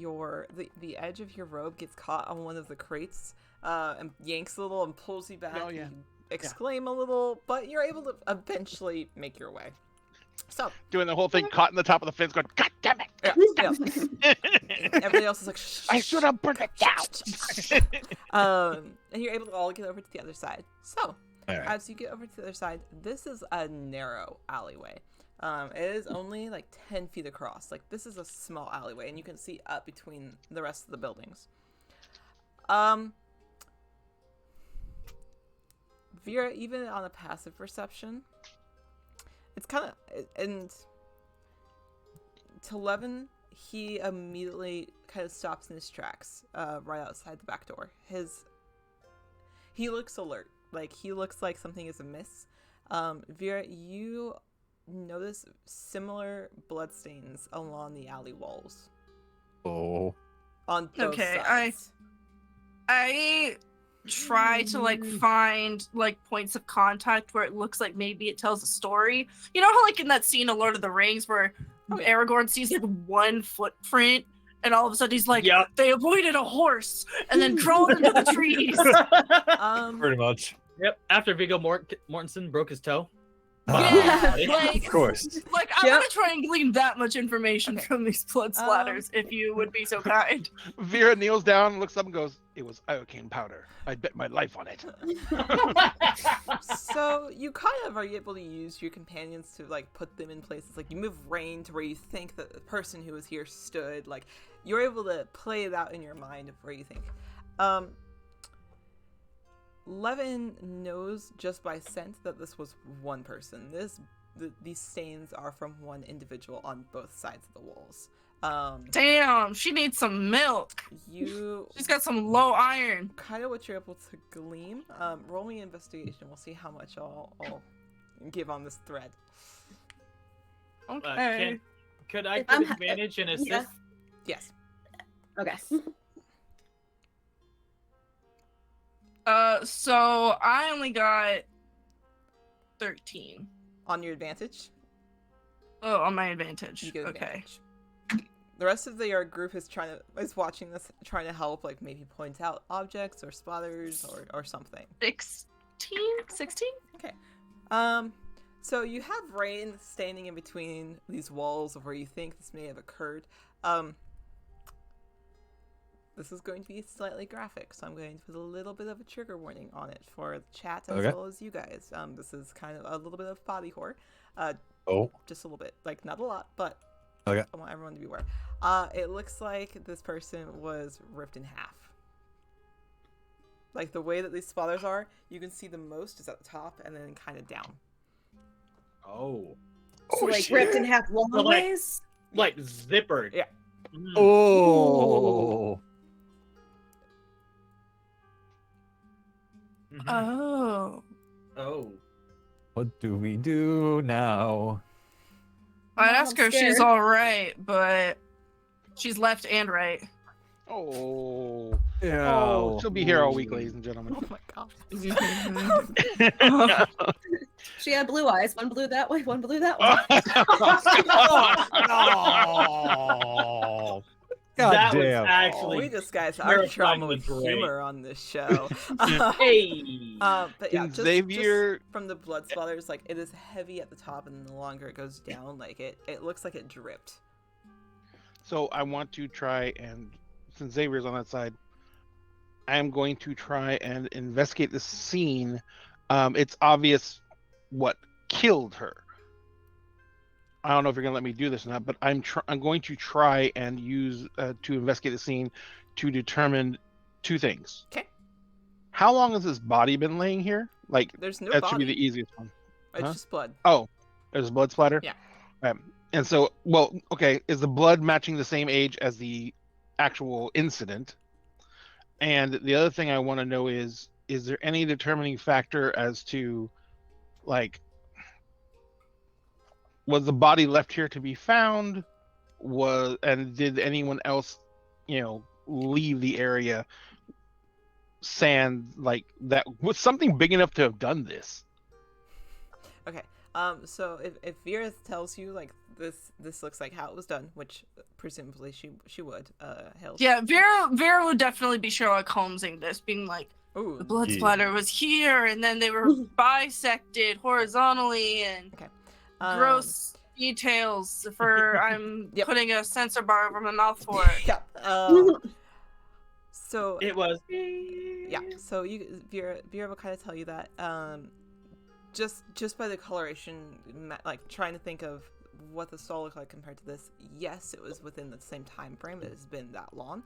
E: The edge of your robe gets caught on one of the crates, and yanks a little and pulls you back.
A: Oh, yeah.
E: You exclaim a little, but you're able to eventually make your way. So,
A: Doing the whole thing, caught in the top of the fence, going, God damn
E: yeah, yeah.
A: it!
E: Everybody else is like, shh,
A: I
E: shh,
A: should have burned it down.
E: and you're able to all get over to the other side. So,
B: Alright.
E: as you get over to the other side, this is a narrow alleyway. It is only like 10 feet across. Like, this is a small alleyway, and you can see up between the rest of the buildings. Vera, even on a passive perception, it's kind of, and to Levin, he immediately kind of stops in his tracks, right outside the back door. He looks alert. Like, he looks like something is amiss. Vera, you notice similar bloodstains along the alley walls.
B: Oh.
E: On both
D: Okay,
E: sides.
D: I try to like find like points of contact where it looks like maybe it tells a story. You know how like in that scene of Lord of the Rings where Aragorn sees like one footprint and all of a sudden he's like,
F: Yep.
D: they avoided a horse and then crawled into the trees.
B: Pretty much.
F: Yep. After Viggo Mortensen broke his toe.
D: Yeah,
F: Yeah,
D: like,
B: Of course.
D: like I'm
E: Yep.
D: gonna try and glean that much information
E: Okay.
D: from these blood splatters, if you would be so kind.
A: Vera kneels down, looks up, and goes, "It was iocane powder. I bet my life on it."
E: So you kind of are able to use your companions to like put them in places. Like you move Rain to where you think that the person who was here stood. Like you're able to play it out in your mind of where you think. Levin knows just by scent that this was one person. These stains are from one individual on both sides of the walls.
D: Damn, she needs some milk. She's got some low iron.
E: Kind of what you're able to glean. Roll me investigation. We'll see how much I'll give on this thread.
D: Okay.
F: Could I
C: If I'm
F: get
C: ha-
F: advantage and assist?
C: yeah.
E: Yes.
C: Okay.
D: So I only got 13.
E: On your advantage,
D: Oh, on my advantage.
E: you get
D: Okay.
E: advantage. The rest of your group is watching this, trying to help, like maybe point out objects or spotters or something.
D: 16?
E: Okay. So you have Rain standing in between these walls of where you think this may have occurred. This is going to be slightly graphic, so I'm going to put a little bit of a trigger warning on it for the chat as
B: Okay.
E: well as you guys. This is kind of a little bit of body horror.
B: Oh.
E: Just a little bit. Like, not a lot, but
B: Okay.
E: I want everyone to be aware. It looks like this person was ripped in half. Like, the way that these spotters are, you can see the most is at the top and then kind of down.
F: Oh,
C: So like ripped in half long
F: So, like-
C: ways.
F: like zippered.
E: Yeah.
F: Mm.
B: Oh.
F: Mhm.
D: Oh.
F: Oh.
B: What do we do now?
D: I'd
C: Mom,
D: ask her
C: I'm
D: if she's
C: scared.
D: alright, but she's lleft and right.
A: Oh,
B: Yeah.
A: oh, she'll be here all week, ladies and gentlemen.
E: Oh my god.
C: She had blue eyes. One blue that way, one blue that way.
B: Oh. God
F: That was
B: damn.
F: actually
E: We discuss our trauma with
F: terrifyingly great.
E: humor on this show.
F: Hey.
E: But yeah,
A: And
E: just
A: Xavier,
E: from the blood splatters, like it is heavy at the top, and the longer it goes down, like it looks like it dripped.
A: so I want to try and, since Xavier's on that side, I am going to try and investigate the scene. It's obvious what killed her. I don't know if you're gonna let me do this or not, but I'm going to try and use to investigate the scene to determine two things.
E: Okay.
A: How long has this body been laying here? Like
E: There's no
A: that
E: body.
A: should be the easiest one.
E: It's
A: huh?
E: just blood.
A: Oh, there's a blood splatter.
E: Yeah.
A: And so, well, okay, is the blood matching the same age as the actual incident? And the other thing I want to know is there any determining factor as to, like, was the body left here to be found? And did anyone else, leave the area? Sand like that was something big enough to have done this.
E: Okay. So if Vera tells you like this looks like how it was done, which presumably she would, Hills.
D: Yeah, Vera would definitely be Sherlock Holmesing this, being like,
E: Ooh.
D: the blood
B: Yeah.
D: splatter was here, and then they were bisected horizontally, and gross details for I'm
E: Yep.
D: putting a sensor bar over my mouth for it.
E: Yeah. So
F: It was.
E: yeah. So Vera will kind of tell you that. Just by the coloration, like trying to think of what the soul looked like compared to this. Yes, it was within the same time frame. It has been that long.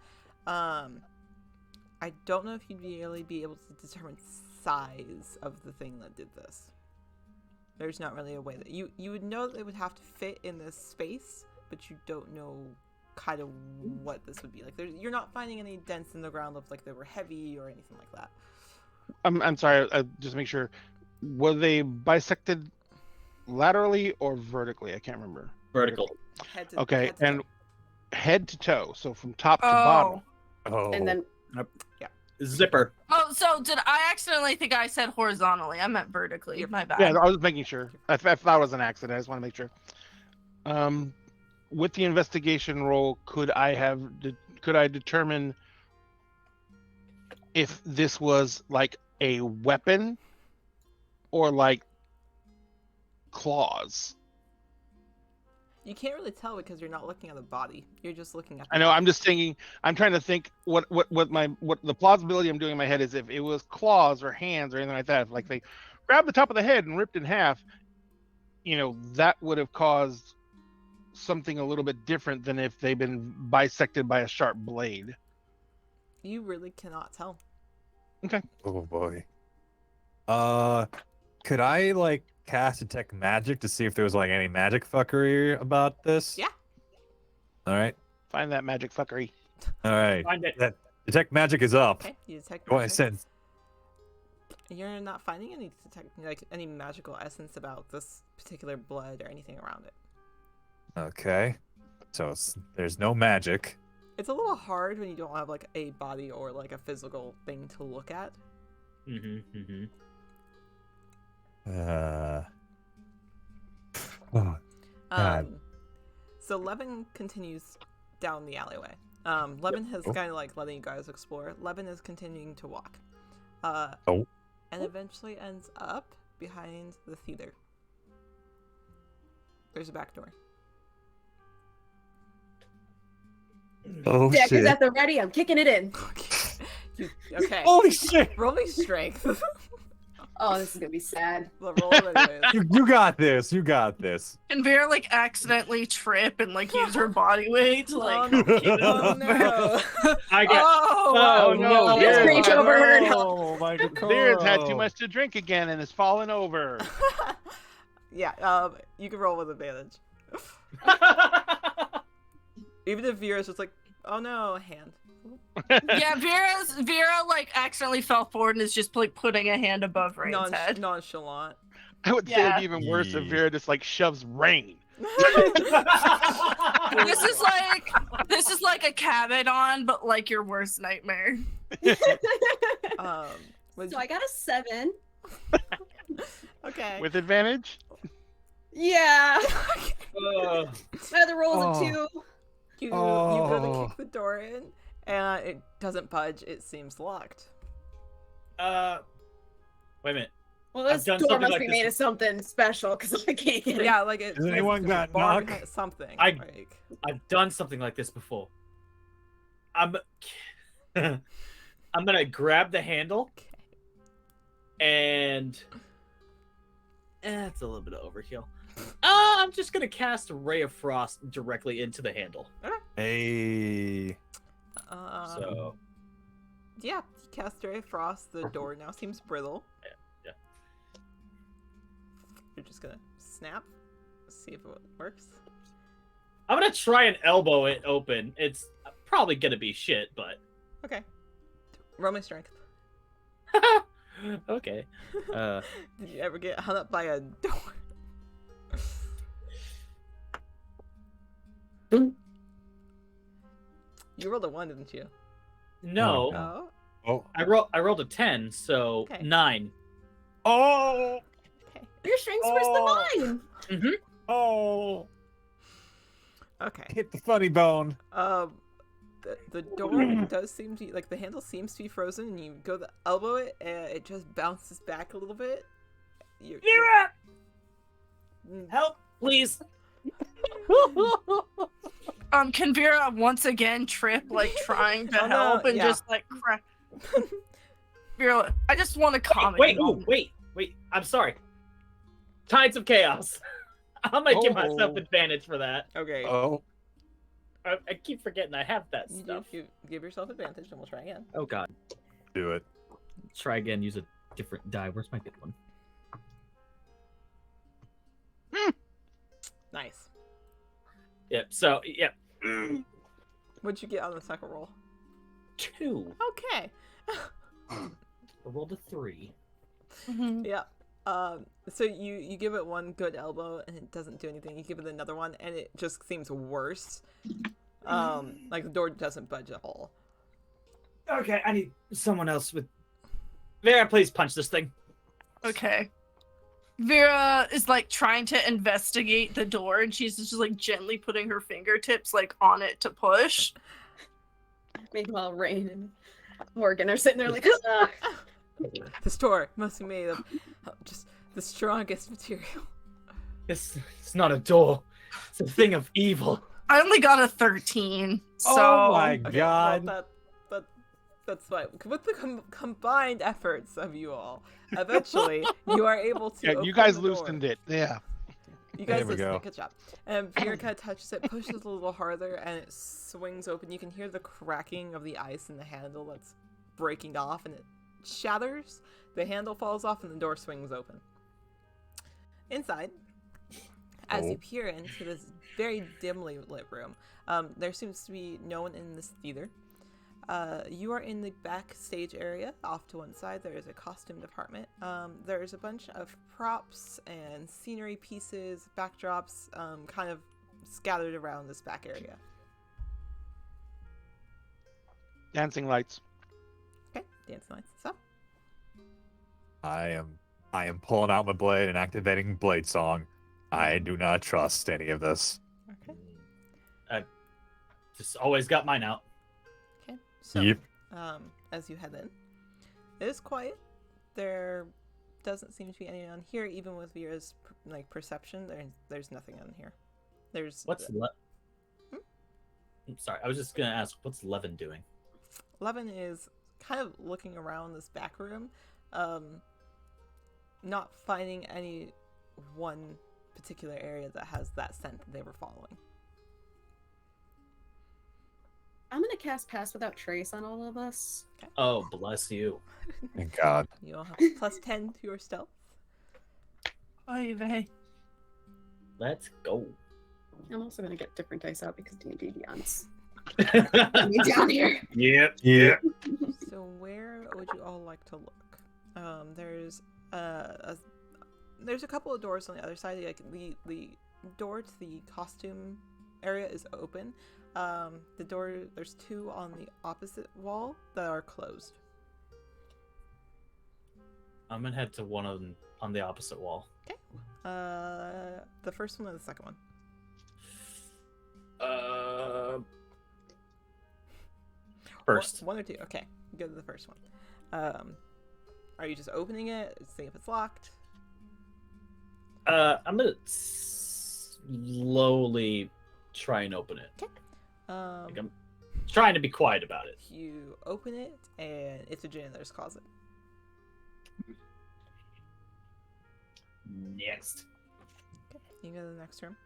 E: I don't know if you'd really be able to determine size of the thing that did this. There's not really a way that you would know that it would have to fit in this space, but you don't know kind of what this would be like. You're not finding any dents in the ground of like they were heavy or anything like that.
A: I'm sorry. Just make sure. Were they bisected laterally or vertically? I can't remember.
F: Vertical.
E: Head to,
A: Okay,
E: head to
A: and
E: toe.
A: head to toe, so from top to bottom.
B: Oh.
C: And then
F: Zipper.
D: Oh, so did I accidentally think I said horizontally? I meant vertically.
E: You're-
D: My bad.
A: Yeah, I was making sure. I thought it was an accident. I just want to make sure. With the investigation roll, could I determine if this was like a weapon or like claws.
E: You can't really tell because you're not looking at the body. You're just looking at.
A: I know. I'm just thinking. I'm trying to think what the plausibility I'm doing in my head is if it was claws or hands or anything like that. If, like they grabbed the top of the head and ripped in half, that would have caused something a little bit different than if they've been bisected by a sharp blade.
E: You really cannot tell.
A: Okay.
B: Oh boy. Could I like cast detect magic to see if there was like any magic fuckery about this?
E: Yeah.
B: All right.
A: Find that magic fuckery.
B: All right.
F: Find it.
B: That detect magic is up.
E: Okay, you detect
B: Go
E: magic.
B: ahead.
E: You're not finding any magical essence about this particular blood or anything around it.
B: Okay. So there's no magic.
E: It's a little hard when you don't have like a body or like a physical thing to look at.
B: Oh, God.
E: So Levin continues down the alleyway. Levin has kind of like letting you guys explore. Levin is continuing to walk. And eventually ends up behind the theater. There's a back door.
B: Oh
C: Deck is
B: shit!
C: at the ready. I'm kicking it in.
E: Okay.
B: Holy shit!
E: Roll me strength.
C: Oh, this is gonna be sad.
E: Roll it anyways.
B: You got this. You got this.
D: Can Vera like accidentally trip and like use her body weight to like
E: Oh,
D: keep it
E: oh
D: up?
E: no.
F: I got.
D: Oh,
F: Oh, no.
C: Yes,
A: Vera's
C: Preach
A: had-
C: overheard.
B: Oh my god!
A: Vera's had too much to drink again and is falling over.
E: Yeah, you can roll with advantage. Even if Vera's just like, oh no, hand.
D: Yeah, Vera like accidentally fell forward and is just like putting a hand above Rain's head.
E: Nonchalant.
A: I would say it'd
D: Yeah.
A: be even worse if
B: Yeah.
A: Vera just like shoves Rain.
D: This is like a Cabadon, but like your worst nightmare.
E: Was
C: So I got a 7.
E: okay.
A: With advantage?
C: Yeah.
F: Uh,
C: My other roll is
B: Oh.
C: a 2.
E: You go to
B: Oh.
E: kick the door in, and it doesn't budge. It seems locked.
F: wait a minute.
C: Well,
F: I've
C: this
F: done
C: door
F: something
C: must
F: like
C: be
F: this
C: made of something special because I can't get it.
E: Yeah, like it.
B: Has anyone
E: there's a
B: got
E: bar
B: knock?
E: behind something.
F: I've done something like this before. I'm gonna grab the handle
E: Okay.
F: and it's a little bit of overkill. I'm just gonna cast a ray of frost directly into the handle.
B: Hey.
F: So
E: Yeah, you cast Ray of Frost. The door now seems brittle.
F: Yeah.
E: You're just gonna snap. See if it works.
F: I'm gonna try and elbow it open. It's probably gonna be shit, but
E: Okay. Roll my strength.
F: okay.
E: Did you ever get hung up by a door? You rolled a 1, didn't you?
F: No,
B: Oh,
E: Oh,
F: I rolled a 10, so
E: Okay.
F: 9.
B: Oh.
E: okay.
C: Your strength's worse than mine.
B: Oh.
E: Okay.
B: Hit the funny bone.
E: The door does seem to like the handle seems to be frozen, and you go to elbow it, and it just bounces back a little bit.
F: Vera,
E: Mm,
F: help, please.
D: Can Vera once again trip like trying to
E: Oh, no,
D: help and
E: yeah.
D: just like crack? Vera, I just want to comment.
F: Wait. I'm sorry. Tides of Chaos. I'm gonna give myself
A: Oh.
F: advantage for that.
E: Okay.
B: Oh.
F: I keep forgetting I have that
E: You
F: stuff.
E: give yourself advantage, and we'll try again.
F: Oh god.
B: Do it.
F: Try again. Use a different die. Where's my good one?
E: Nice.
F: Yep. So yep.
E: What'd you get on the second roll?
F: 2.
E: Okay.
F: I rolled a 3.
D: Mhm.
E: Yeah. So you give it one good elbow and it doesn't do anything. You give it another one and it just seems worse. Like the door doesn't budge at all.
F: Okay, I need someone else with. Vera, please punch this thing.
D: Okay. Vera is like trying to investigate the door, and she's just like gently putting her fingertips like on it to push.
C: Meanwhile, Rain and Morgan are sitting there like, "Ugh."
E: This door must be made of just the strongest material.
F: It's not a door. It's a thing of evil.
D: I only got a 13. So
B: Oh my
E: Okay,
B: god.
E: well, that's fine. With the combined efforts of you all, eventually you are able to.
A: Yeah, you
E: open
A: guys
E: the door.
A: loosened it. Yeah.
E: You guys
B: There we
E: loosened
B: go.
E: it. Good job. And Virka touches it, pushes a little harder, and it swings open. You can hear the cracking of the ice in the handle that's breaking off, and it shatters. The handle falls off, and the door swings open. Inside, as you peer into this very dimly lit room, there seems to be no one in this theater. You are in the backstage area. Off to one side, there is a costume department. There's a bunch of props and scenery pieces, backdrops, kind of scattered around this back area.
A: Dancing lights.
E: Okay, dance lights. So,
B: I am pulling out my blade and activating blade song. I do not trust any of this.
E: okay,
F: Just always got mine out.
E: okay. So,
B: Yep.
E: as you head in, it is quiet. There doesn't seem to be anyone here, even with Vera's perception. There's nothing on here. There's
F: What's I'm sorry, I was just gonna ask, what's Levin doing?
E: Levin is kind of looking around this back room, not finding any one particular area that has that scent that they were following.
C: I'm gonna cast Pass Without Trace on all of us.
F: Oh, bless you.
B: Thank God.
E: You all have plus 10 to your stealth.
D: Oy vey.
F: Let's go.
C: I'm also gonna get different dice out because D&D Beyond's
F: Yep.
C: me down here.
B: Yeah.
E: So where would you all like to look? There's a couple of doors on the other side. Like the door to the costume area is open. There's two on the opposite wall that are closed.
F: I'm gonna head to one on the opposite wall.
E: Okay. The first one or the second one?
F: First.
E: One or two. Okay, go to the first one. Are you just opening it, seeing if it's locked?
F: I'm gonna slowly try and open it. Like I'm trying to be quiet about it.
E: You open it, and it's a janitor's closet.
F: Next.
E: Okay, you go to the next room.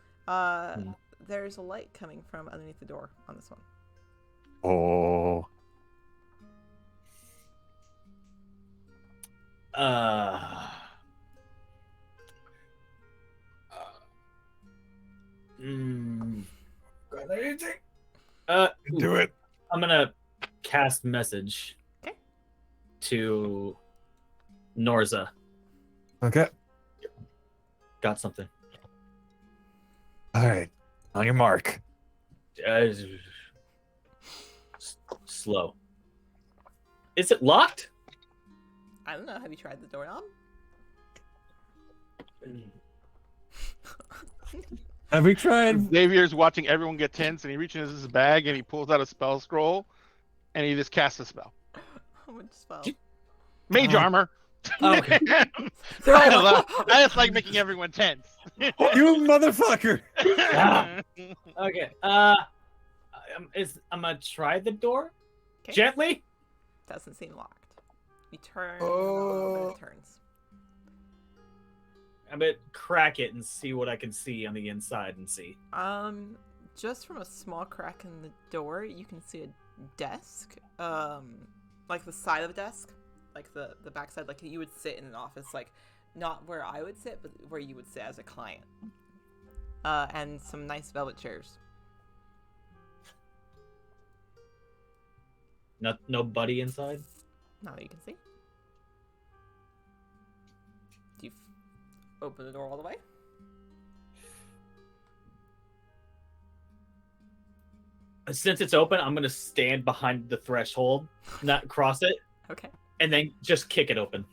E: There's a light coming from underneath the door on this one.
B: Oh. Do it.
F: I'm gonna cast message.
E: Okay.
F: To Norza.
B: Okay.
F: Got something.
B: All right. On your mark.
F: Slow. Is it locked?
E: I don't know. Have you tried the doorknob?
B: Have we tried?
A: Xavier's watching everyone get tense, and he reaches in his bag and he pulls out a spell scroll, and he just casts a spell.
E: Which spell?
A: Mage armor.
F: Okay.
A: I just like making everyone tense.
B: You motherfucker!
F: Okay. I'm gonna try the door
E: Okay.
F: gently.
E: Doesn't seem locked. You turn, and it turns.
F: I'm gonna crack it and see what I can see on the inside and see.
E: Just from a small crack in the door, you can see a desk. Like the side of a desk, like the backside, like you would sit in an office, like not where I would sit, but where you would sit as a client. And some nice velvet chairs.
F: Nobody inside.
E: Not that you can see. Do you open the door all the way?
F: Since it's open, I'm gonna stand behind the threshold, not cross it,
E: Okay.
F: and then just kick it open.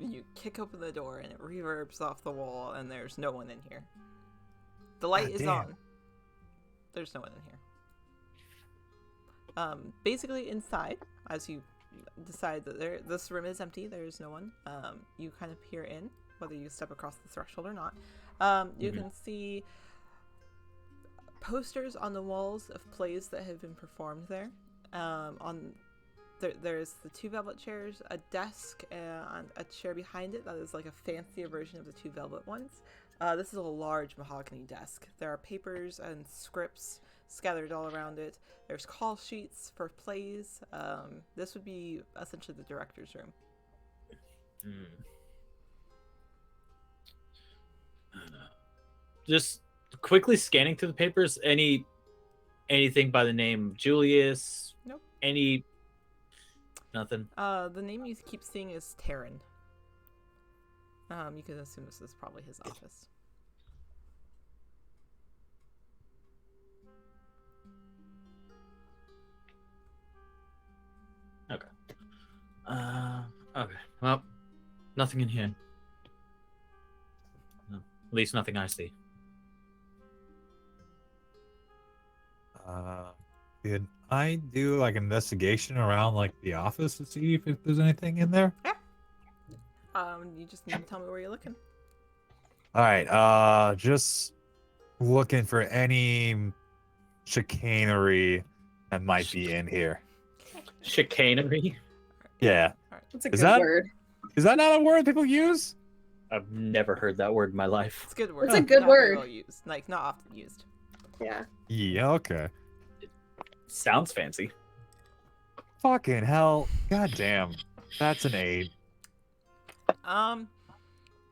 E: You kick open the door and it reverbs off the wall, and there's no one in here. The light is
B: damn.
E: on. There's no one in here. Basically inside, as you decide that this room is empty, there's no one. You kind of peer in, whether you step across the threshold or not. You
F: Mhm.
E: can see posters on the walls of plays that have been performed there. There's the 2 velvet chairs, a desk, and a chair behind it that is like a fancier version of the 2 velvet ones. This is a large mahogany desk. There are papers and scripts scattered all around it. There's call sheets for plays. This would be essentially the director's room.
F: Just quickly scanning through the papers. Anything by the name Julius?
E: Nope.
F: Nothing.
E: The name you keep seeing is Taryn. You can assume this is probably his office.
F: Okay. Well, nothing in here. No, at least nothing I see.
B: Did I do like investigation around like the office to see if there's anything in there?
E: You just need to tell me where you're looking.
B: All right. Just looking for any chicanery that might be in here.
F: Chicanery?
B: Yeah.
C: That's a
B: Is
C: good
B: that-
C: word.
B: Is that not a word people use?
F: I've never heard that word in my life.
E: It's a good word.
C: It's a good
E: not very
C: word.
E: well used. Like, not often used.
C: Yeah.
B: Yeah. Okay.
F: Sounds fancy.
B: Fucking hell. God damn. That's an 8.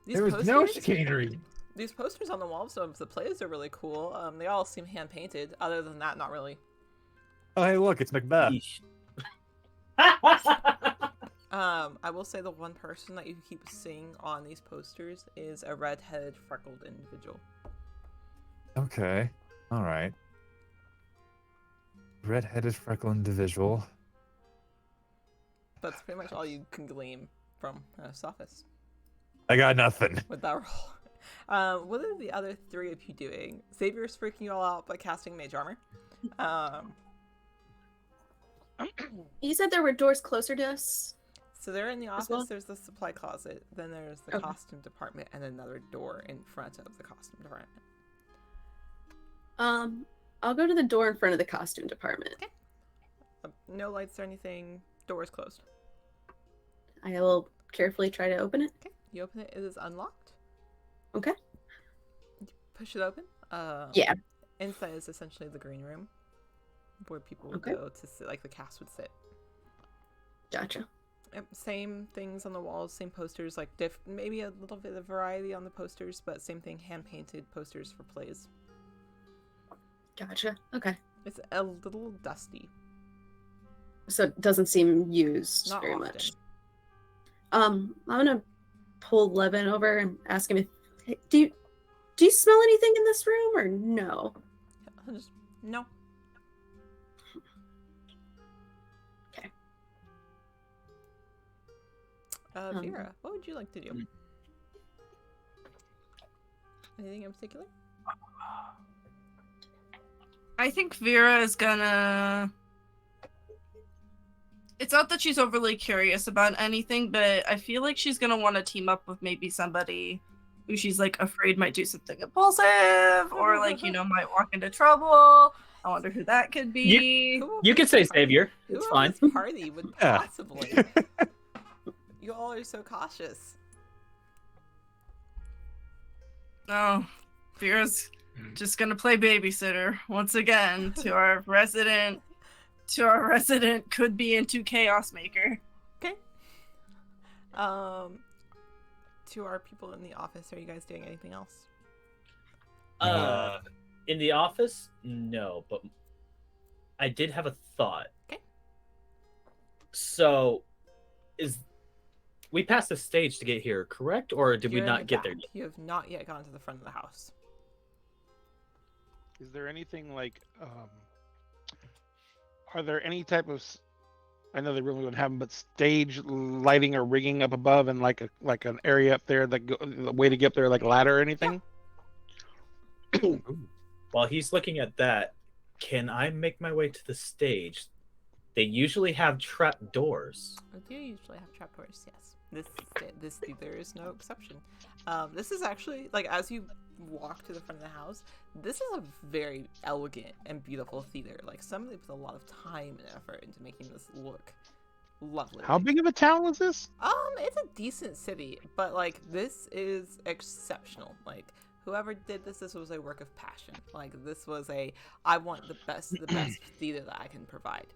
E: These
B: There was
E: posters,
B: no chicanery.
E: These posters on the walls of the plays are really cool. They all seem hand painted. Other than that, not really.
B: Oh, hey, look, it's Macbeth.
F: Yeesh.
E: I will say the one person that you keep seeing on these posters is a red-headed, freckled individual.
B: Okay. All right. Red-headed freckled individual.
E: That's pretty much all you can glean from this office
B: I got nothing.
E: with that roll. What are the other 3 of you doing? Xavier's freaking you all out by casting Mage Armor.
C: You said there were doors closer to us.
E: So they're in the office.
C: well?
E: There's the supply closet. Then there's the
C: Okay.
E: costume department and another door in front of the costume department.
C: I'll go to the door in front of the costume department.
E: No lights or anything. Door's closed.
C: I will carefully try to open it.
E: Okay. You open it. It is unlocked.
C: Okay.
E: You push it open.
C: Yeah.
E: Inside is essentially the green room, where people would
C: Okay.
E: go to sit, like the cast would sit.
C: Gotcha.
E: Yep, same things on the walls, same posters, like maybe a little bit of variety on the posters, but same thing, hand painted posters for plays.
C: Gotcha. Okay.
E: It's a little dusty.
C: So it doesn't seem used
E: Not
C: very
E: often.
C: much. I'm gonna pull Levin over and ask him if hey, do you smell anything in this room or no?
E: Just, no.
C: Okay.
E: Vera, what would you like to do? Anything in particular?
D: I think Vera is gonna. It's not that she's overly curious about anything, but I feel like she's gonna want to team up with maybe somebody who she's like afraid might do something impulsive or like might walk into trouble. I wonder who that could be.
E: Who
F: You
E: of
F: could say
E: this party-
F: Savior.
E: Who
F: It's
E: of
F: fine.
E: this party would
B: Yeah.
E: possibly? You all are so cautious.
D: Oh, Vera's just gonna play babysitter once again to our resident. Could be into chaos maker.
E: Okay. To our people in the office, are you guys doing anything else?
F: In the office, no, but I did have a thought.
E: Okay.
F: So, we passed the stage to get here, correct? Or did we
E: You're in
F: not
E: the
F: get there
E: back.
F: yet?
E: You have not yet gone to the front of the house.
A: Is there anything like, are there any type of, I know they really wouldn't have them, but stage lighting or rigging up above and like an area up there that the way to get up there, like a ladder or anything?
F: While he's looking at that, can I make my way to the stage? They usually have trap doors.
E: We do usually have trapdoors, yes. There is no exception. This is actually, like, as you walk to the front of the house, this is a very elegant and beautiful theater. Like, somebody put a lot of time and effort into making this look lovely.
A: How big of a town was this?
E: It's a decent city, but like this is exceptional. Like, whoever did this was a work of passion. Like, this was I want the best theater that I can provide.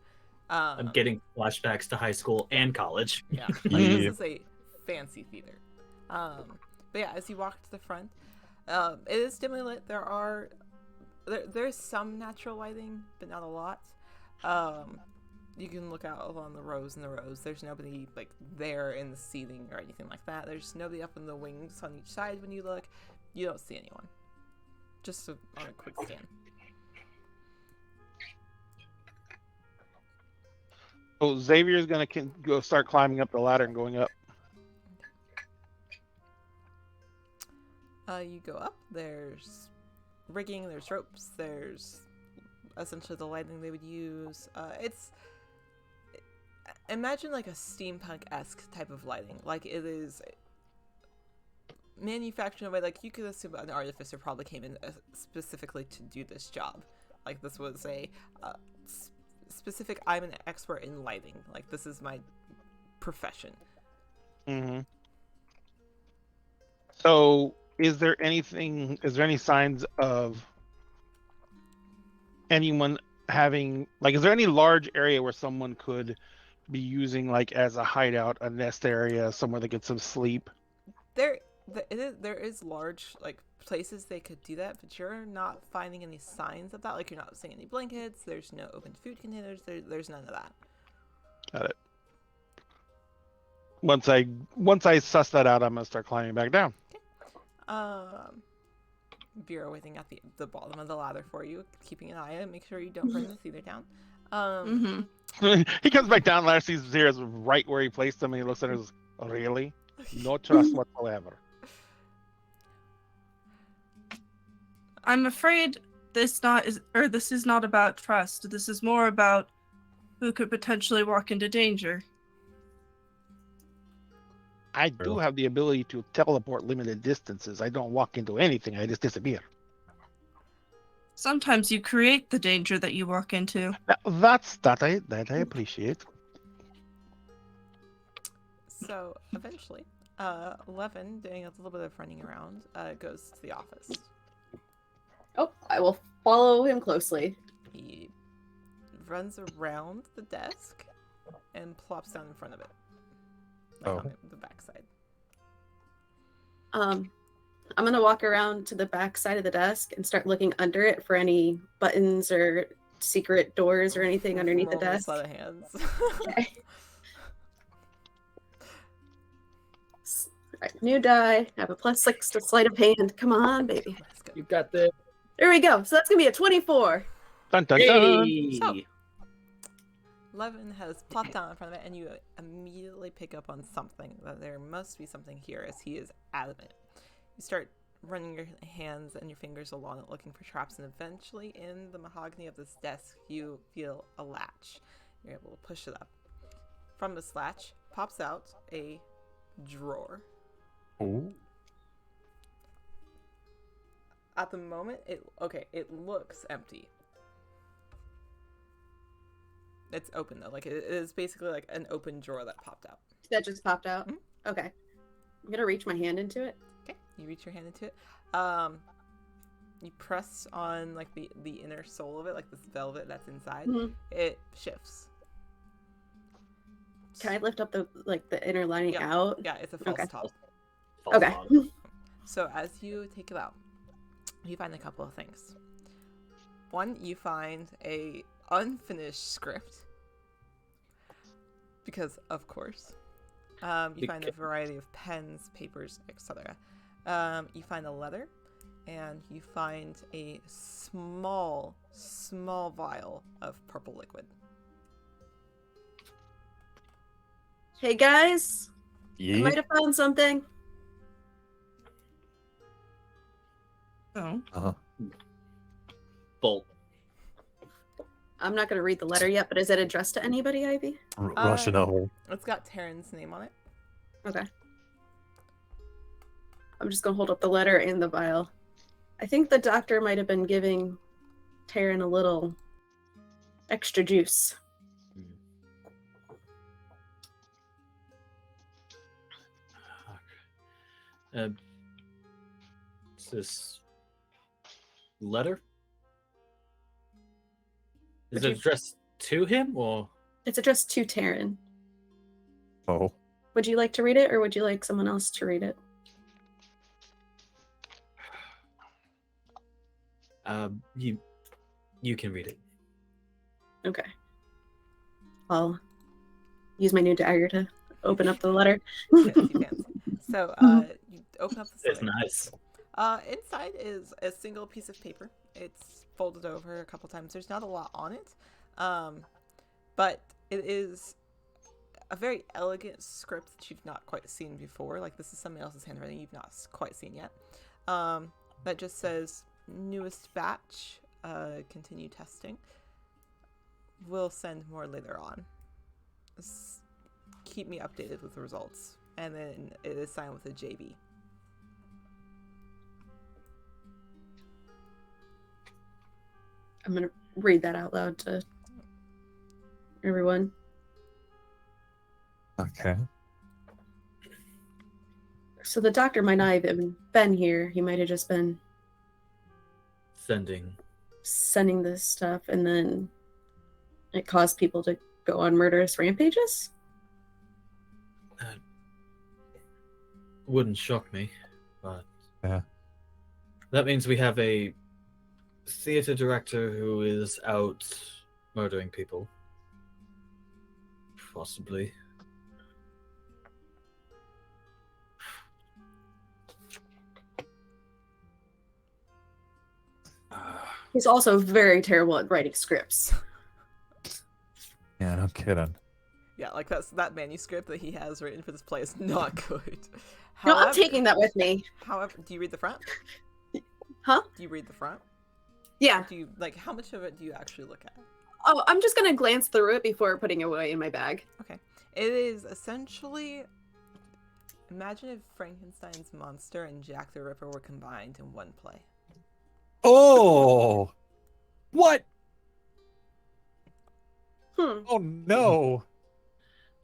F: I'm getting flashbacks to high school and college.
E: Yeah, like, this is a fancy theater. But yeah, as you walk to the front, it is dimly lit. There's some natural lighting, but not a lot. You can look out along the rows and the rows. There's nobody like there in the ceiling or anything like that. There's nobody up in the wings on each side. When you look, you don't see anyone. Just on a quick scan.
A: Oh, Xavier's gonna go start climbing up the ladder and going up.
E: You go up. There's rigging. There's ropes. There's essentially the lighting they would use. Imagine like a steampunk-esque type of lighting. Like, it is manufactured in a way, like, you could assume an artificer probably came in specifically to do this job. Like, this was a specific, I'm an expert in lighting. Like, this is my profession.
A: Mm-hmm. So, is there any signs of anyone having, like, is there any large area where someone could be using, like, as a hideout, a nest area, somewhere they get some sleep?
E: There is large, like, places they could do that, but you're not finding any signs of that. Like, you're not seeing any blankets. There's no open food containers. There's none of that.
A: Got it. Once I suss that out, I'm gonna start climbing back down.
E: Vera waiting at the bottom of the ladder for you, keeping an eye on it, make sure you don't burn the theater down.
A: He comes back down, Ladder sees Zira's right where he placed him, and he looks at her and says, really? No trust whatsoever.
D: I'm afraid this is not about trust. This is more about who could potentially walk into danger.
A: I do have the ability to teleport limited distances. I don't walk into anything, I just disappear.
D: Sometimes you create the danger that you walk into.
A: That I appreciate.
E: So eventually, 11, doing a little bit of running around, goes to the office.
C: Oh, I will follow him closely.
E: He runs around the desk and plops down in front of it. Like on the backside.
C: I'm gonna walk around to the back side of the desk and start looking under it for any buttons or secret doors or anything underneath the desk.
E: Roll a sleight of hands.
C: Okay. All right, new die. I have a +6 to sleight of hand. Come on, baby.
E: Let's go.
F: You got this.
C: There we go. So that's gonna be a 24.
A: Dun dun dun.
F: Hey!
E: So, Levin has plopped down in front of it, and you immediately pick up on something. That there must be something here, as he is adamant. You start running your hands and your fingers along it, looking for traps, and eventually, in the mahogany of this desk, you feel a latch. You're able to push it up. From this latch pops out a drawer.
B: Ooh.
E: At the moment, it looks empty. It's open though, like it is basically like an open drawer that popped out.
C: That just popped out.
E: Mhm.
C: Okay. I'm gonna reach my hand into it.
E: Okay, you reach your hand into it. You press on like the inner sole of it, like this velvet that's inside.
C: Mhm.
E: It shifts.
C: Can I lift up the inner lining
E: Yeah.
C: out?
E: Yeah, it's a false
C: Okay.
E: top.
F: False
C: Okay.
F: bottom.
E: So as you take it out, you find a couple of things. One, you find a unfinished script. Because of course. You find a variety of pens, papers, etc. You find a letter, and you find a small vial of purple liquid.
C: Hey guys, I might
B: Yeah.
C: have found something.
D: Oh.
F: Bolt.
C: I'm not gonna read the letter yet, but is it addressed to anybody, Ivy?
B: Rushing over.
E: It's got Taryn's name on it.
C: Okay. I'm just gonna hold up the letter and the vial. I think the doctor might have been giving Taryn a little extra juice.
F: Is this letter? Is
C: Would
F: it
C: you-
F: addressed to him or?
C: It's addressed to Taryn.
B: Oh.
C: Would you like to read it, or would you like someone else to read it?
F: You can read it.
C: Okay. I'll use my new dagger to open up the letter.
E: Fancy, fancy. So you open up the
F: It's
E: letter.
F: nice.
E: Inside is a single piece of paper. It's folded over a couple times. There's not a lot on it, but it is a very elegant script that you've not quite seen before. Like, this is somebody else's handwriting you've not quite seen yet. That just says, newest batch, continue testing. We'll send more later on. Keep me updated with the results. And then it is signed with a JB.
C: I'm going to read that out loud to everyone.
B: Okay.
C: So the doctor might not have even been here. He might have just been sending this stuff, and then it caused people to go on murderous rampages?
F: Wouldn't shock me, but
B: Yeah.
F: that means we have a theater director who is out murdering people. Possibly.
C: He's also very terrible at writing scripts.
B: Yeah, no kidding.
E: Yeah, like that manuscript that he has written for this play is not good.
C: No, I'm
E: However-
C: taking that with me.
E: However, do you read the front?
C: Huh?
E: Do you read the front?
C: Yeah.
E: Do you like how much of it do you actually look at?
C: Oh, I'm just going to glance through it before putting it away in my bag.
E: Okay. It is essentially, imagine if Frankenstein's monster and Jack the Ripper were combined in one play.
B: Oh! What?
C: Hmm.
B: Oh no!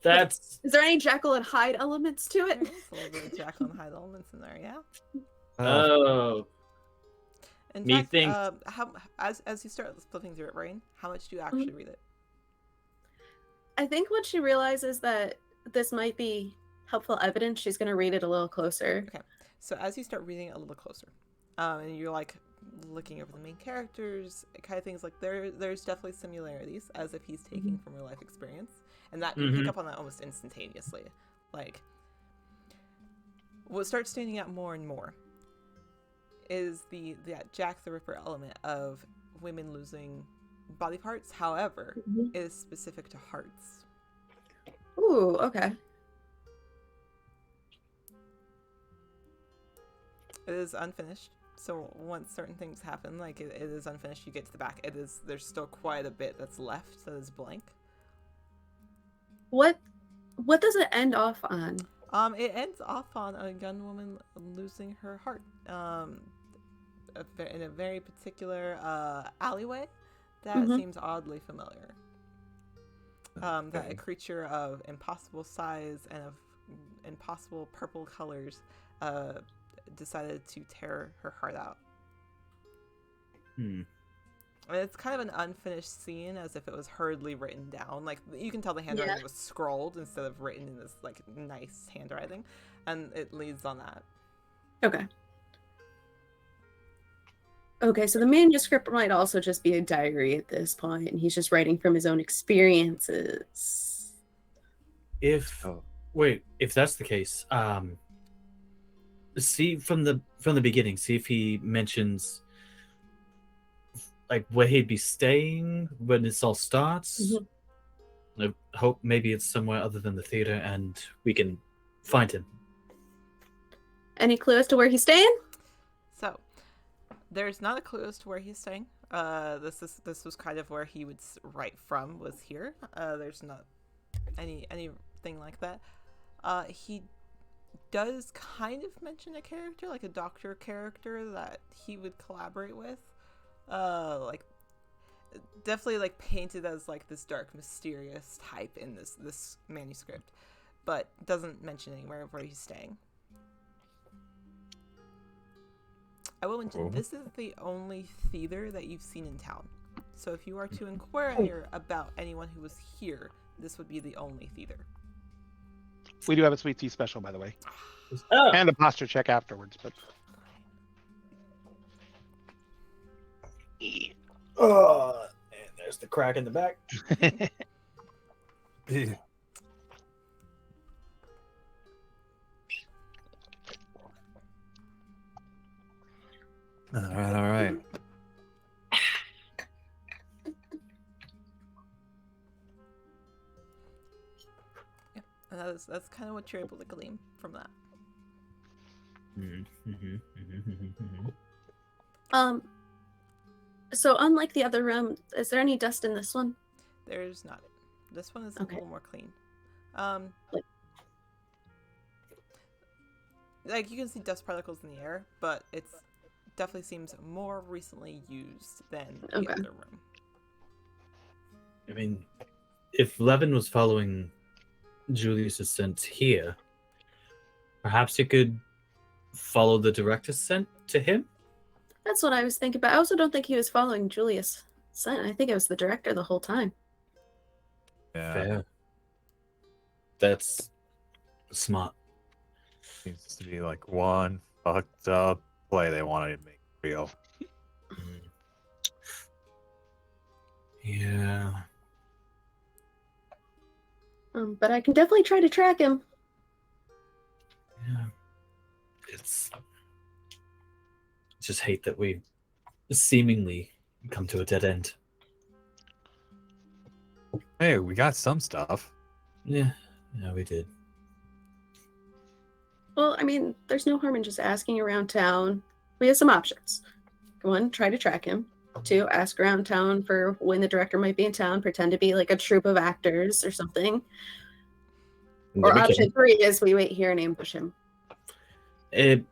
F: That's
C: Is there any Jekyll and Hyde elements to
E: There
C: it?
E: is a little bit of Jack and Hyde elements in there, yeah.
F: oh.
E: In
F: Me
E: fact,
F: think-
E: how as you start flipping through it, Rain, how much do you actually read it?
C: I think when she realizes that this might be helpful evidence, she's going to read it a little closer.
E: So as you start reading it a little closer, and you're like looking over the main characters, it kind of things like there's definitely similarities as if he's taking from real life experience, and that you pick up on that almost instantaneously. Like, what starts standing out more and more is that Jack the Ripper element of women losing body parts. However,
C: Mhm.
E: it is specific to hearts.
C: Ooh, okay.
E: It is unfinished. So once certain things happen, like it is unfinished, you get to the back. There's still quite a bit that's left that is blank.
C: What does it end off on?
E: It ends off on a young woman losing her heart. In a very particular alleyway that
C: Mhm.
E: seems oddly familiar. That a creature of impossible size and of impossible purple colors decided to tear her heart out.
F: Hmm.
E: And it's kind of an unfinished scene, as if it was hurriedly written down. Like, you can tell the handwriting
C: Yeah.
E: was scrawled instead of written in this like nice handwriting, and it leads on that.
C: Okay. Okay, so the manuscript might also just be a diary at this point, and he's just writing from his own experiences.
F: If
B: Oh.
F: wait, if that's the case, see from the beginning, see if he mentions like where he'd be staying when this all starts.
C: Mhm.
F: I hope maybe it's somewhere other than the theater, and we can find him.
C: Any clue as to where he's staying?
E: So, there's not a clue as to where he's staying. This was kind of where he would write from, was here. There's not anything like that. He does kind of mention a character, like a doctor character that he would collaborate with. Like definitely like painted as like this dark, mysterious type in this manuscript, but doesn't mention anywhere where he's staying. I will mention this is the only theater that you've seen in town. So if you are to inquire about anyone who was here, this would be the only theater.
A: We do have a sweet tea special, by the way,
F: Oh,
A: and a posture check afterwards. But
F: oh, and there's the crack in the back.
B: Yeah. All right.
E: And that's kind of what you're able to glean from that.
C: So unlike the other room, is there any dust in this one?
E: There's not. This one is
C: Okay.
E: a little more clean. Like you can see dust particles in the air, but it's definitely seems more recently used than the
C: Okay.
E: other room.
F: I mean, if Levin was following Julius's scent here, perhaps he could follow the director's scent to him?
C: That's what I was thinking, but I also don't think he was following Julius' scent. I think it was the director the whole time.
B: Yeah.
F: Fair. That's smart.
B: Seems to be like one fucked up play they wanted to make real.
F: Yeah.
C: But I can definitely try to track him.
F: Yeah. It's just hate that we seemingly come to a dead end.
B: Hey, we got some stuff.
F: Yeah, we did.
C: Well, I mean, there's no harm in just asking around town. We have some options. One, try to track him. Two, ask around town for when the director might be in town, pretend to be like a troupe of actors or something. Or
F: Then we
C: option
F: can-
C: three is we wait here and ambush him.
F: I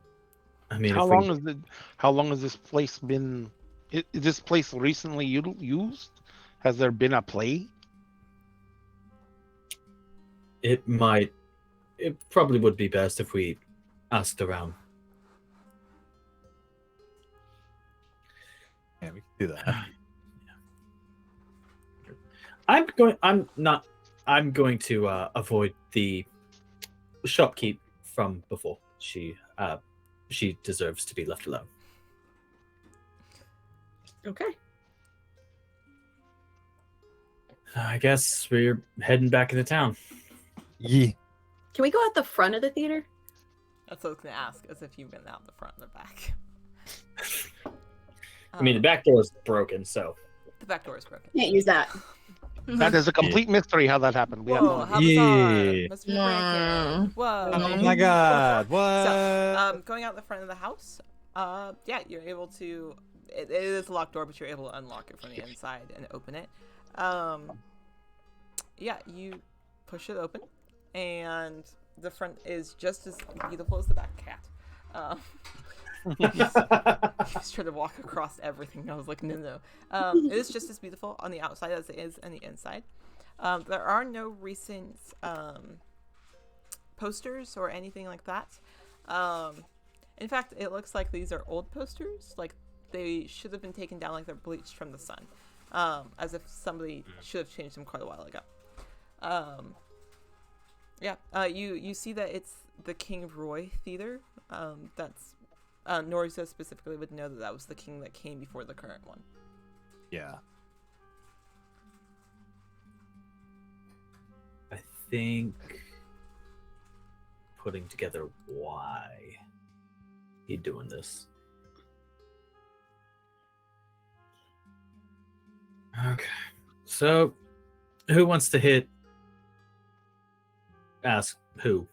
F: mean,
A: how
F: if
A: long
F: we,
A: has this place been? Is this place recently used? Has there been a play?
F: it probably would be best if we asked around.
B: Yeah, we can do that.
F: I'm going to avoid the shopkeep from before. She deserves to be left alone.
C: Okay.
F: I guess we're heading back into town.
B: Yeah.
C: Can we go out the front of the theater?
E: That's what I was gonna ask, as if you went out the front and the back.
F: I mean, the back door is broken, so
E: The back door is broken.
C: Can't use that.
A: That is a complete mystery how that happened. We have
E: Whoa,
A: no
E: how
A: idea.
E: bizarre.
B: Yeah.
E: Must be breaking. Whoa.
B: Oh my god! What?
E: So, going out the front of the house, yeah, you're able to. It is a locked door, but you're able to unlock it from the inside and open it. Yeah, you push it open, and the front is just as beautiful as the back cat. He's trying to walk across everything. I was like, no. It is just as beautiful on the outside as it is on the inside. There are no recent posters or anything like that. In fact, it looks like these are old posters. Like they should have been taken down, like they're bleached from the sun, as if somebody should have changed them quite a while ago. You see that it's the King Roy Theater. That's Norza specifically would know that was the king that came before the current one.
B: Yeah.
F: I think putting together why he's doing this. Okay. So, who wants to hit? Ask who.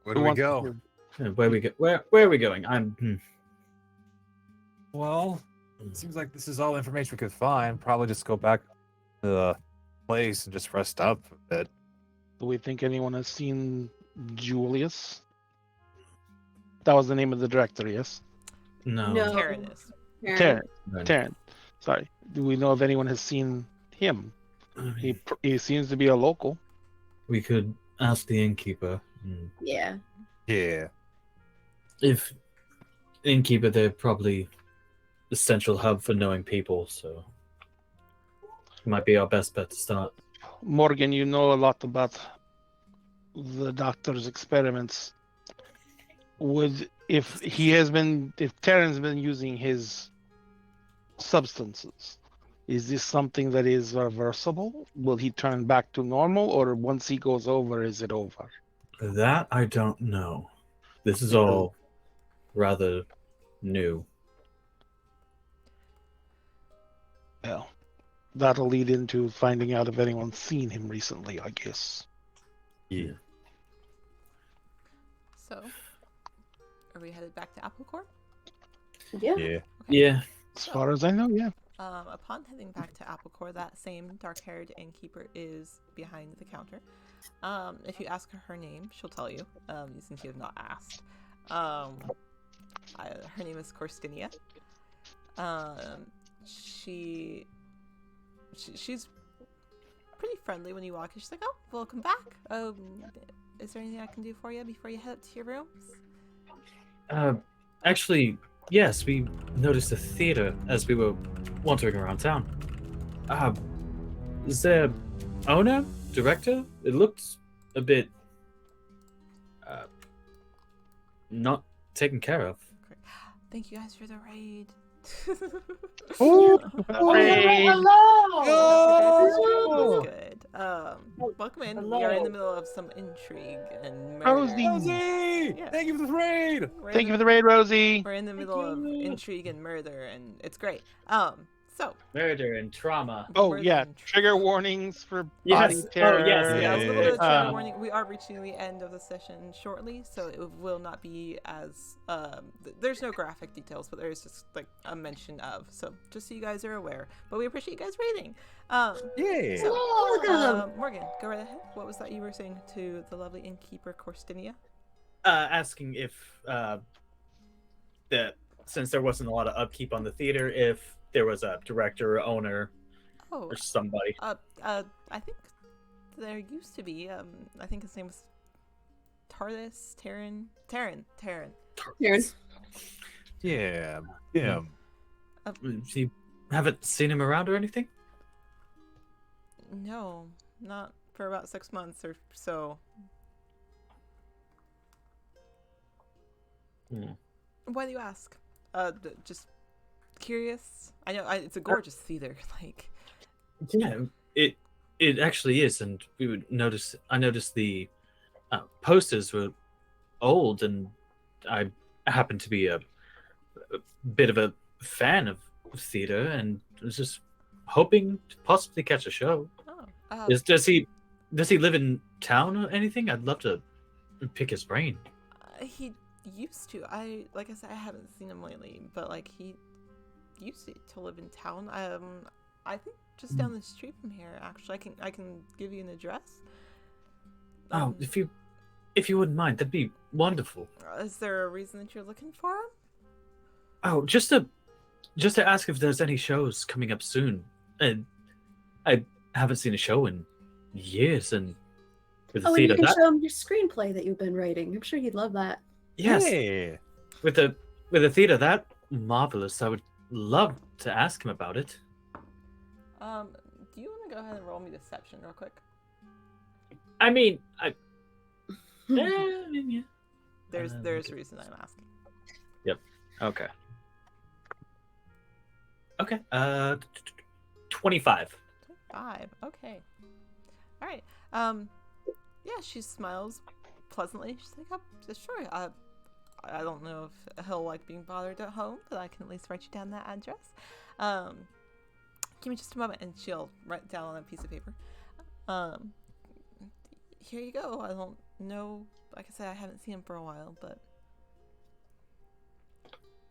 B: Where
A: Who
B: do we
A: wants to
B: go?
A: hear?
F: Where we go? Where are we going?
B: Well, it seems like this is all the information we could find. Probably just go back to the place and just rest up a bit.
A: Do we think anyone has seen Julius? That was the name of the director, yes?
F: No.
C: No.
E: Karen is.
A: Taryn.
F: Right.
A: Taryn. Sorry. Do we know if anyone has seen him? He seems to be a local.
F: We could ask the innkeeper.
C: Yeah.
B: Yeah.
F: If innkeeper, they're probably the central hub for knowing people, so might be our best bet to start.
A: Morgan, you know a lot about the doctor's experiments. If Taryn's been using his substances, is this something that is reversible? Will he turn back to normal, or once he goes over, is it over?
F: That I don't know. This is all rather new.
A: Well, that'll lead into finding out if anyone's seen him recently, I guess.
B: Yeah.
E: So, are we headed back to Apple Corp?
C: Yeah.
B: Yeah.
E: Okay.
F: Yeah.
A: As far as I know, yeah.
E: Upon heading back to Apple Corp, that same dark-haired innkeeper is behind the counter. If you ask her name, she'll tell you, since you have not asked. Her name is Corstinia. She's pretty friendly when you walk in. She's like, "Oh, welcome back. Is there anything I can do for you before you head up to your rooms?"
F: Actually, yes, we noticed a theater as we were wandering around town. Is there owner, director? It looked a bit not taken care of.
E: Great. Thank you guys for the raid.
A: Oh,
E: Hey.
B: Yo!
E: Good. Welcome in. We are in the middle of some intrigue and murder.
A: Rosie!
B: Rosie!
E: Yeah.
B: Thank you for the raid!
A: Thank you for the raid, Rosie.
E: We're in the middle of intrigue and murder, and it's great. So
F: Murder and trauma.
A: Oh,
E: Murder
A: yeah.
E: and
A: Trigger warnings for
F: Yes.
A: body
F: Oh,
A: terror.
F: yes,
E: yeah, a little bit of
B: Yeah.
E: trigger warning. We are reaching the end of the session shortly, so it will not be as there's no graphic details, but there is just like a mention of. So just so you guys are aware. But we appreciate you guys reading.
B: Yeah.
E: So,
C: Welcome.
E: Morgan, go right ahead. What was that you were saying to the lovely innkeeper Corstinia?
F: Asking if since there wasn't a lot of upkeep on the theater, if there was a director or owner
E: Oh,
F: or somebody.
E: I think there used to be. I think his name was Taryn.
C: Karen.
B: Yeah. Yeah.
F: You haven't seen him around or anything?
E: No, not for about 6 months or so. Why do you ask? Just curious. I know it's a gorgeous theater. Like,
F: Yeah, it actually is, and I noticed the posters were old, and I happen to be a bit of a fan of theater, and was just hoping to possibly catch a show.
E: oh,
F: Does he live in town or anything? I'd love to pick his brain.
E: he used to. Like I said, I haven't seen him lately, but like he used to live in town. I think just down the street from here. Actually, I can give you an address.
F: Oh, if you wouldn't mind, that'd be wonderful.
E: Is there a reason that you're looking for him?
F: Oh, just to ask if there's any shows coming up soon. And I haven't seen a show in years, and with the
C: Oh, and you
F: theater,
C: can
F: that,
C: show him your screenplay that you've been writing. I'm sure he'd love that.
F: yes,
B: Yeah.
F: with the theater, that marvelous. I would love to ask him about it.
E: Do you want to go ahead and roll me deception real quick?
F: I mean, yeah.
E: There's a reason I'm asking.
F: Okay. Okay. 25.
E: 5. Okay. All right. Yeah, she smiles pleasantly. She's like, "Oh, sure. I don't know if he'll like being bothered at home, but I can at least write you down that address. Give me just a moment," and she'll write down on a piece of paper. Here you go. I don't know. Like I said, I haven't seen him for a while, but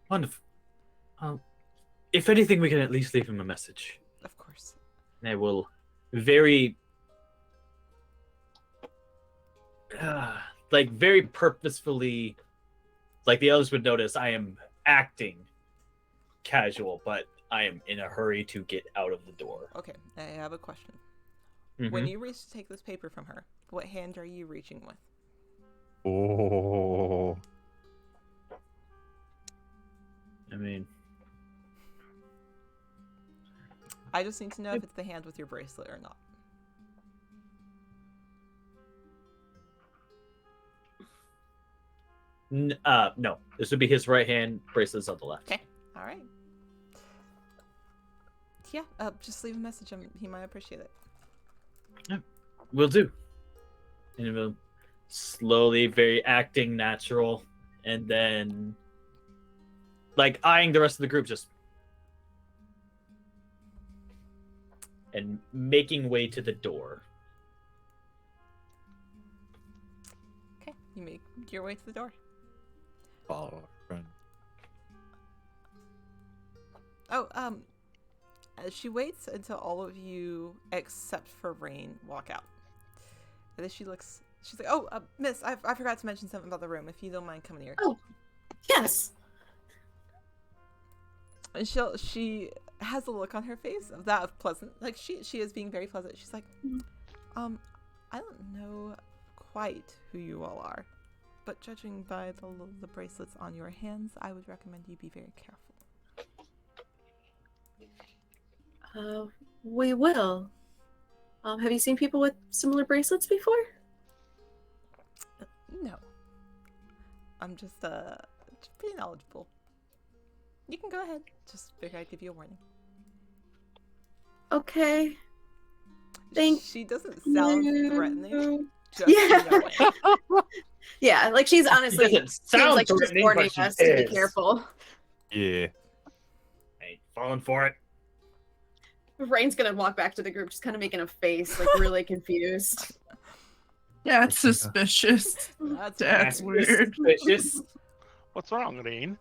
F: Wonderful. If anything, we can at least leave him a message.
E: of course.
F: They will very like very purposefully, like the others would notice, I am acting casual, but I am in a hurry to get out of the door.
E: Okay, I have a question.
F: Mhm.
E: When you reach to take this paper from her, what hand are you reaching with?
B: Oh.
F: I mean,
E: I just need to know if it's the hand with your bracelet or not.
F: no. This would be his right hand, bracelets on the left.
E: Okay, all right. Yeah, just leave a message. He might appreciate it.
F: Will do. And it will slowly, very acting natural, and then like eyeing the rest of the group, just and making way to the door.
E: Okay, you make your way to the door.
B: Follow a friend.
E: Oh, she waits until all of you, except for Rain, walk out. And then she's like, oh, miss, I forgot to mention something about the room, if you don't mind coming here.
C: Oh, yes.
E: And she has a look on her face of that of pleasant, like she is being very pleasant. She's like, I don't know quite who you all are, but judging by the bracelets on your hands, I would recommend you be very careful.
C: We will. Have you seen people with similar bracelets before?
E: No. I'm just pretty knowledgeable. You can go ahead. Just figure I'd give you a warning.
C: Okay.
E: She doesn't sound threatening. Just
C: Yeah.
E: knowing.
C: Yeah, like she's honestly
F: Doesn't
C: seems
F: sound
C: like she's
F: threatening,
C: warning
F: but she
C: us to be
F: is.
C: careful.
B: Yeah.
F: Hey, falling for it.
C: Rain's gonna walk back to the group, just kind of making a face, like really confused.
D: That's suspicious. That's weird.
F: Suspicious.
A: What's wrong, Rain?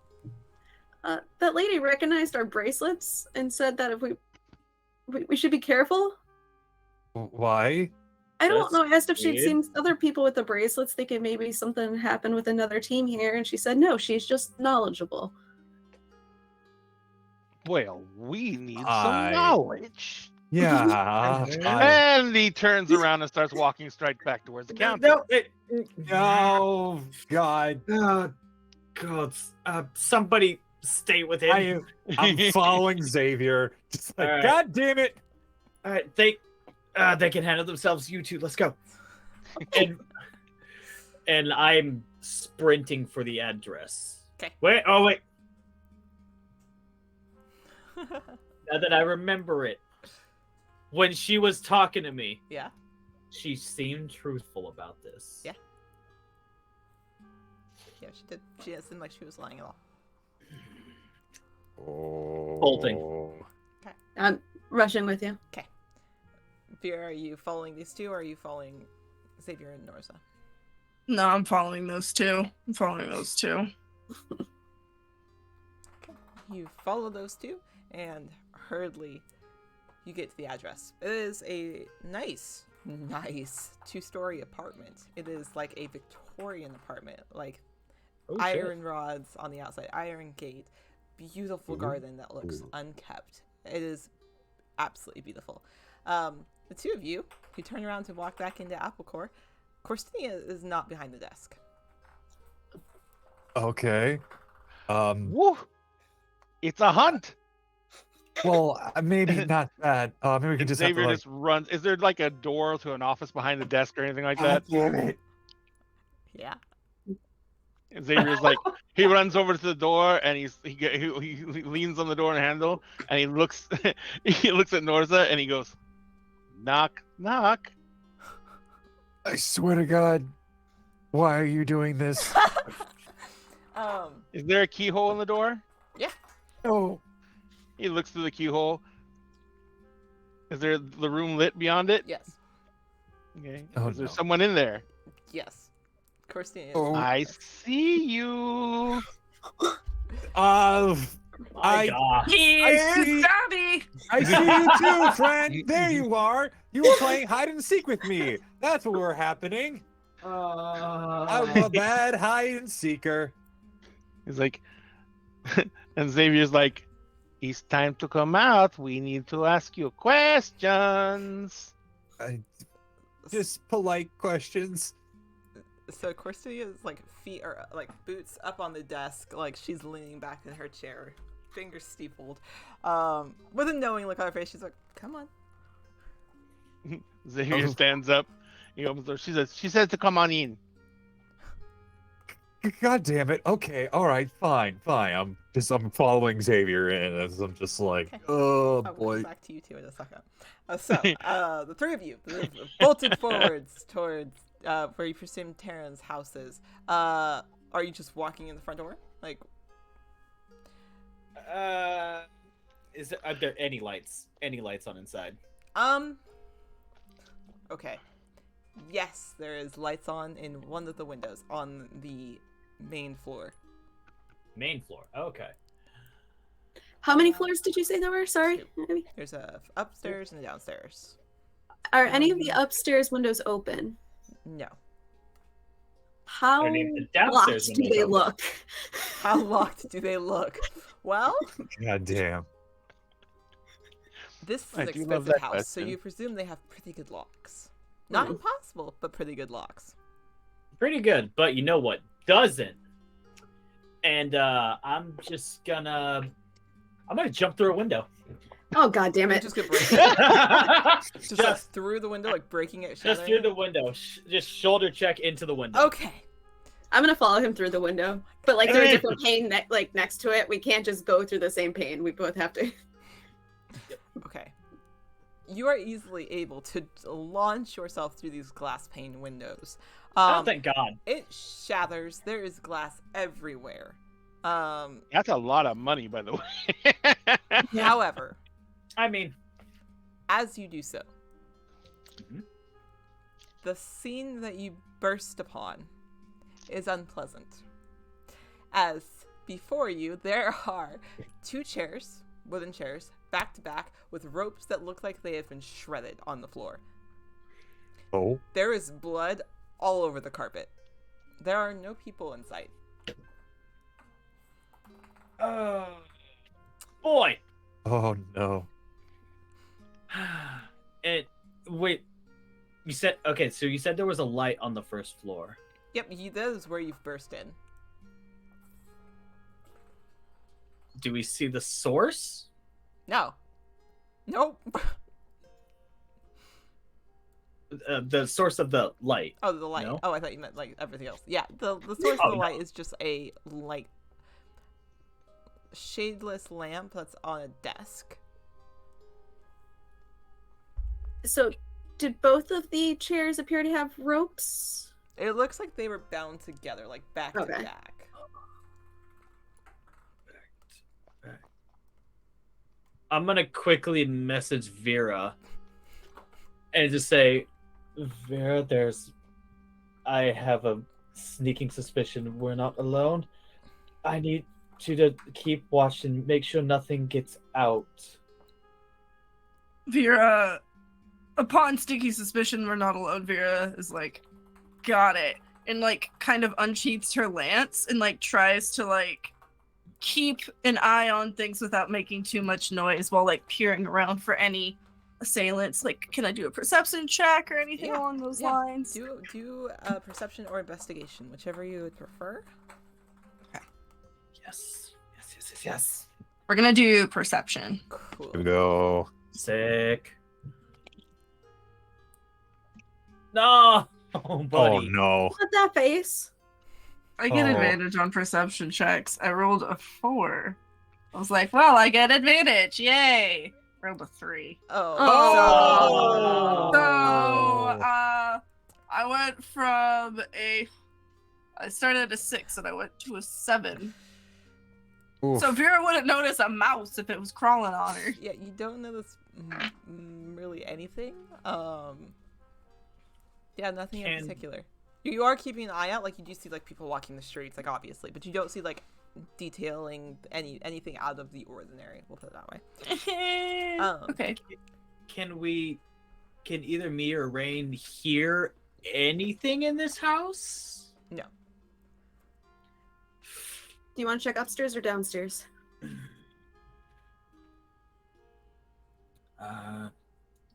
C: That lady recognized our bracelets and said that if we should be careful.
B: Why?
C: I don't
F: That's
C: know. I asked if she'd
F: weird.
C: seen other people with the bracelets, thinking maybe something happened with another team here, and she said no, she's just knowledgeable.
A: Well, we need some
B: I-
A: knowledge.
B: Yeah.
A: And he turns around and starts walking straight back towards the counter.
B: No, God.
F: God, somebody stay with him.
B: I'm following Xavier. Just like,
F: All right.
B: God damn it.
F: All right, they can handle themselves. You two, let's go. And I'm sprinting for the address.
E: 'Kay.
F: Wait. Now that I remember it, when she was talking to me,
E: Yeah.
F: she seemed truthful about this.
E: Yeah. Yeah, she did. She didn't seem like she was lying at all.
F: Bolting.
C: I'm rushing with you.
E: Vera, are you following these two, or are you following Xavier and Norza?
D: No, I'm following those two.
E: You follow those two, and hurriedly, you get to the address. It is a nice 2-story apartment. It is like a Victorian apartment, like iron rods on the outside, iron gate, beautiful garden that looks unkept. It is absolutely beautiful. The two of you who turn around to walk back into Applecore, Corstinia is not behind the desk.
B: Okay.
A: Woo! It's a hunt.
B: Well, maybe not that. Maybe we can just have
A: Xavier
B: to, like...
A: just runs. Is there like a door to an office behind the desk or anything like
B: God
A: that?
B: damn it.
E: Yeah.
A: And Xavier's like, he runs over to the door and he leans on the door handle and he looks at Norza and he goes, knock, knock.
B: I swear to God. Why are you doing this?
A: Is there a keyhole in the door?
B: No.
A: He looks through the keyhole. Is there the room lit beyond it?
E: Yes.
A: Okay.
B: Oh,
A: Is there
B: no.
A: someone in there?
E: Yes. Corstinia is.
B: Oh.
A: I see you.
F: My
B: I
F: God.
B: see-
D: Daddy!
B: I see you too, friend. There you are. You were playing hide and seek with me. That's what were happening. I'm a bad hide and seeker.
A: He's like, and Xavier's like, it's time to come out. We need to ask you questions.
B: Just polite questions.
E: So Corstelia's like feet are like boots up on the desk, like she's leaning back in her chair, fingers steepled, with a knowing look on her face. She's like, "Come on."
A: Xavier stands up. He opens the door. She says to come on in.
B: God damn it. Okay, all right, fine. I'm following Xavier in as I'm just like,
E: Okay.
B: oh
E: We'll
B: boy.
E: come back to you two in a second. The three of you bolted forwards towards where you presume Terran's house is. Are you just walking in the front door? Like,
F: Are there any lights? Any lights on inside?
E: okay. Yes, there is lights on in one of the windows on the main floor.
F: Main floor. Okay.
C: How many floors did you say there were? Sorry. Maybe.
E: There's a upstairs and a downstairs.
C: Are any of the upstairs windows open?
E: No.
C: How
F: Are any of the downstairs
C: locked do
F: windows
C: they
F: open?
C: look?
E: How locked do they look? Well,
B: God damn.
E: this is
A: I
E: an
A: do love
E: expensive
A: that
E: house, so
A: question.
E: you presume they have pretty good locks. Not
C: Hmm.
E: impossible, but pretty good locks.
F: Pretty good, but you know what doesn't? And I'm gonna jump through a window.
C: Oh god damn
E: You
C: it!
E: just get break just like
F: just
E: through the window, like breaking it,
F: just
E: shattering
F: through
E: it?
F: the window. Just shoulder check into the window.
E: Okay.
C: I'm gonna follow him through the window, but like there's a different pane like next to it. We can't just go through the same pane. We both have to.
E: Okay. You are easily able to launch yourself through these glass pane windows.
F: Oh, thank God.
E: It shatters. There is glass everywhere.
A: That's a lot of money, by the way.
E: However,
F: I mean,
E: as you do so,
F: Mhm.
E: the scene that you burst upon is unpleasant. As before you, there are two chairs, wooden chairs, back to back, with ropes that look like they have been shredded on the floor.
B: Oh.
E: There is blood all over the carpet. There are no people in sight.
F: boy.
B: Oh no.
F: And wait, you said okay. So you said there was a light on the first floor.
E: Yep, that is where you've burst in.
F: Do we see the source?
E: No. Nope.
F: The source of the light.
E: Oh, the light.
F: No?
E: Oh, I thought you meant like everything else. Yeah, the source
F: Oh,
E: of the
F: no.
E: light is just a like shadeless lamp that's on a desk.
C: So, did both of the chairs appear to have ropes?
E: It looks like they were bound together, like back to
C: Okay.
E: back.
F: I'm gonna quickly message Vera and just say, Vera, I have a sneaking suspicion we're not alone. I need you to keep watch and make sure nothing gets out.
D: Vera, upon sticky suspicion we're not alone, Vera is like, got it. And like kind of unsheaths her lance and like tries to like keep an eye on things without making too much noise while like peering around for any assailants. Like, can I do a perception check or anything
E: Yeah,
D: along those
E: yeah.
D: lines?
E: Do perception or investigation, whichever you would prefer.
F: Yes. Yes.
D: We're gonna do perception.
E: Cool.
B: Here we go.
F: Sick. No,
B: Oh
F: buddy.
B: no.
C: Not that face.
D: I get
B: Oh.
D: advantage on perception checks. I rolled a 4. I was like, well, I get advantage. Yay. Rolled a 3.
C: Oh.
D: So, I went from I started at a 6 and I went to a 7.
B: Oof.
D: So Vera wouldn't notice a mouse if it was crawling on her.
E: Yeah, you don't notice really anything. Yeah, nothing in
F: Can-
E: particular. You are keeping an eye out, like you do see like people walking the streets, like obviously, but you don't see like detailing anything out of the ordinary. We'll put it that way.
D: Okay.
F: Can either me or Rain hear anything in this house?
E: No.
C: Do you want to check upstairs or downstairs?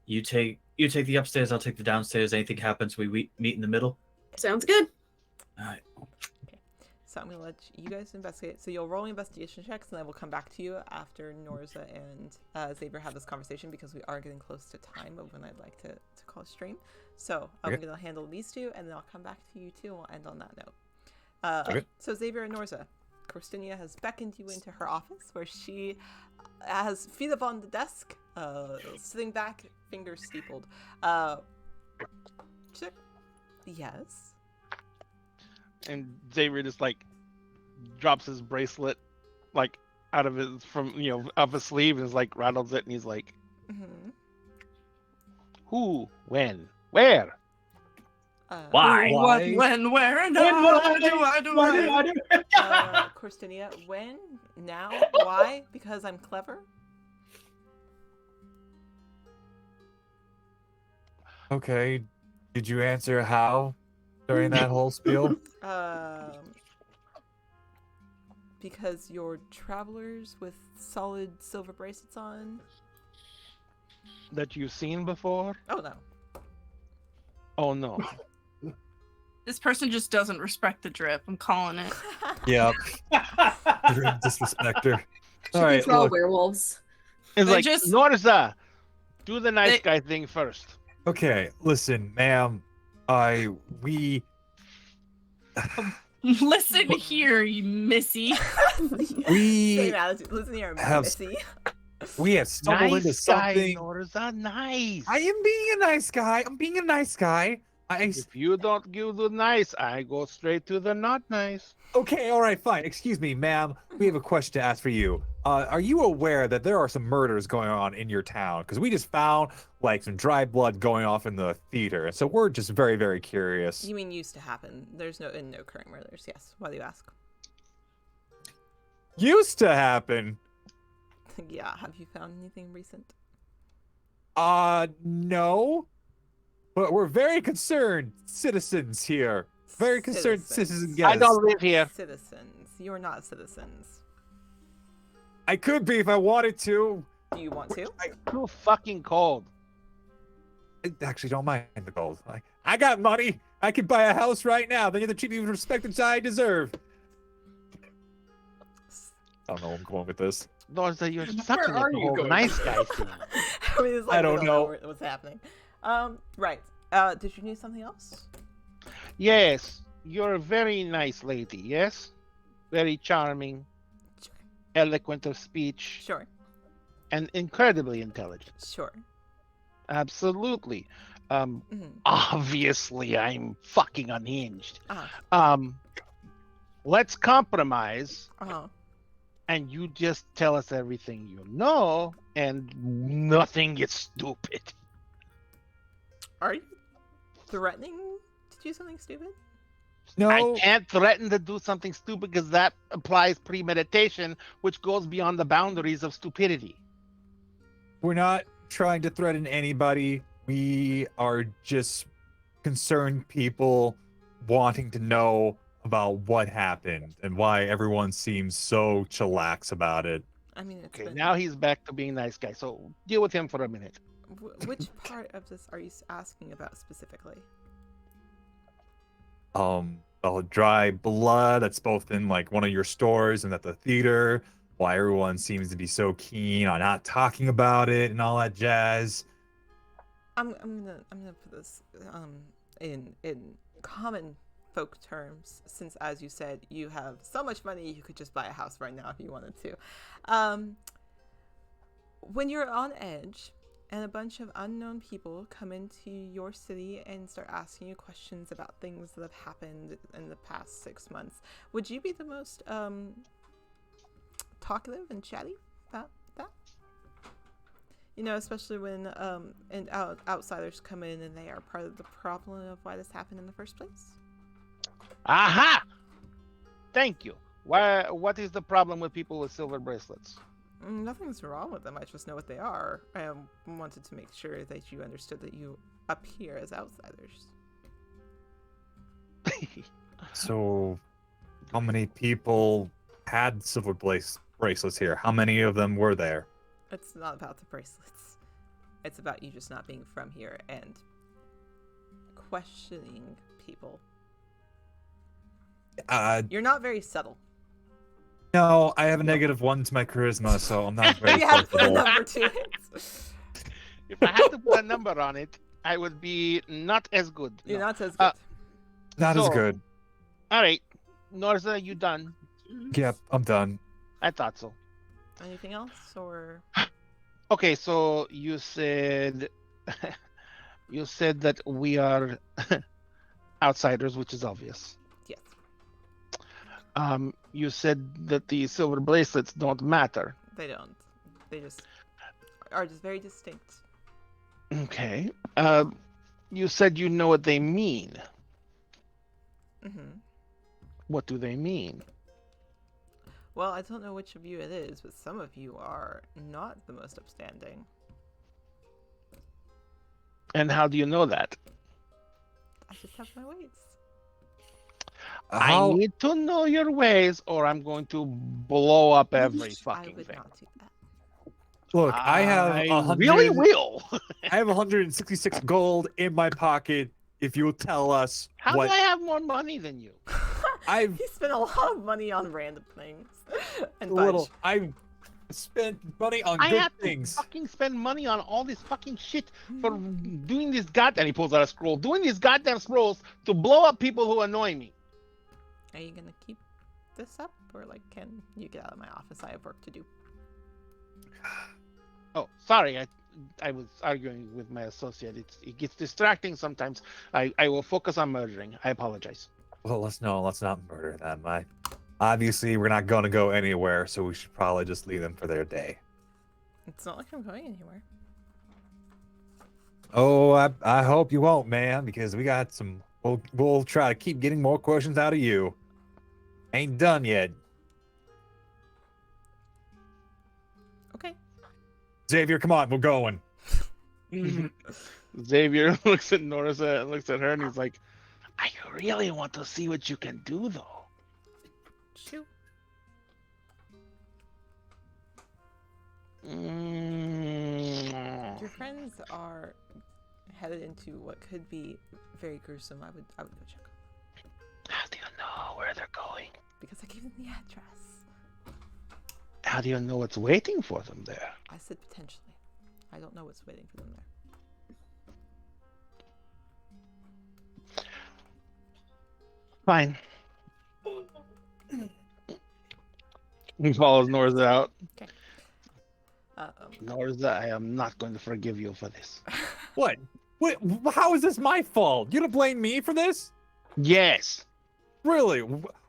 F: You take the upstairs. I'll take the downstairs. Anything happens, we meet in the middle.
C: Sounds good.
F: All right.
E: So I'm gonna let you guys investigate. So you'll roll investigation checks, and I will come back to you after Norza and Xavier have this conversation because we are getting close to time of when I'd like to call a stream. So I'm gonna handle these two, and then I'll come back to you two, and we'll end on that note. So Xavier and Norza, Christinia has beckoned you into her office, where she has feet up on the desk, sitting back, fingers steepled. She's like, yes.
A: And Xavier just like drops his bracelet like out of his off his sleeve and is like rattles it and he's like, who, when, where?
F: Why?
D: What, when, where, and how do I?
E: Christinia, when, now, why? Because I'm clever?
B: Okay. Did you answer how during that whole spiel?
E: Because you're travelers with solid silver bracelets on.
A: That you've seen before?
E: Oh no.
A: Oh no.
D: This person just doesn't respect the drip. I'm calling it.
B: Yep. Disrespecter.
C: She
B: All right,
C: thinks we're all
B: look.
C: werewolves.
A: It's
D: They
A: like,
D: just-
A: Norza, do the nice
D: They-
A: guy thing first.
B: Okay, listen, ma'am. We
D: Listen here, you missy.
E: Same attitude. Listen here,
B: have-
E: Missy.
B: we have stumbled into
A: Nice guy,
B: something.
A: Norza, nice.
B: I am being a nice guy. I'm being a nice guy.
A: If you don't give the nice, I go straight to the not nice.
B: Okay, all right, fine. Excuse me, ma'am. We have a question to ask for you. Are you aware that there are some murders going on in your town? Because we just found like some dry blood going off in the theater, and so we're just very, very curious.
E: You mean used to happen? There's no current murders. Yes. Why do you ask?
B: Used to happen.
E: Yeah. Have you found anything recent?
B: No. But we're very concerned citizens here. Very concerned citizens.
A: I don't live here.
E: Citizens. You're not citizens.
B: I could be if I wanted to.
E: Do you want to?
A: Too fucking cold.
B: I actually don't mind the gold. I got money. I could buy a house right now. Then you're the treat me with respect that I deserve. I don't know where I'm going with this.
A: Norza, you're such
F: Where are
A: a
F: you
A: whole
F: going?
A: nice guy thing.
E: I mean, it's like,
B: I don't
E: we
B: know.
E: what's happening. Right. Did you need something else?
A: Yes, you're a very nice lady, yes? Very charming,
E: Sure.
A: eloquent of speech,
E: Sure.
A: and incredibly intelligent.
E: Sure.
A: Absolutely.
E: Mm-hmm.
A: Obviously, I'm fucking unhinged.
E: Uh-huh.
A: Let's compromise,
E: Uh-huh.
A: and you just tell us everything you know, and nothing gets stupid.
E: Are you threatening to do something stupid?
B: No.
A: I can't threaten to do something stupid because that implies premeditation, which goes beyond the boundaries of stupidity.
B: We're not trying to threaten anybody. We are just concerned people wanting to know about what happened and why everyone seems so chillax about it.
E: I mean, it's
A: Okay,
E: been...
A: now he's back to being nice guy. So deal with him for a minute.
E: Which part of this are you asking about specifically?
B: The dry blood that's both in like one of your stores and at the theater. Why everyone seems to be so keen on not talking about it and all that jazz.
E: I'm gonna put this in common folk terms, since as you said, you have so much money you could just buy a house right now if you wanted to. When you're on edge and a bunch of unknown people come into your city and start asking you questions about things that have happened in the past 6 months, would you be the most talkative and chatty about that? You know, especially when outsiders come in and they are part of the problem of why this happened in the first place.
A: Aha! Thank you. What is the problem with people with silver bracelets?
E: Nothing's wrong with them. I just know what they are. I wanted to make sure that you understood that you appear as outsiders.
B: So, how many people had silver bracelets here? How many of them were there?
E: It's not about the bracelets. It's about you just not being from here and questioning people. You're not very subtle.
B: No, I have a -1 to my charisma, so I'm not very
E: You have to put a
B: sociable.
E: number to it.
A: If I had to put a number on it, I would be not as good.
E: You're
A: No.
E: not as good.
B: Not as
A: So-
B: good.
A: All right, Norza, you done?
B: Yep, I'm done.
A: I thought so.
E: Anything else, or
A: Okay, so you said you said that we are outsiders, which is obvious.
E: yes?
A: You said that the silver bracelets don't matter.
E: They don't. They just are just very distinct.
A: Okay. You said you know what they mean.
E: Hmm.
A: What do they mean?
E: Well, I don't know which of you it is, but some of you are not the most upstanding.
A: And how do you know that?
E: I just have my ways.
B: How?
A: I need to know your ways, or I'm going to blow up every
E: I
A: fucking
E: would
A: thing.
E: not do that.
B: Look, I have
A: really
B: 100
A: will.
B: I have 166 gold in my pocket. If you'll tell us
A: How
B: what
A: do I have more money than you?
B: I've
E: He spent a lot of money on random things. And
B: I've spent money on
A: I
B: good
A: have
B: things.
A: to fucking spend money on all this fucking shit for doing this and he pulls out a scroll, doing these goddamn scrolls to blow up people who annoy me.
E: Are you gonna keep this up, or like, can you get out of my office? I have work to do.
A: Oh, sorry, I was arguing with my associate. It gets distracting sometimes. I will focus on murdering. I apologize.
B: Well, let's not murder them. Obviously we're not gonna go anywhere, so we should probably just leave them for their day.
E: It's not like I'm going anywhere.
B: Oh, I hope you won't, man, because we got some. We'll try to keep getting more questions out of you. Ain't done yet.
E: Okay.
B: Xavier, come on, we're going.
A: Xavier looks at Norza and looks at her and he's like, I really want to see what you can do, though.
E: Shoot.
A: Mm.
E: Your friends are headed into what could be very gruesome. I would go check on them.
A: How do you know where they're going?
E: Because I gave them the address.
A: How do you know what's waiting for them there?
E: I said potentially. I don't know what's waiting for them there.
A: Fine. He follows Norza out. Norza, I am not going to forgive you for this.
B: What? Wait, how is this my fault? You to blame me for this?
A: Yes.
B: Really?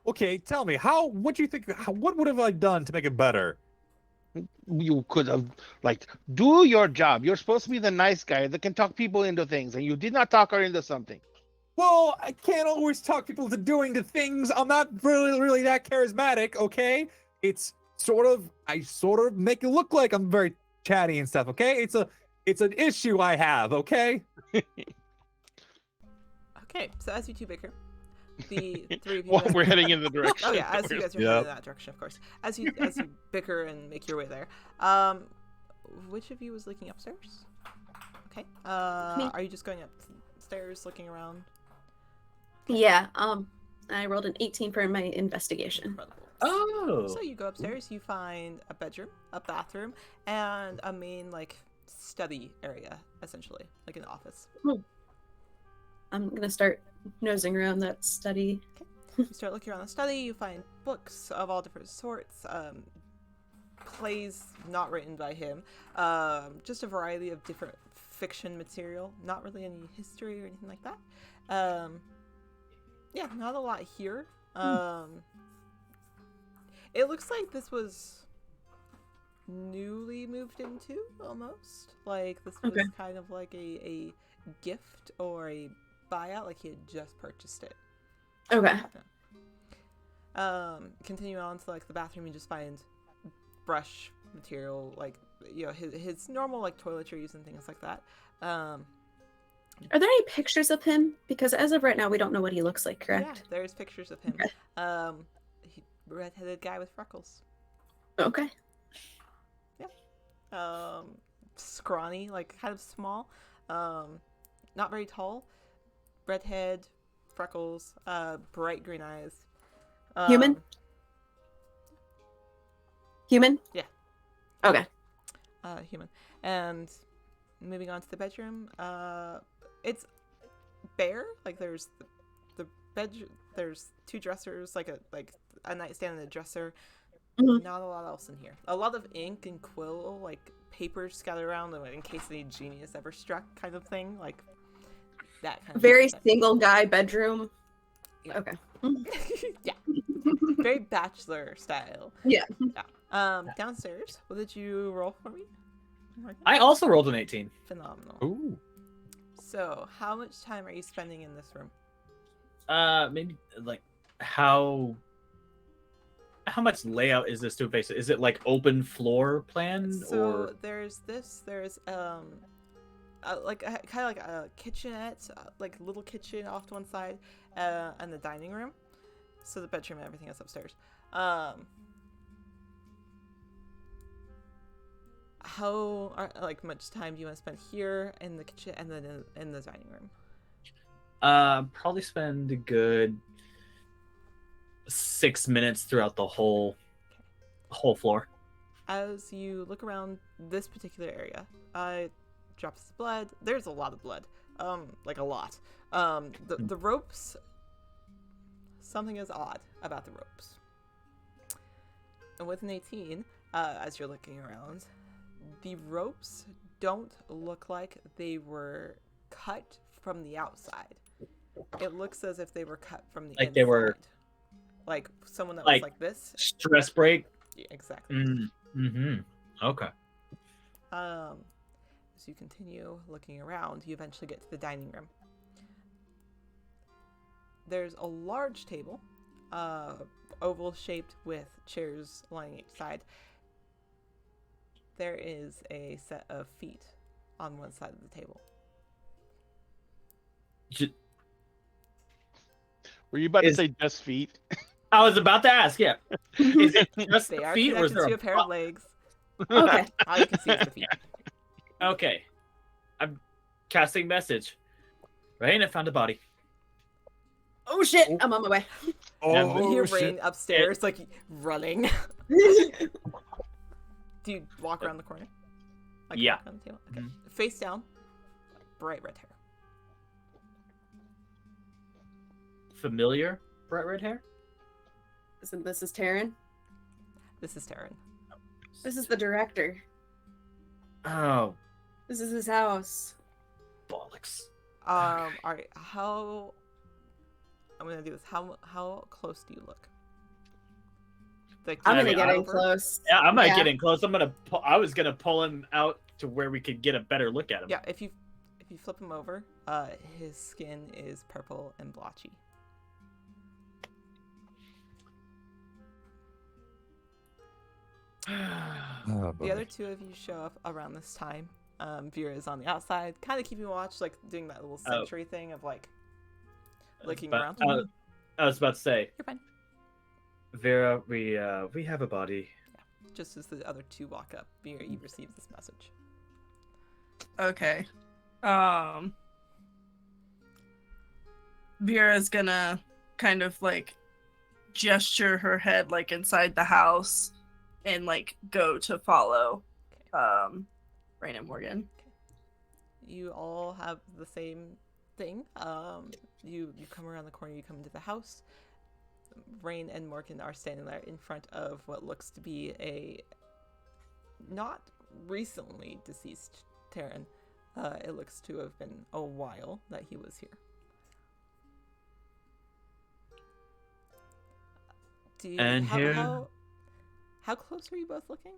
B: Okay, tell me. What do you think? What would have I done to make it better?
A: You could have, do your job. You're supposed to be the nice guy that can talk people into things, and you did not talk her into something.
B: Well, I can't always talk people into doing the things. I'm not really that charismatic, okay? It's I sort of make it look like I'm very chatty and stuff, okay? It's an issue I have, okay?
E: Okay, so as you two bicker, the three of you.
A: Well,
E: guys-
A: we're heading in the direction.
E: Oh yeah, as
A: that
E: you
A: we're-
E: guys are heading in that direction, of course. As you bicker and make your way there, which of you was looking upstairs? Okay.
C: Me.
E: Are you just going upstairs, looking around?
C: Yeah, I rolled an 18 for my investigation.
E: Incredible.
F: Oh.
E: So you go upstairs, you find a bedroom, a bathroom, and a main study area, essentially, like an office.
C: I'm gonna start nosing around that study.
E: You start looking around the study, you find books of all different sorts, plays not written by him, just a variety of different fiction material, not really any history or anything like that. Yeah, not a lot here. It looks like this was newly moved into, almost. Like, this was
C: Okay.
E: kind of like a gift or a buyout, like he had just purchased it.
C: Okay.
E: Continue on to the bathroom, you just find brush material, his normal toiletries and things like that.
C: Are there any pictures of him? Because as of right now, we don't know what he looks like,
E: Yeah,
C: correct?
E: there's pictures of him. Redheaded guy with freckles.
C: Okay.
E: Scrawny, like kind of small. Not very tall. Redhead, freckles, bright green eyes.
C: Human? Human?
E: Yeah.
C: Okay.
E: Human. And moving on to the bedroom, it's bare. Like there's the bed. There's two dressers, like a nightstand and a dresser.
C: Mhm.
E: Not a lot else in here. A lot of ink and quill, like paper scattered around, in case any genius ever struck, kind of thing. Like that kind of
C: Very
E: thing.
C: single guy bedroom.
E: Yeah.
C: Okay.
E: Yeah. Very bachelor style.
C: Yeah.
E: Downstairs, what did you roll for me?
F: I also rolled an 18.
E: Phenomenal.
B: Ooh.
E: So, how much time are you spending in this room?
F: Maybe like how much layout is this to face? Is it like open floor plan
E: So
F: or
E: there's like kind of like a kitchenette, like little kitchen off to one side, and the dining room. So the bedroom and everything is upstairs. How much time do you want to spend here in the kitchen and then in the dining room?
F: probably spend a good 6 minutes throughout the whole floor.
E: As you look around this particular area, drops of blood. There's a lot of blood. Like a lot. The ropes. Something is odd about the ropes. And with an 18, as you're looking around, the ropes don't look like they were cut from the outside. It looks as if they were cut from the
F: Like
E: inside.
F: they were-
E: like someone that
F: like-
E: was like this.
F: Stress break.
E: Yeah, exactly.
F: Mm-hmm. Okay.
E: As you continue looking around, you eventually get to the dining room. There's a large table, oval shaped with chairs lining each side. There is a set of feet on one side of the table.
A: Were you about to
F: Is-
A: say just feet?
F: I was about to ask. Yeah. Is it just
E: They
F: the
E: are
F: feet or is
E: connected
F: there
E: to a pair of legs.
C: Okay.
E: All you can see is the feet.
F: Okay. I'm casting message. Raina found a body.
C: Oh shit! I'm on my way.
B: Oh,
E: You're
B: shit.
E: running upstairs, like running. Do you walk around the corner? Like
F: Yeah.
E: walk around the table? Okay.
F: Mhm.
E: Face down, bright red hair.
F: Familiar bright red hair?
C: Isn't this is Taryn?
E: This is Taryn.
C: This is the director.
F: Oh,
C: This is his house.
F: bollocks.
E: All right. How? I'm gonna do this. How close do you look? Like,
C: I'm
F: I
C: gonna
F: mean,
C: get in
F: I'll-
C: close.
F: Yeah, I'm not
C: Yeah.
F: getting close. I was gonna pull him out to where we could get a better look at him.
E: Yeah. If you flip him over, his skin is purple and blotchy.
B: Oh,
E: The
B: boy.
E: other two of you show up around this time. Vera is on the outside, kind of keeping watch, like doing that little sentry thing of like looking
F: But,
E: around.
F: I was about to say,
E: You're fine.
F: Vera, we have a body.
E: Just as the other two walk up, Vera, you receive this message.
D: Okay. Vera's gonna kind of like gesture her head like inside the house and like go to follow Rain and Morgan.
E: You all have the same thing. You come around the corner, you come into the house. Rain and Morgan are standing there in front of what looks to be a not recently deceased Terran. It looks to have been a while that he was here. Do you
F: And here-
E: how close are you both looking?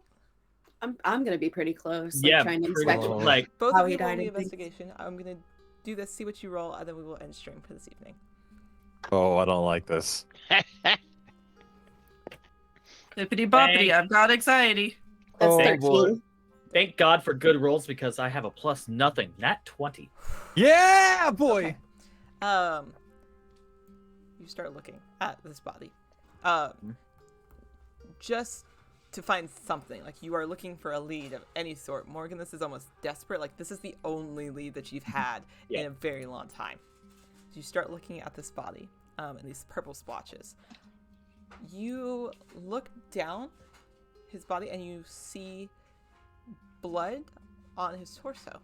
C: I'm gonna be pretty close. Like,
F: Yeah,
C: trying to
F: pretty
C: inspect.
B: close.
F: like
E: Both
C: How
E: of
C: he
E: you roll
C: died
E: me
C: and things.
E: investigation. I'm gonna do this, see what you roll, and then we will end stream for this evening.
B: Oh, I don't like this.
D: Bippity boppity, I've got anxiety.
C: That's
B: Oh,
C: 13.
B: boy.
F: Thank God for good rolls because I have a plus nothing. Nat 20.
B: Yeah, boy.
E: Okay. You start looking at this body. Just to find something. Like, you are looking for a lead of any sort. Morgan, this is almost desperate. Like, this is the only lead that you've had in a very long time. So you start looking at this body, and these purple splotches. You look down his body and you see blood on his torso.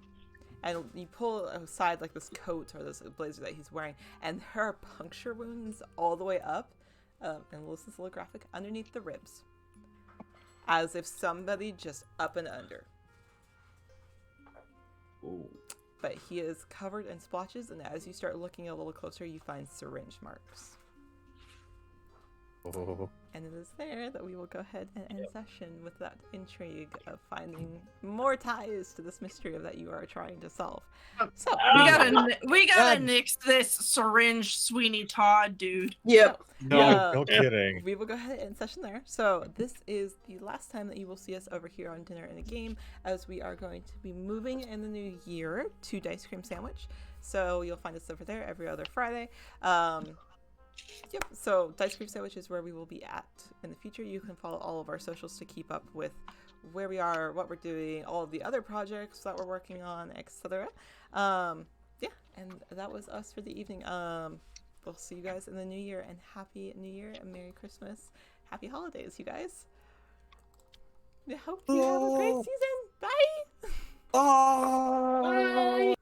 E: And you pull aside like this coat or this blazer that he's wearing, and there are puncture wounds all the way up, and this is a little graphic, underneath the ribs. As if somebody just up and under.
F: Ooh.
E: But he is covered in splotches, and as you start looking a little closer, you find syringe marks.
B: Oh.
E: And it is there that we will go ahead and end session with that intrigue of finding more ties to this mystery that you are trying to solve. So
D: we gotta nix this syringe Sweeney Todd dude.
C: Yep.
B: No kidding.
E: We will go ahead and end session there. So this is the last time that you will see us over here on Dinner and a Game, as we are going to be moving in the new year to Dice Cream Sandwich. So you'll find us over there every other Friday. Yep, so Dice Cream Sandwich is where we will be at in the future. You can follow all of our socials to keep up with where we are, what we're doing, all of the other projects that we're working on, etc. Yeah, and that was us for the evening. We'll see you guys in the new year, and Happy New Year and Merry Christmas. Happy holidays, you guys. We hope you have a great season. Bye!
B: Oh.
C: Bye.